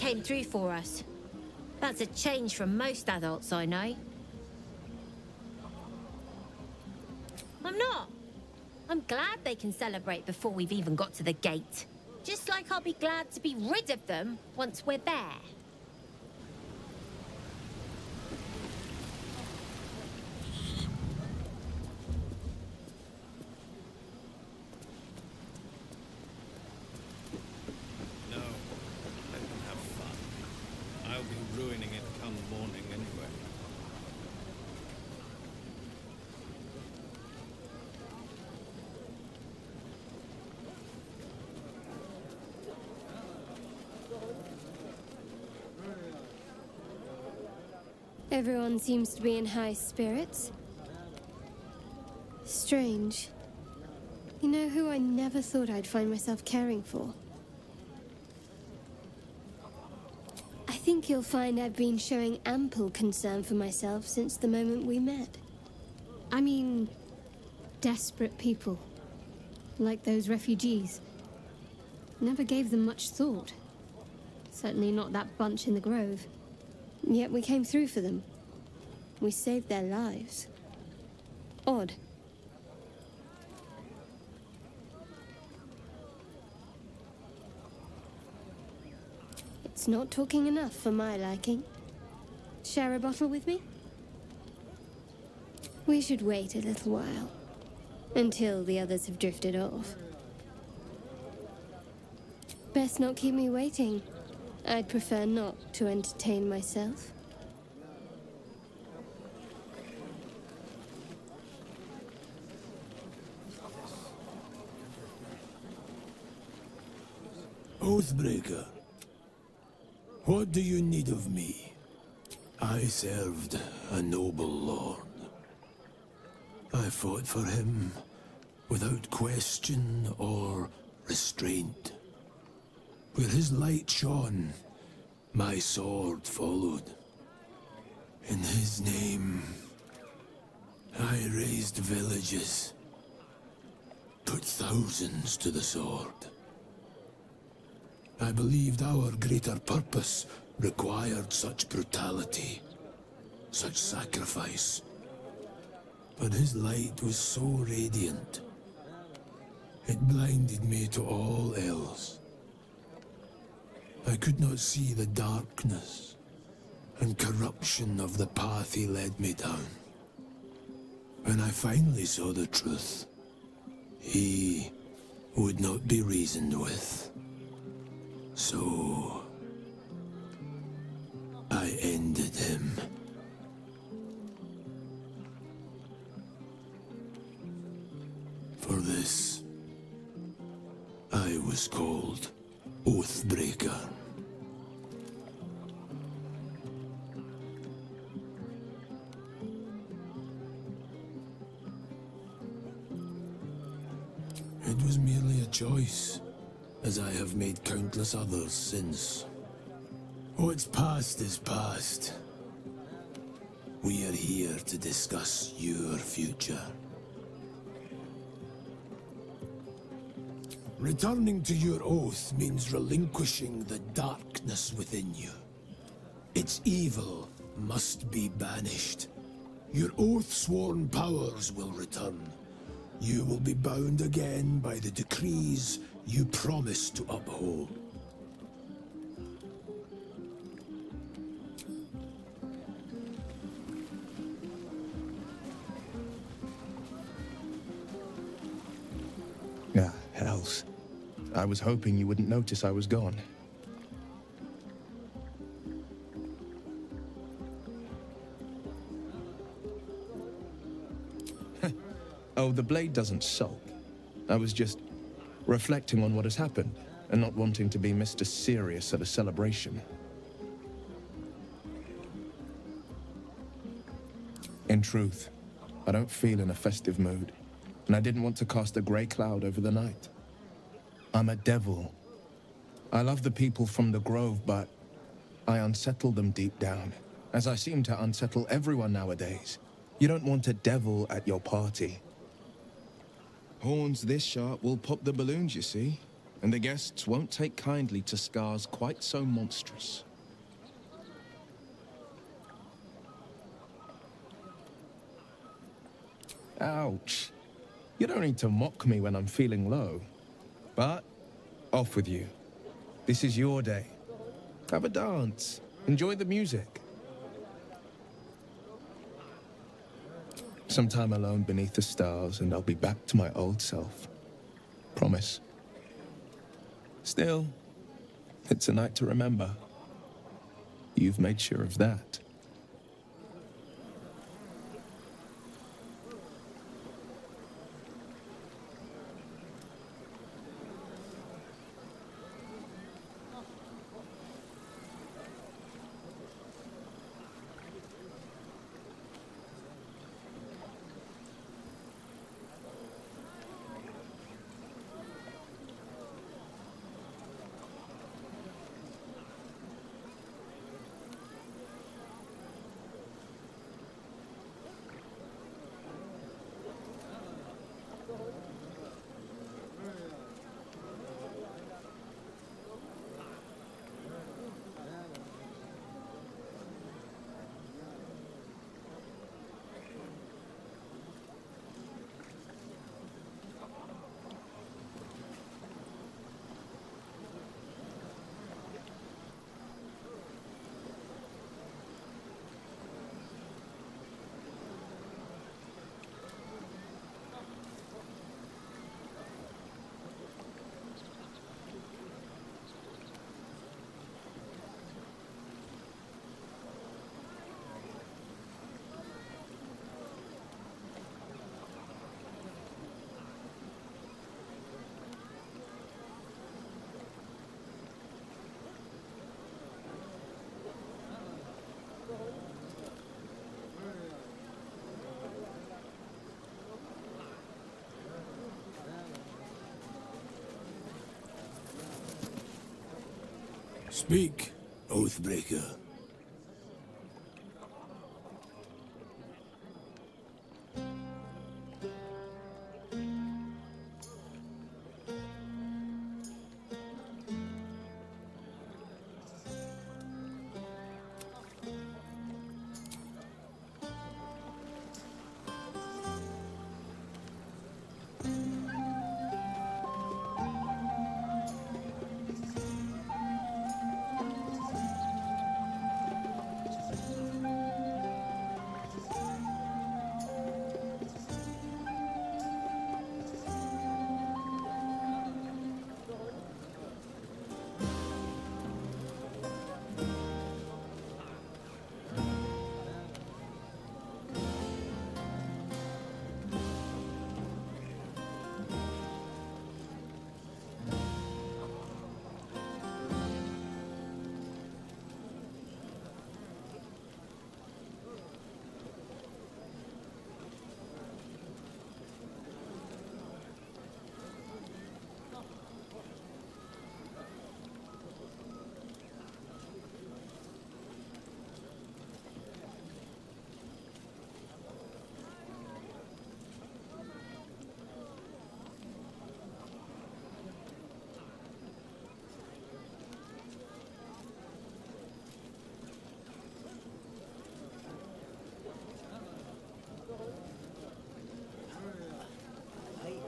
came through for us. That's a change from most adults I know. I'm not. I'm glad they can celebrate before we've even got to the gate. Just like I'll be glad to be rid of them once we're there. No, let them have fun. I'll be ruining it come morning anyway. Everyone seems to be in high spirits. Strange. You know who I never thought I'd find myself caring for? I think you'll find I've been showing ample concern for myself since the moment we met. I mean, desperate people. Like those refugees. Never gave them much thought. Certainly not that bunch in the grove. Yet we came through for them. We saved their lives. Odd. It's not talking enough for my liking. Share a bottle with me? We should wait a little while. Until the others have drifted off. Best not keep me waiting. I'd prefer not to entertain myself. Oathbreaker, what do you need of me? I served a noble lord. I fought for him without question or restraint. Where his light shone, my sword followed. In his name, I raised villages, put thousands to the sword. I believed our greater purpose required such brutality, such sacrifice. But his light was so radiant, it blinded me to all else. I could not see the darkness and corruption of the path he led me down. When I finally saw the truth, he would not be reasoned with. So I ended him. For this, I was called Oathbreaker. It was merely a choice, as I have made countless others since. What's past is past. We are here to discuss your future. Returning to your oath means relinquishing the darkness within you. Its evil must be banished. Your oath-sworn powers will return. You will be bound again by the decrees you promised to uphold. Ah, hells. I was hoping you wouldn't notice I was gone. Oh, the blade doesn't sulk. I was just reflecting on what has happened and not wanting to be Mr. Serious at a celebration. In truth, I don't feel in a festive mood, and I didn't want to cast a grey cloud over the night. I'm a devil. I love the people from the Grove, but I unsettle them deep down, as I seem to unsettle everyone nowadays. You don't want a devil at your party. Horns this sharp will pop the balloons, you see. and the guests won't take kindly to scars quite so monstrous. Ouch. You don't need to mock me when I'm feeling low. But, off with you. This is your day. Have a dance. Enjoy the music. Some time alone beneath the stars, and I'll be back to my old self. Promise. Still, it's a night to remember. You've made sure of that. Speak, Oathbreaker.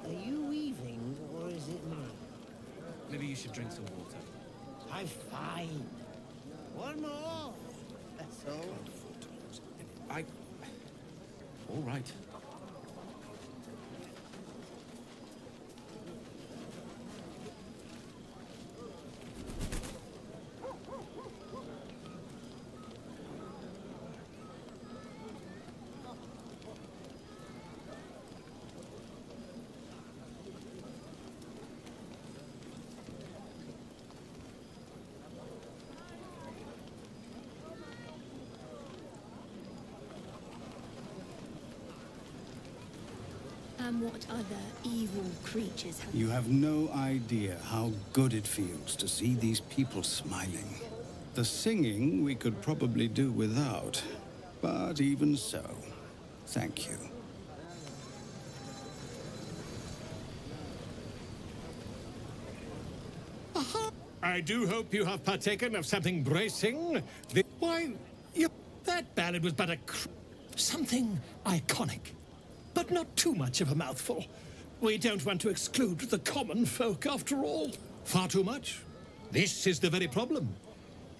Are you weaving, or is it me? Maybe you should drink some water. I'm fine. One more. That's all. All right. And what other evil creatures have You have no idea how good it feels to see these people smiling. The singing we could probably do without, but even so, thank you. I do hope you have partaken of something bracing. Why, that ballad was but something iconic, but not too much of a mouthful. We don't want to exclude the common folk, after all. Far too much. This is the very problem.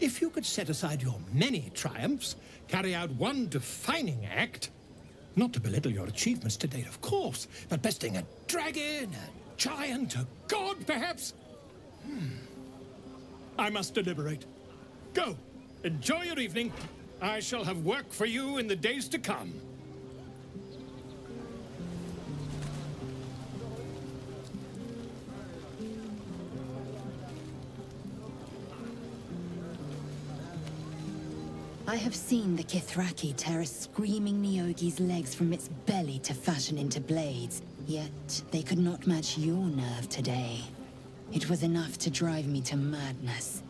If you could set aside your many triumphs, carry out one defining act, not to belittle your achievements to date, of course, but besting a dragon, a giant, a god, perhaps? I must deliberate. Go. Enjoy your evening. I shall have work for you in the days to come. I have seen the Kithraki tear a screaming Nyogi's legs from its belly to fashion into blades, yet they could not match your nerve today. It was enough to drive me to madness.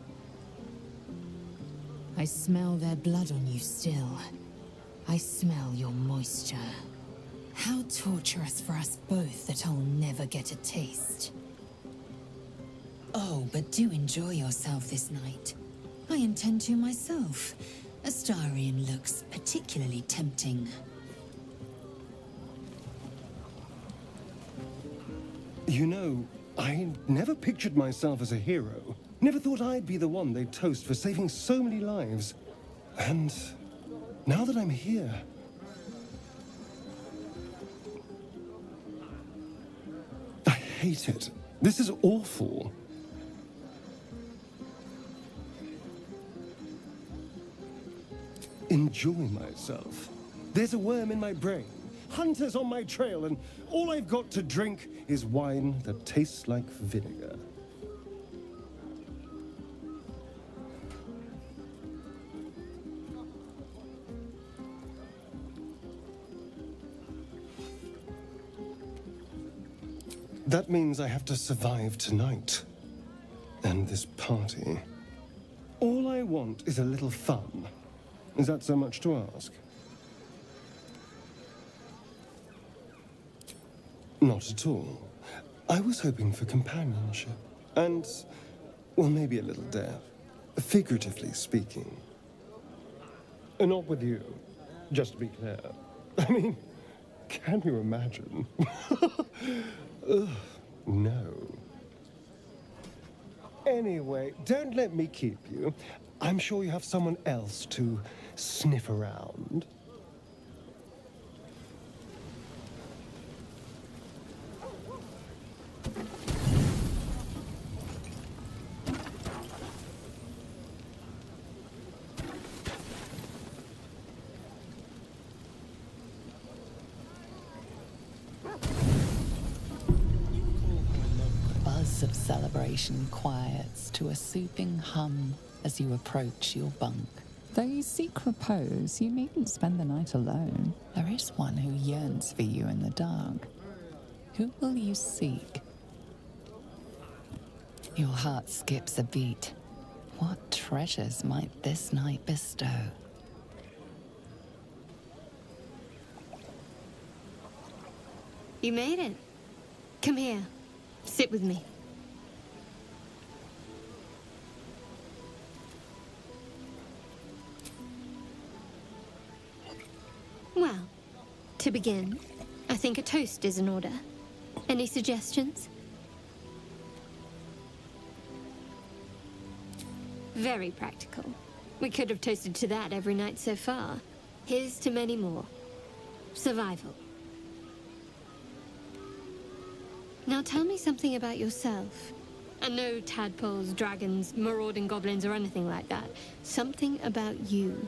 I smell their blood on you still. I smell your moisture. How torturous for us both that I'll never get a taste. Oh, but do enjoy yourself this night. I intend to myself. Astarion looks particularly tempting. You know, I never pictured myself as a hero. Never thought I'd be the one they'd toast for saving so many lives. And now that I'm here... I hate it. This is awful. Enjoy myself. There's a worm in my brain, hunters on my trail, and all I've got to drink is wine that tastes like vinegar. That means I have to survive tonight. And this party. All I want is a little fun. Is that so much to ask? Not at all. I was hoping for companionship. And, well, maybe a little death. Figuratively speaking. Not with you, just to be clear. I mean, can you imagine? Ugh, no. Anyway, don't let me keep you. I'm sure you have someone else to sniff around. Buzz of celebration quiets to a soothing hum as you approach your bunk. Though you seek repose, you needn't spend the night alone. There is one who yearns for you in the dark. Who will you seek? Your heart skips a beat. What treasures might this night bestow? You made it. Come here. Sit with me. Well, to begin, I think a toast is in order. Any suggestions? Very practical. We could have toasted to that every night so far. Here's to many more. Survival. Now tell me something about yourself. And no tadpoles, dragons, marauding goblins, or anything like that. Something about you.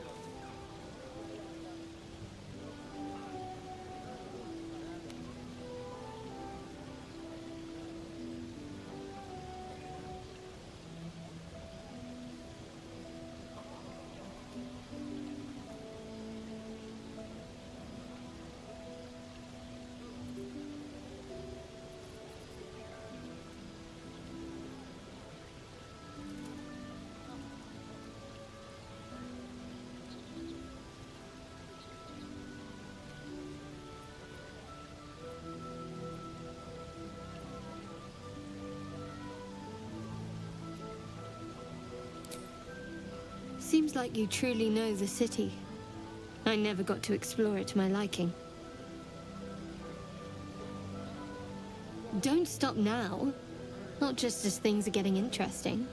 Seems like you truly know the city. I never got to explore it to my liking. Don't stop now. Not just as things are getting interesting.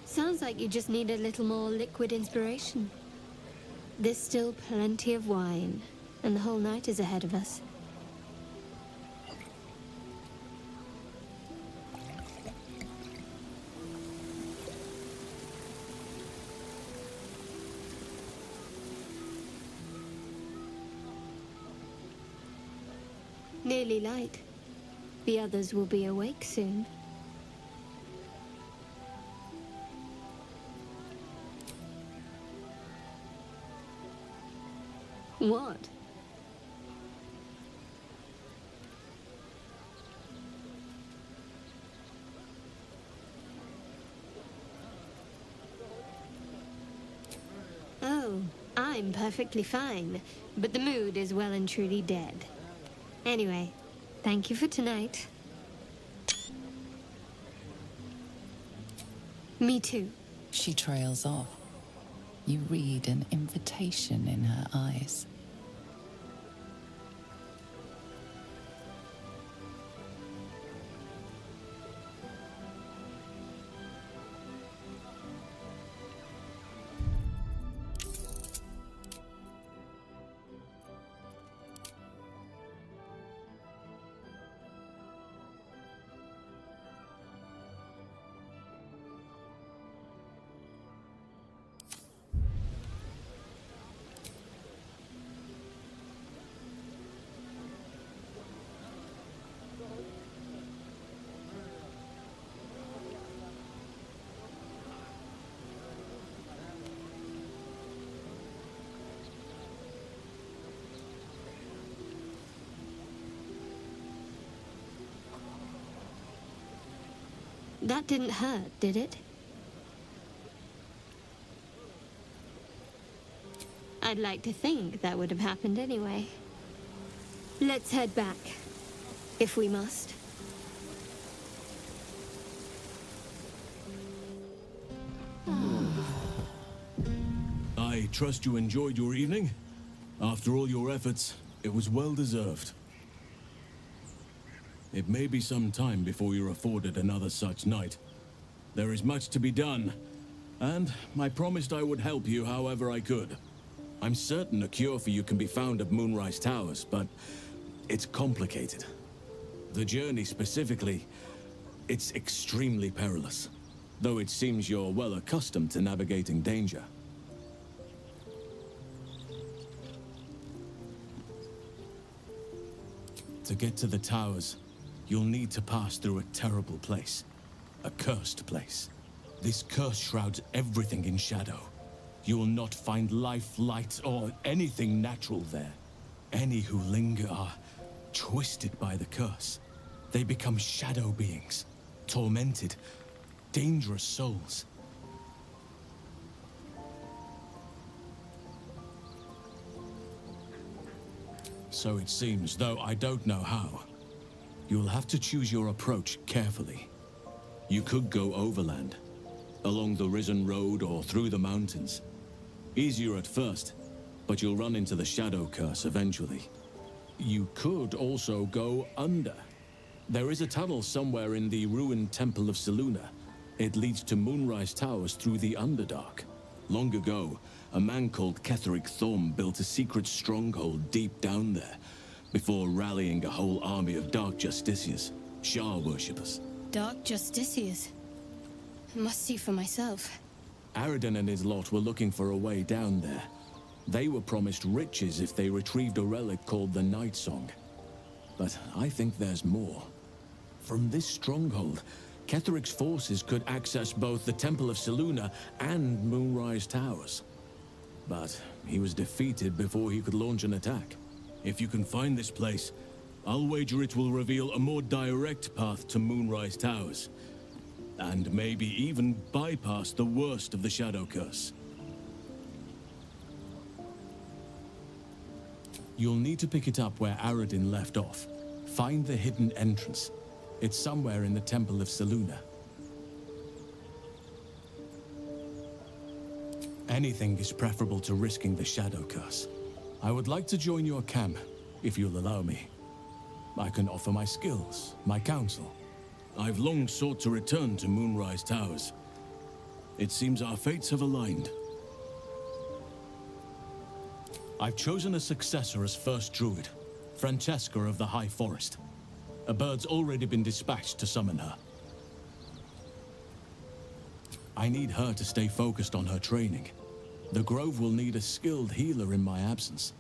Sounds like you just need a little more liquid inspiration. There's still plenty of wine, and the whole night is ahead of us. Nearly light. The others will be awake soon. What? Oh, I'm perfectly fine, but the mood is well and truly dead. Anyway, thank you for tonight. Me too. She trails off. You read an invitation in her eyes. That didn't hurt, did it? I'd like to think that would have happened anyway. Let's head back, if we must. I trust you enjoyed your evening. After all your efforts, it was well deserved. It may be some time before you're afforded another such night. There is much to be done, and I promised I would help you however I could. I'm certain a cure for you can be found at Moonrise Towers, but it's complicated. The journey specifically, it's extremely perilous, though it seems you're well accustomed to navigating danger. To get to the towers, you'll need to pass through a terrible place. A cursed place. This curse shrouds everything in shadow. You will not find life, light, or anything natural there. Any who linger are twisted by the curse. They become shadow beings, tormented, dangerous souls. So it seems, though I don't know how. You'll have to choose your approach carefully. You could go overland, along the Risen Road or through the mountains. Easier at first, but you'll run into the Shadow Curse eventually. You could also go under. There is a tunnel somewhere in the ruined Temple of Selûne. It leads to Moonrise Towers through the Underdark. Long ago, a man called Ketheric Thorm built a secret stronghold deep down there, before rallying a whole army of Dark Justiciars, Shah worshippers. Dark Justiciars. I must see for myself. Aridin and his lot were looking for a way down there. They were promised riches if they retrieved a relic called the Night Song. But I think there's more. From this stronghold, Ketheric's forces could access both the Temple of Selûne and Moonrise Towers. But he was defeated before he could launch an attack. If you can find this place, I'll wager it will reveal a more direct path to Moonrise Towers. And maybe even bypass the worst of the Shadow Curse. You'll need to pick it up where Aridin left off. Find the hidden entrance. It's somewhere in the Temple of Selûne. Anything is preferable to risking the Shadow Curse. I would like to join your camp, if you'll allow me. I can offer my skills, my counsel. I've long sought to return to Moonrise Towers. It seems our fates have aligned. I've chosen a successor as first druid, Francesca of the High Forest. A bird's already been dispatched to summon her. I need her to stay focused on her training. The Grove will need a skilled healer in my absence.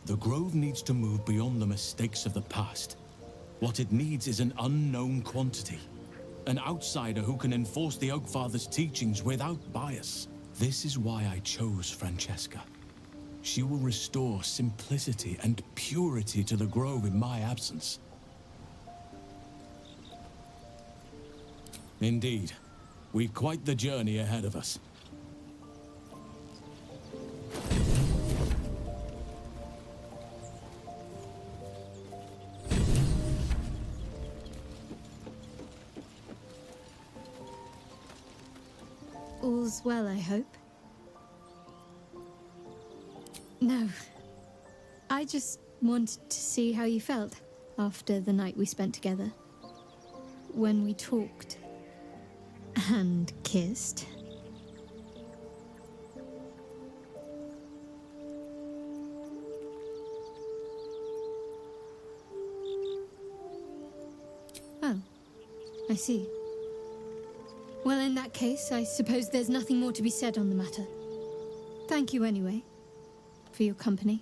The Grove needs to move beyond the mistakes of the past. What it needs is an unknown quantity. An outsider who can enforce the Oakfather's teachings without bias. This is why I chose Francesca. She will restore simplicity and purity to the Grove in my absence. Indeed. We've quite the journey ahead of us. All's well, I hope. No. I just wanted to see how you felt after the night we spent together. When we talked. And kissed. Oh, I see. Well, in that case, I suppose there's nothing more to be said on the matter. Thank you anyway, for your company.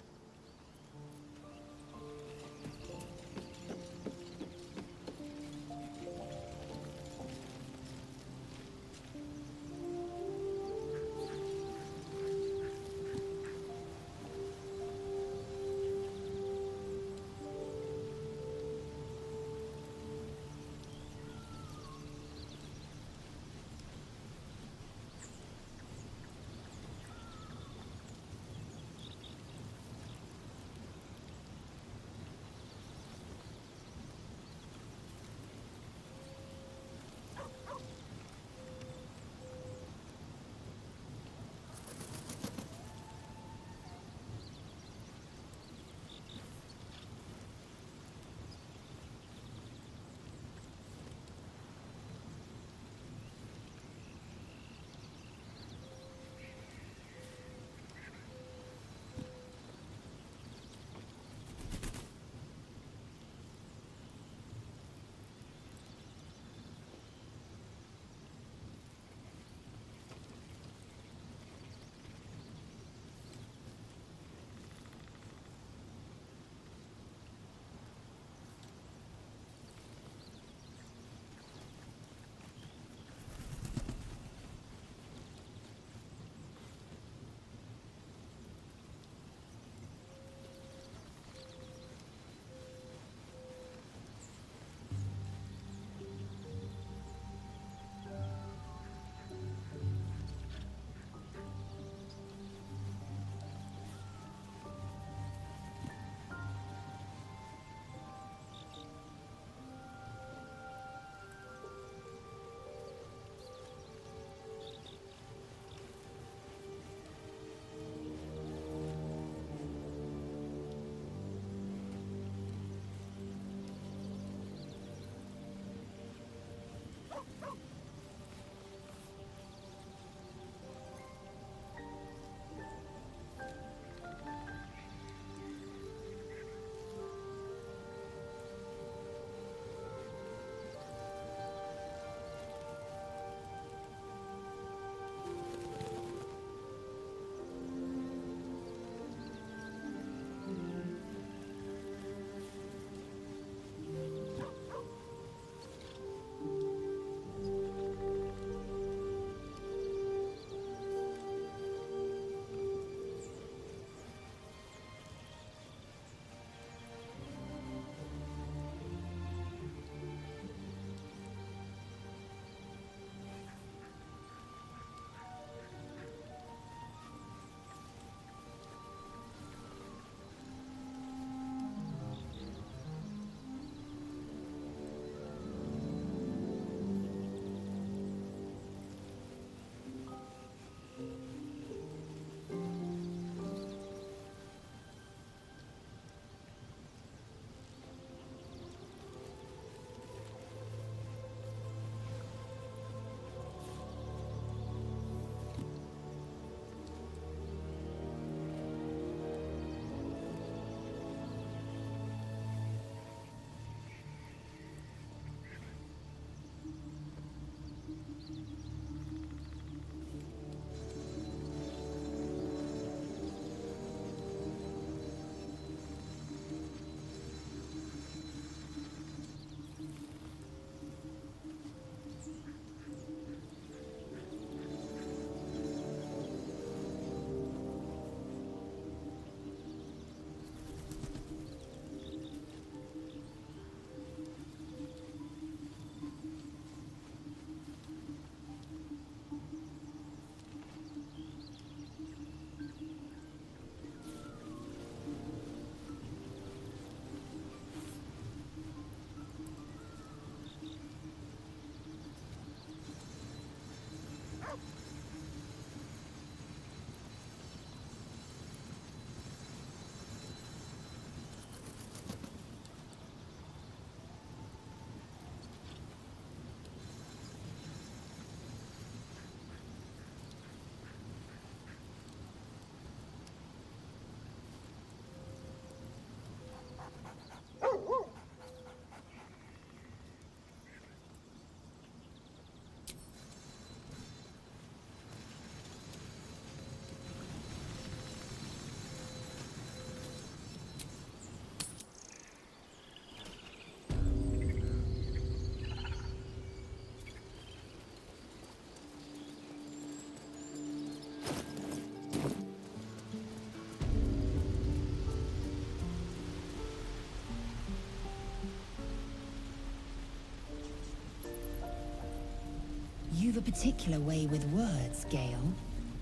a particular way with words, Gale.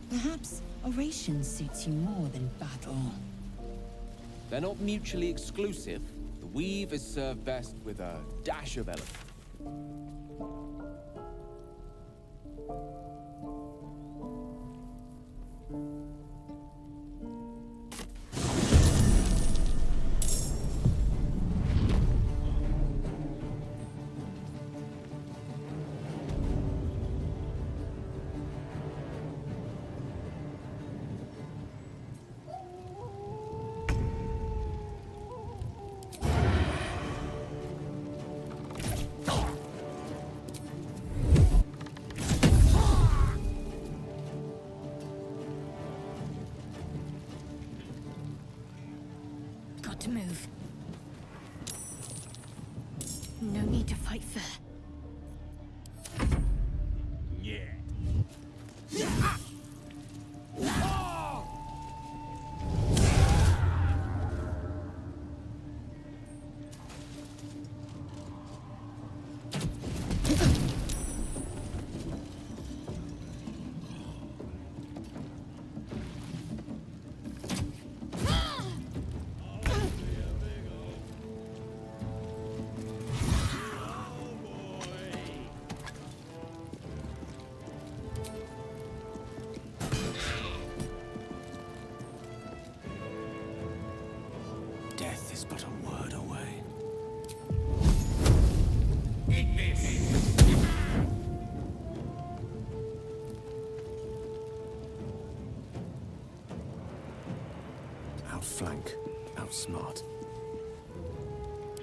Perhaps oration suits you more than battle. They're not mutually exclusive. The weave is served best with a dash of elephant. Got to move. No need to fight fair. Yeah. Death is but a word away. Outflank, outsmart.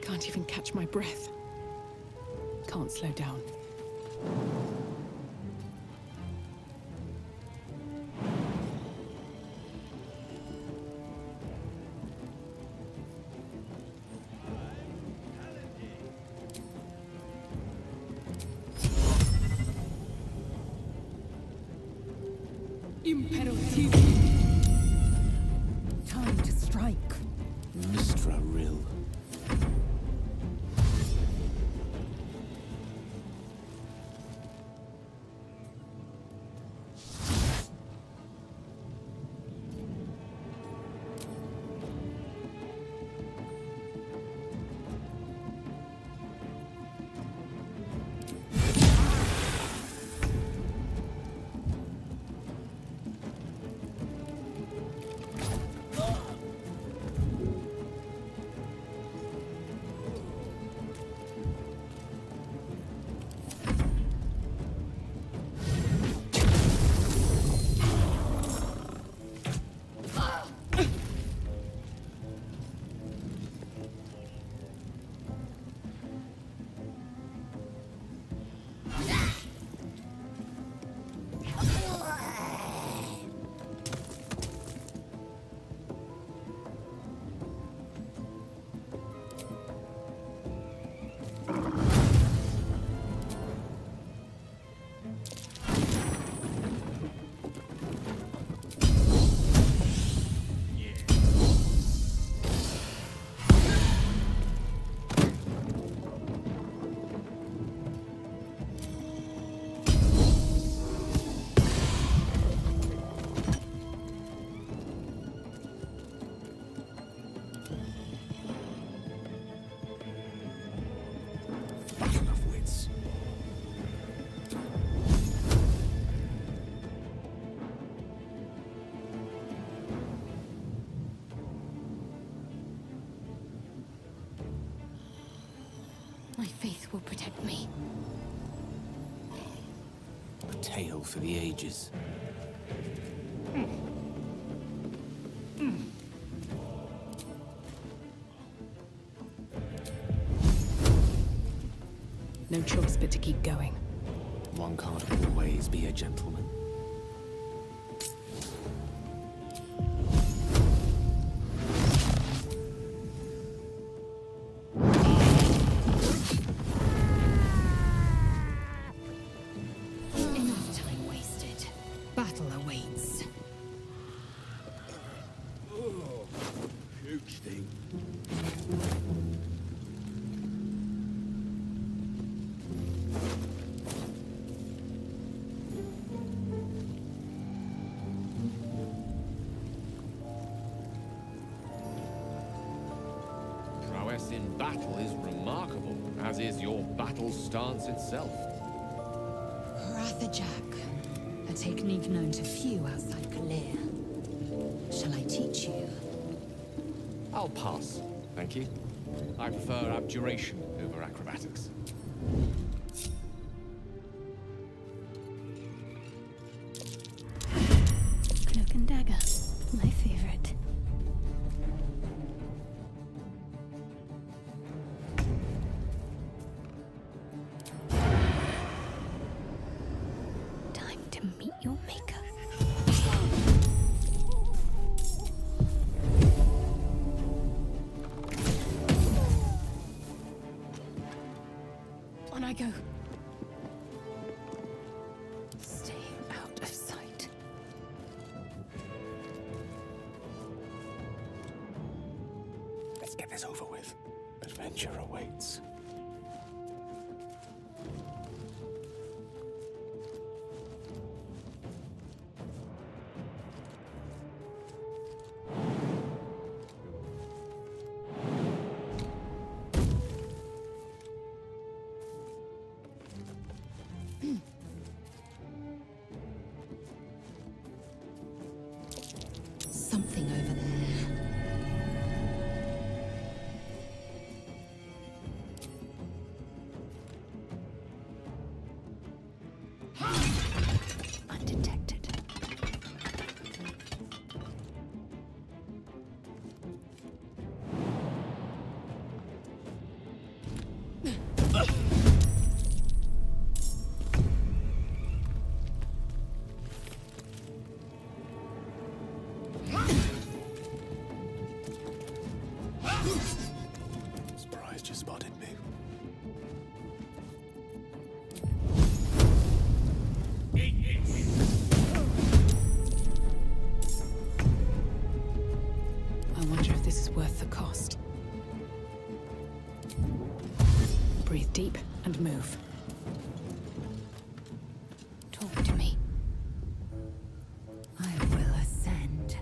Can't even catch my breath. Can't slow down. Imperative. Time to strike. Mistra Rill. My faith will protect me. A tale for the ages. No choice but to keep going. One can't always be a gentleman. Enough time wasted. Battle awaits. Huge thing. in battle is remarkable, as is your battle stance itself. Rathajak, a technique known to few outside Kalir. Shall I teach you? I'll pass, thank you. I prefer abjuration over acrobatics. Cloak and dagger, my favorite. Time to meet your maker. On I go. Stay out of sight. Let's get this over with. Adventure awaits. Something over there. Undetected. Surprised you spotted me. I wonder if this is worth the cost. Breathe deep and move. Talk to me. I will ascend.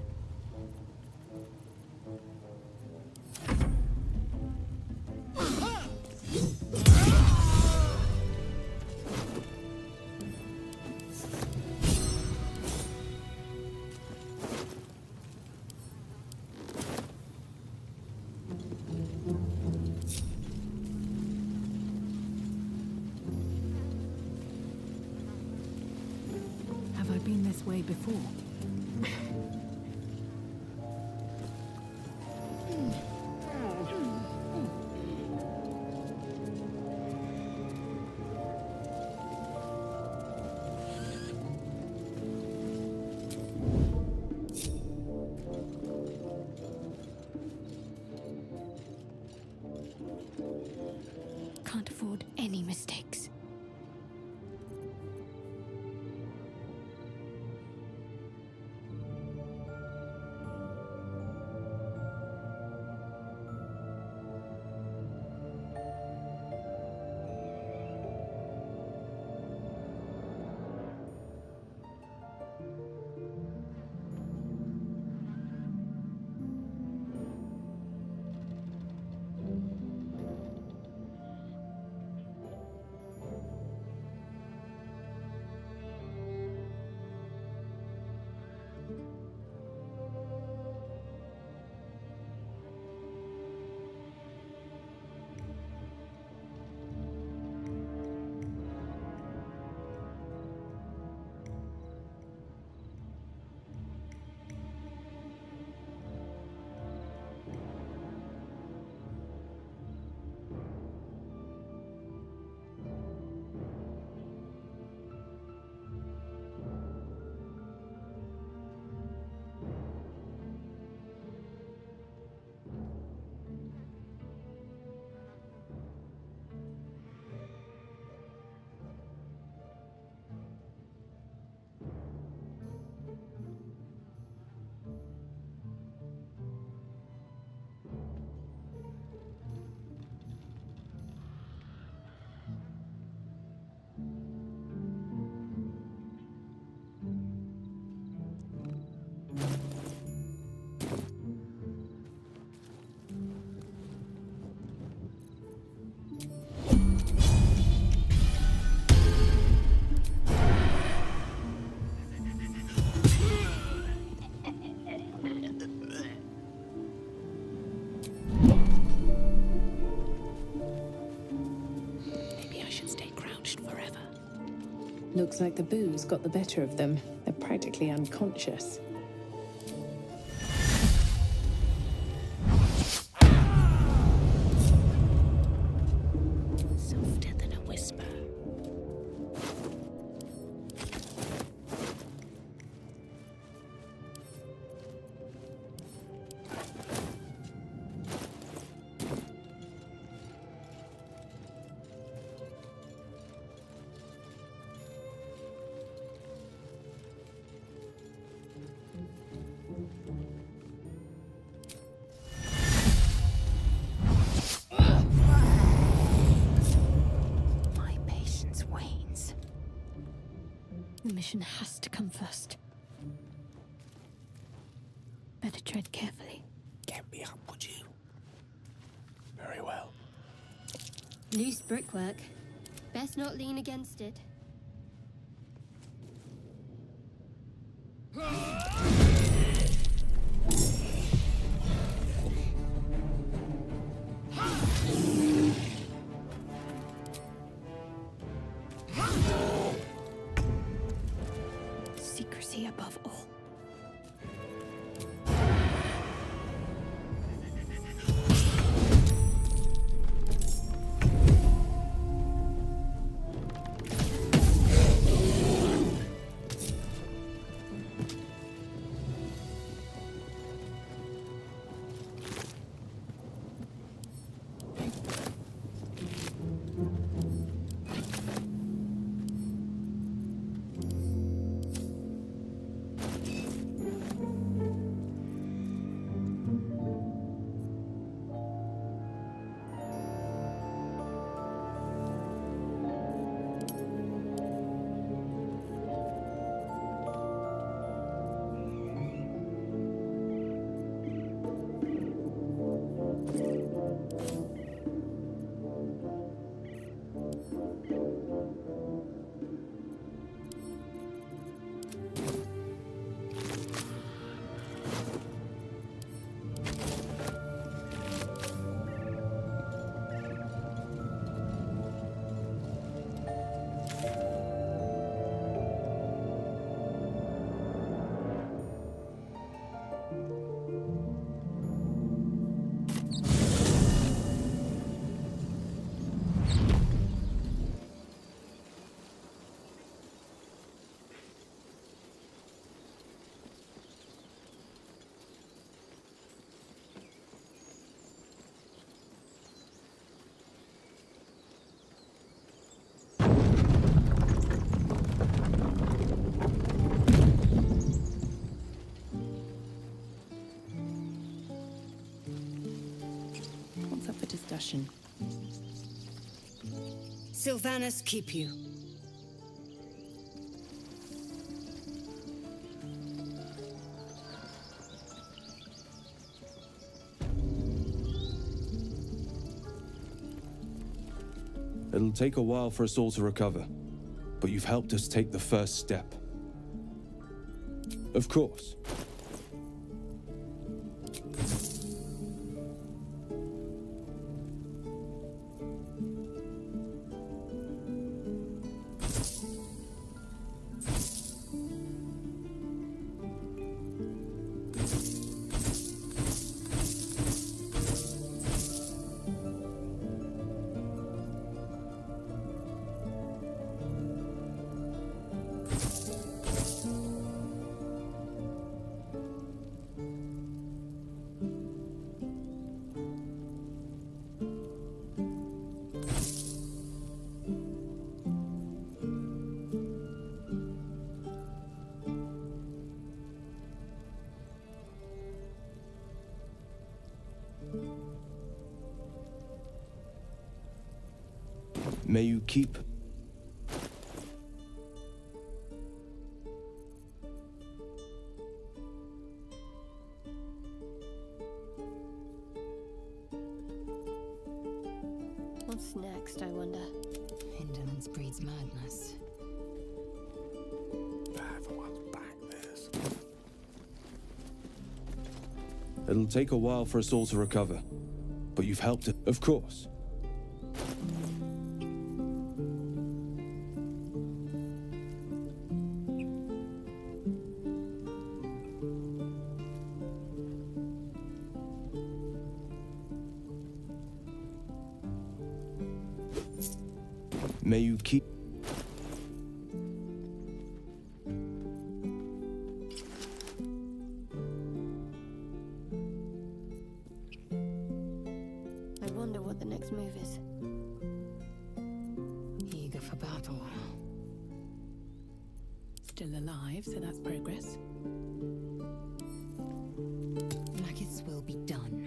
Have I been this way before? Can't afford any mistakes. Looks like the booze got the better of them. They're practically unconscious. Softer than a whisper. My patience wanes. The mission has to come first. Better tread carefully. Get me up, would you? Very well. Loose brickwork. Best not lean against it. Secrecy above all. What's up for discussion? Sylvanus keep you. It'll take a while for us all to recover, but you've helped us take the first step. Of course. May you keep... What's next, I wonder? Indolence breeds madness. It'll take a while for us all to recover, but you've helped it, of course. May you keep... I wonder what the next move is. Eager for battle. Still alive, so that's progress. Blackith's will be done.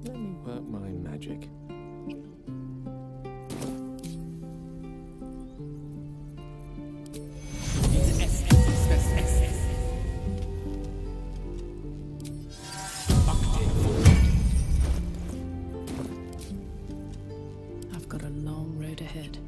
Let me work my magic. I've got a long road ahead.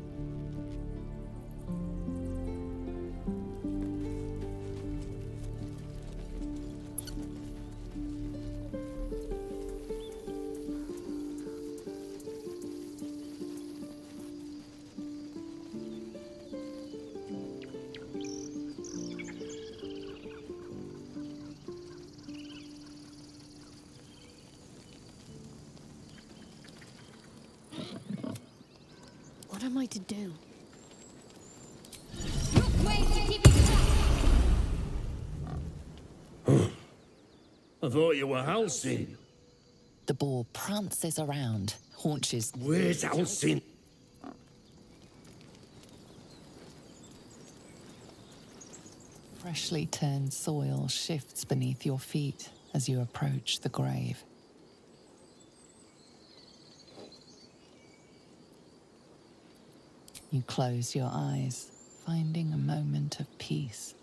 What am I to do? I thought you were Halcyon. The boar prances around, haunches. Where's Halcyon? Freshly turned soil shifts beneath your feet as you approach the grave. You close your eyes, finding a moment of peace.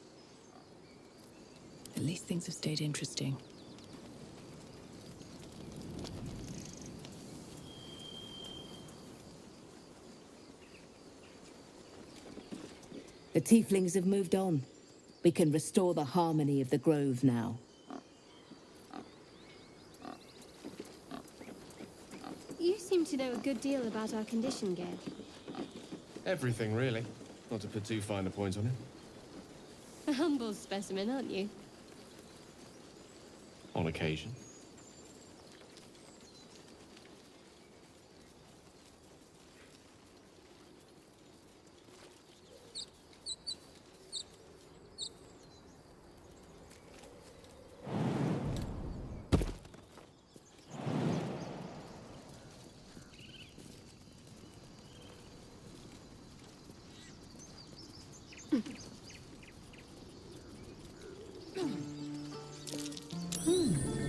At least things have stayed interesting. The tieflings have moved on. We can restore the harmony of the grove now. You seem to know a good deal about our condition, Geb. Everything, really. Not to put too fine a point on it. A humble specimen, aren't you? On occasion.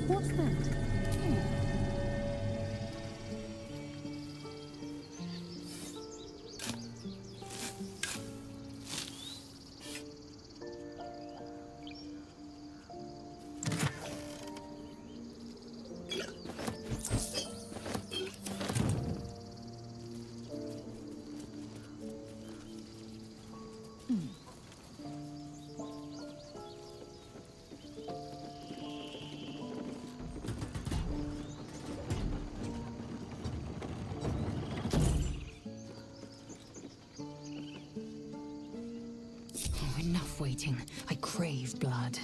What's that? Enough waiting. I crave blood.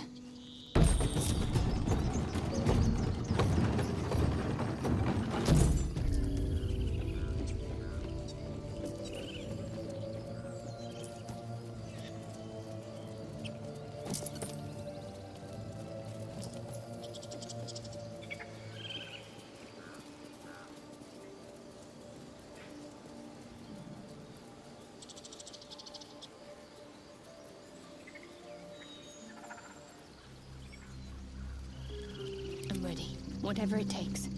I'm ready. Whatever it takes.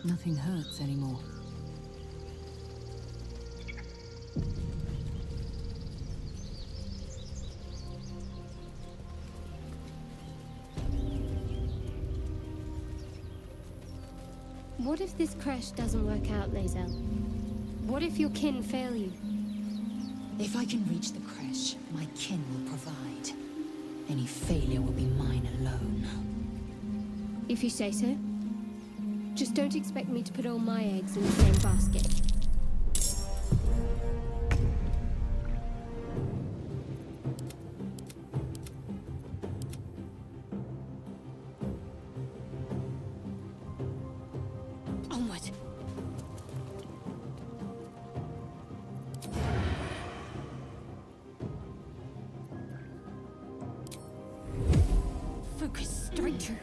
Nothing hurts anymore. What if this crash doesn't work out, Lae'zel? What if your kin fail you? If I can reach the creche, my kin will provide. Any failure will be mine alone. If you say so. Just don't expect me to put all my eggs in the same basket. Onward! Focus straight through.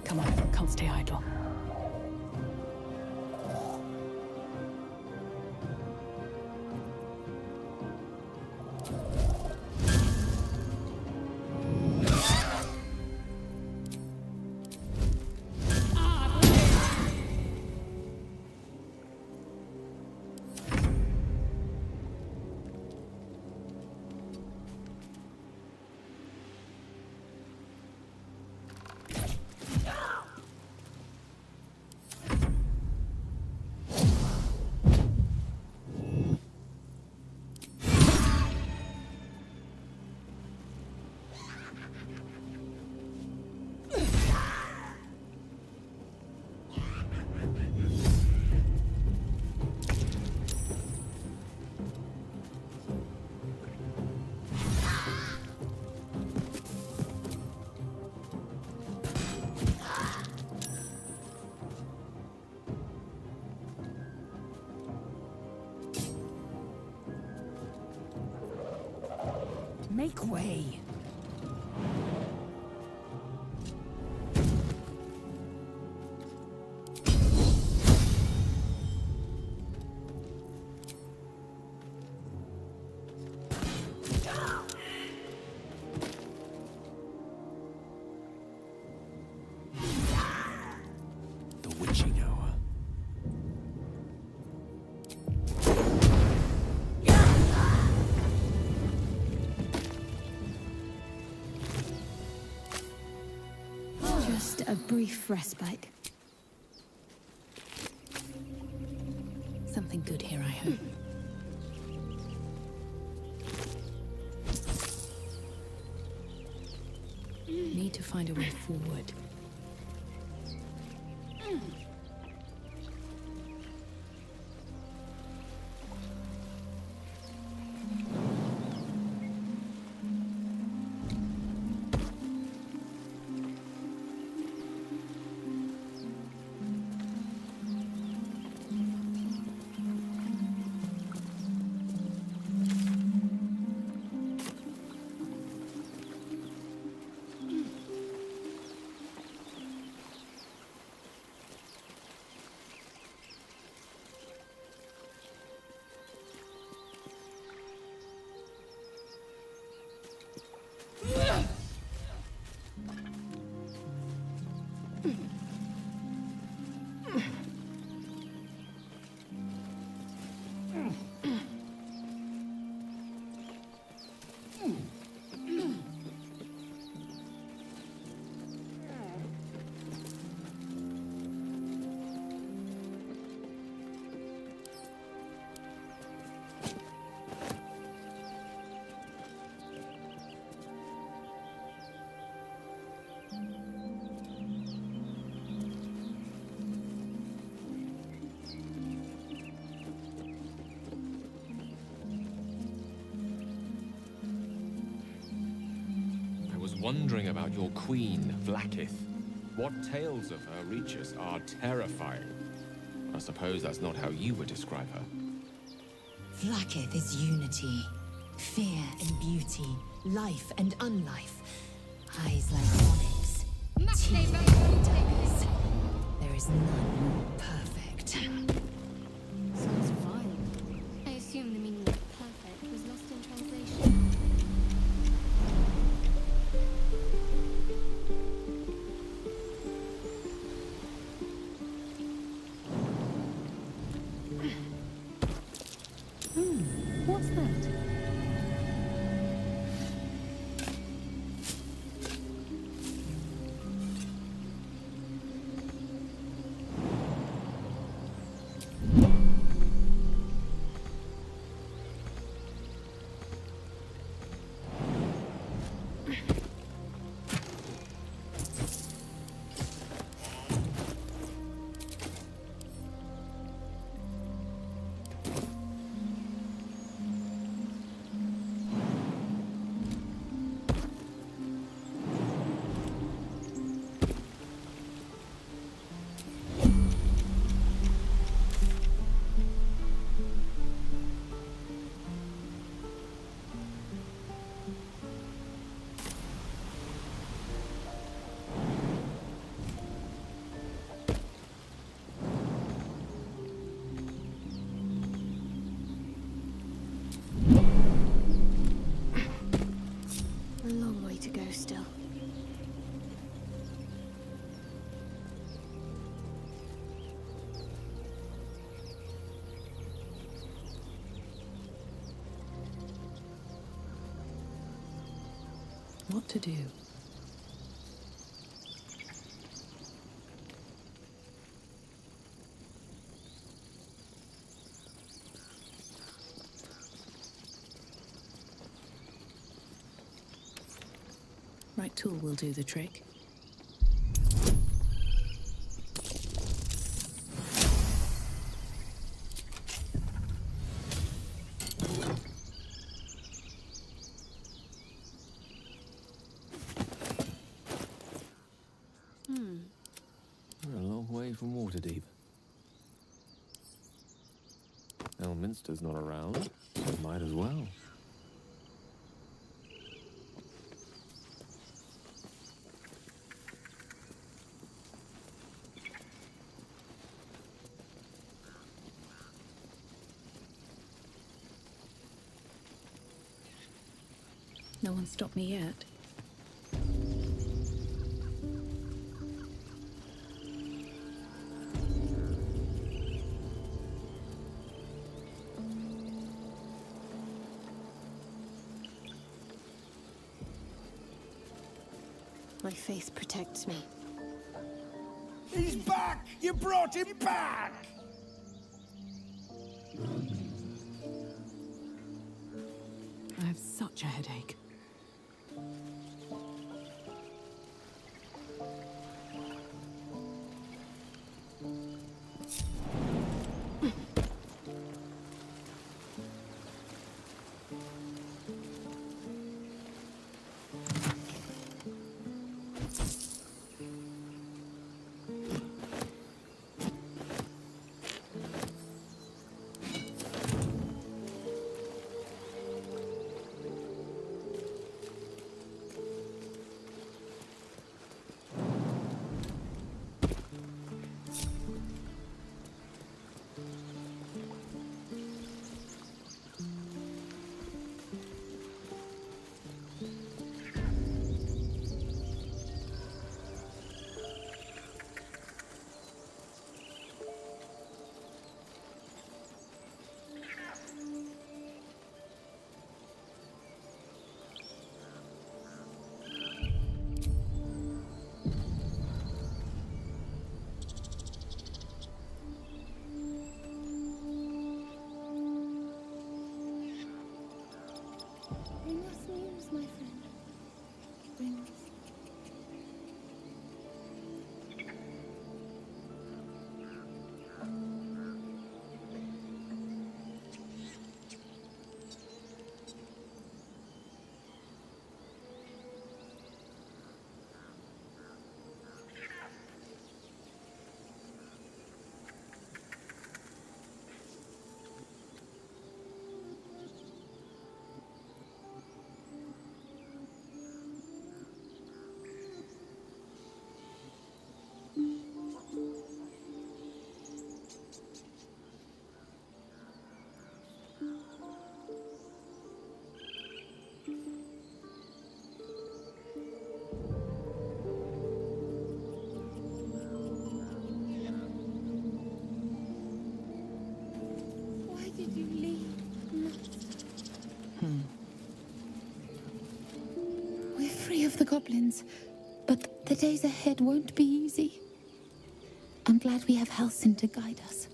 Come on, can't stay idle. Make way. The witching hour. Just a brief respite. Something good here, I hope. Need to find a way forward. Wondering about your queen, Vlaakith. What tales of her reach us are terrifying. I suppose that's not how you would describe her. Vlaakith is unity, fear and beauty, life and unlife. Eyes like onyx, teeth like daggers. There is none more perfect. Sounds violent. I assume the meaning of perfect was lost in translation. What's that? A long way to go still. What to do? Right tool will do the trick. We're a long way from Waterdeep. Elminster's not around, so might as well. No one stopped me yet. My faith protects me. He's back! You brought him back! I have such a headache. you leave? We're free of the goblins, but the days ahead won't be easy. I'm glad we have Halsin to guide us.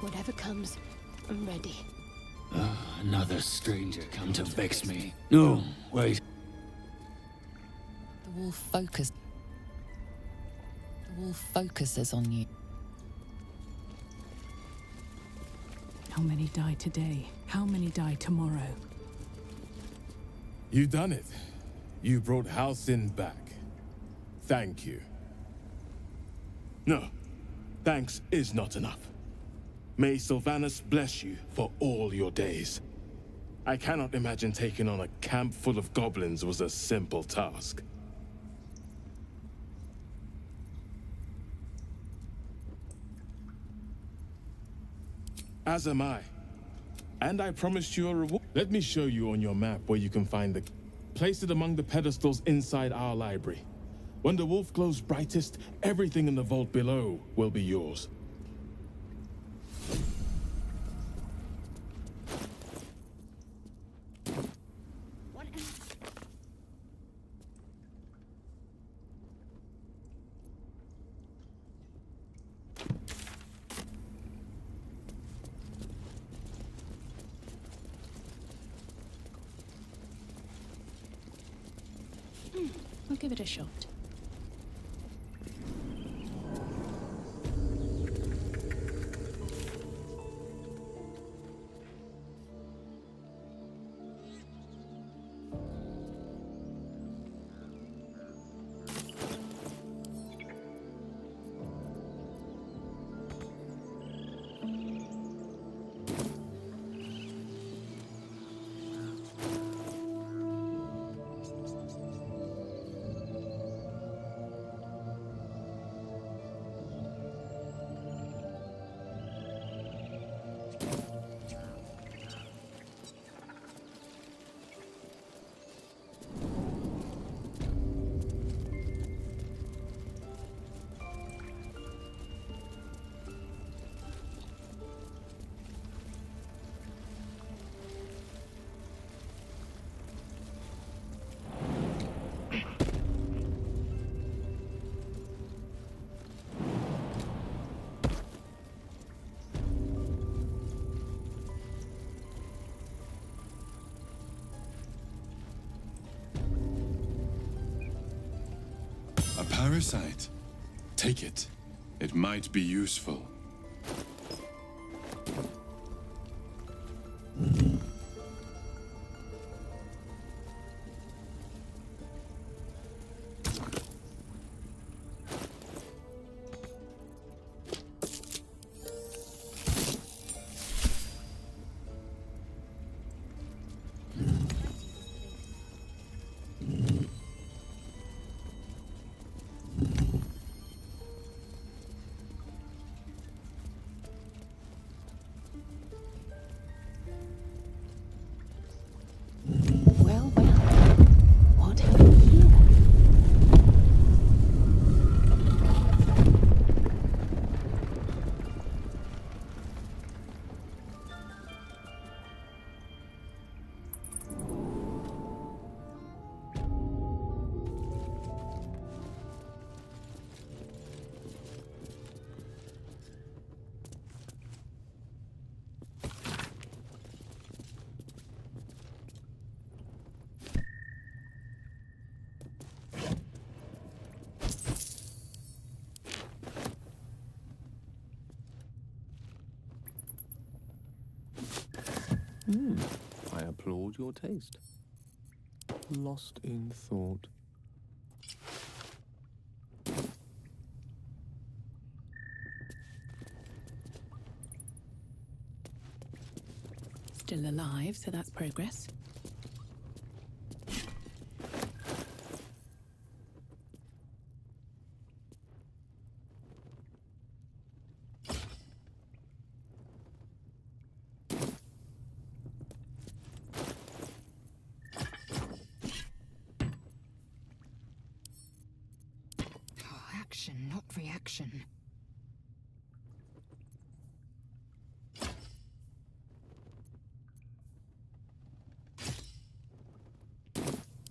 Whatever comes, I'm ready. Another stranger come to vex me. No, wait. The wolf focuses on you. How many die today? How many die tomorrow? You done it. You brought Halsin back. Thank you. No, thanks is not enough. May Sylvanus bless you for all your days. I cannot imagine taking on a camp full of goblins was a simple task. As am I. And I promised you a reward. Let me show you on your map where you can find the... Place it among the pedestals inside our library. When the wolf glows brightest, everything in the vault below will be yours. I'll give it a shot. A parasite. Take it. It might be useful. I applaud your taste. Lost in thought. Still alive, so that's progress. action, not reaction.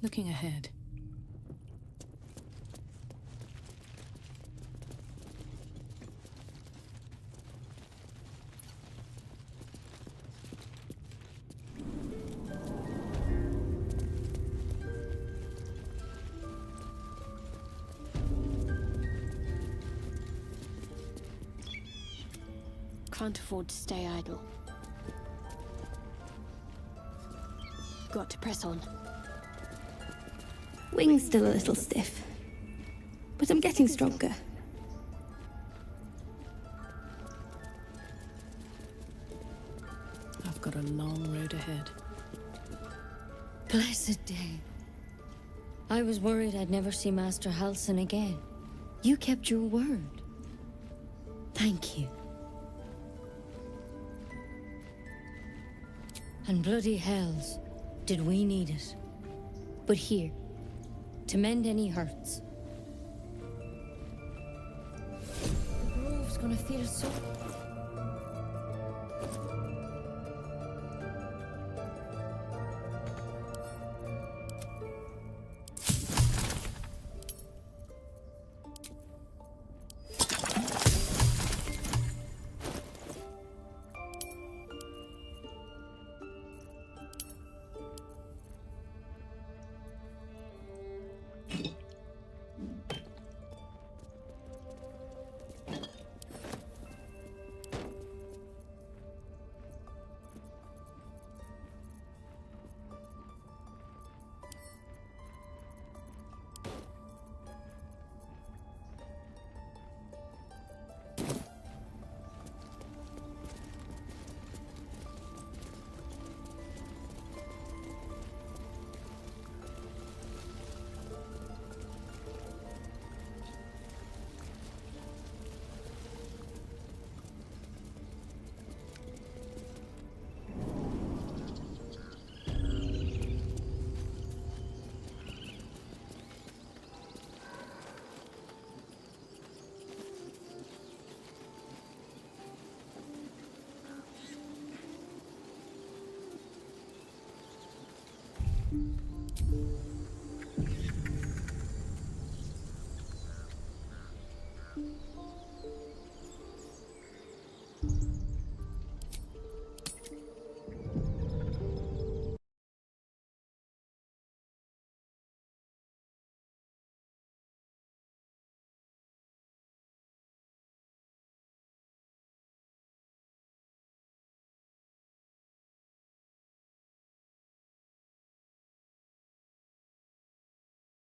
Looking ahead. Can't afford to stay idle. Got to press on. Wing's still a little stiff, but I'm getting stronger. I've got a long road ahead. Blessed day. I was worried I'd never see Master Halsin again. You kept your word. Thank you. And bloody hells, did we need it. But here, to mend any hurts. The grove's gonna feel so...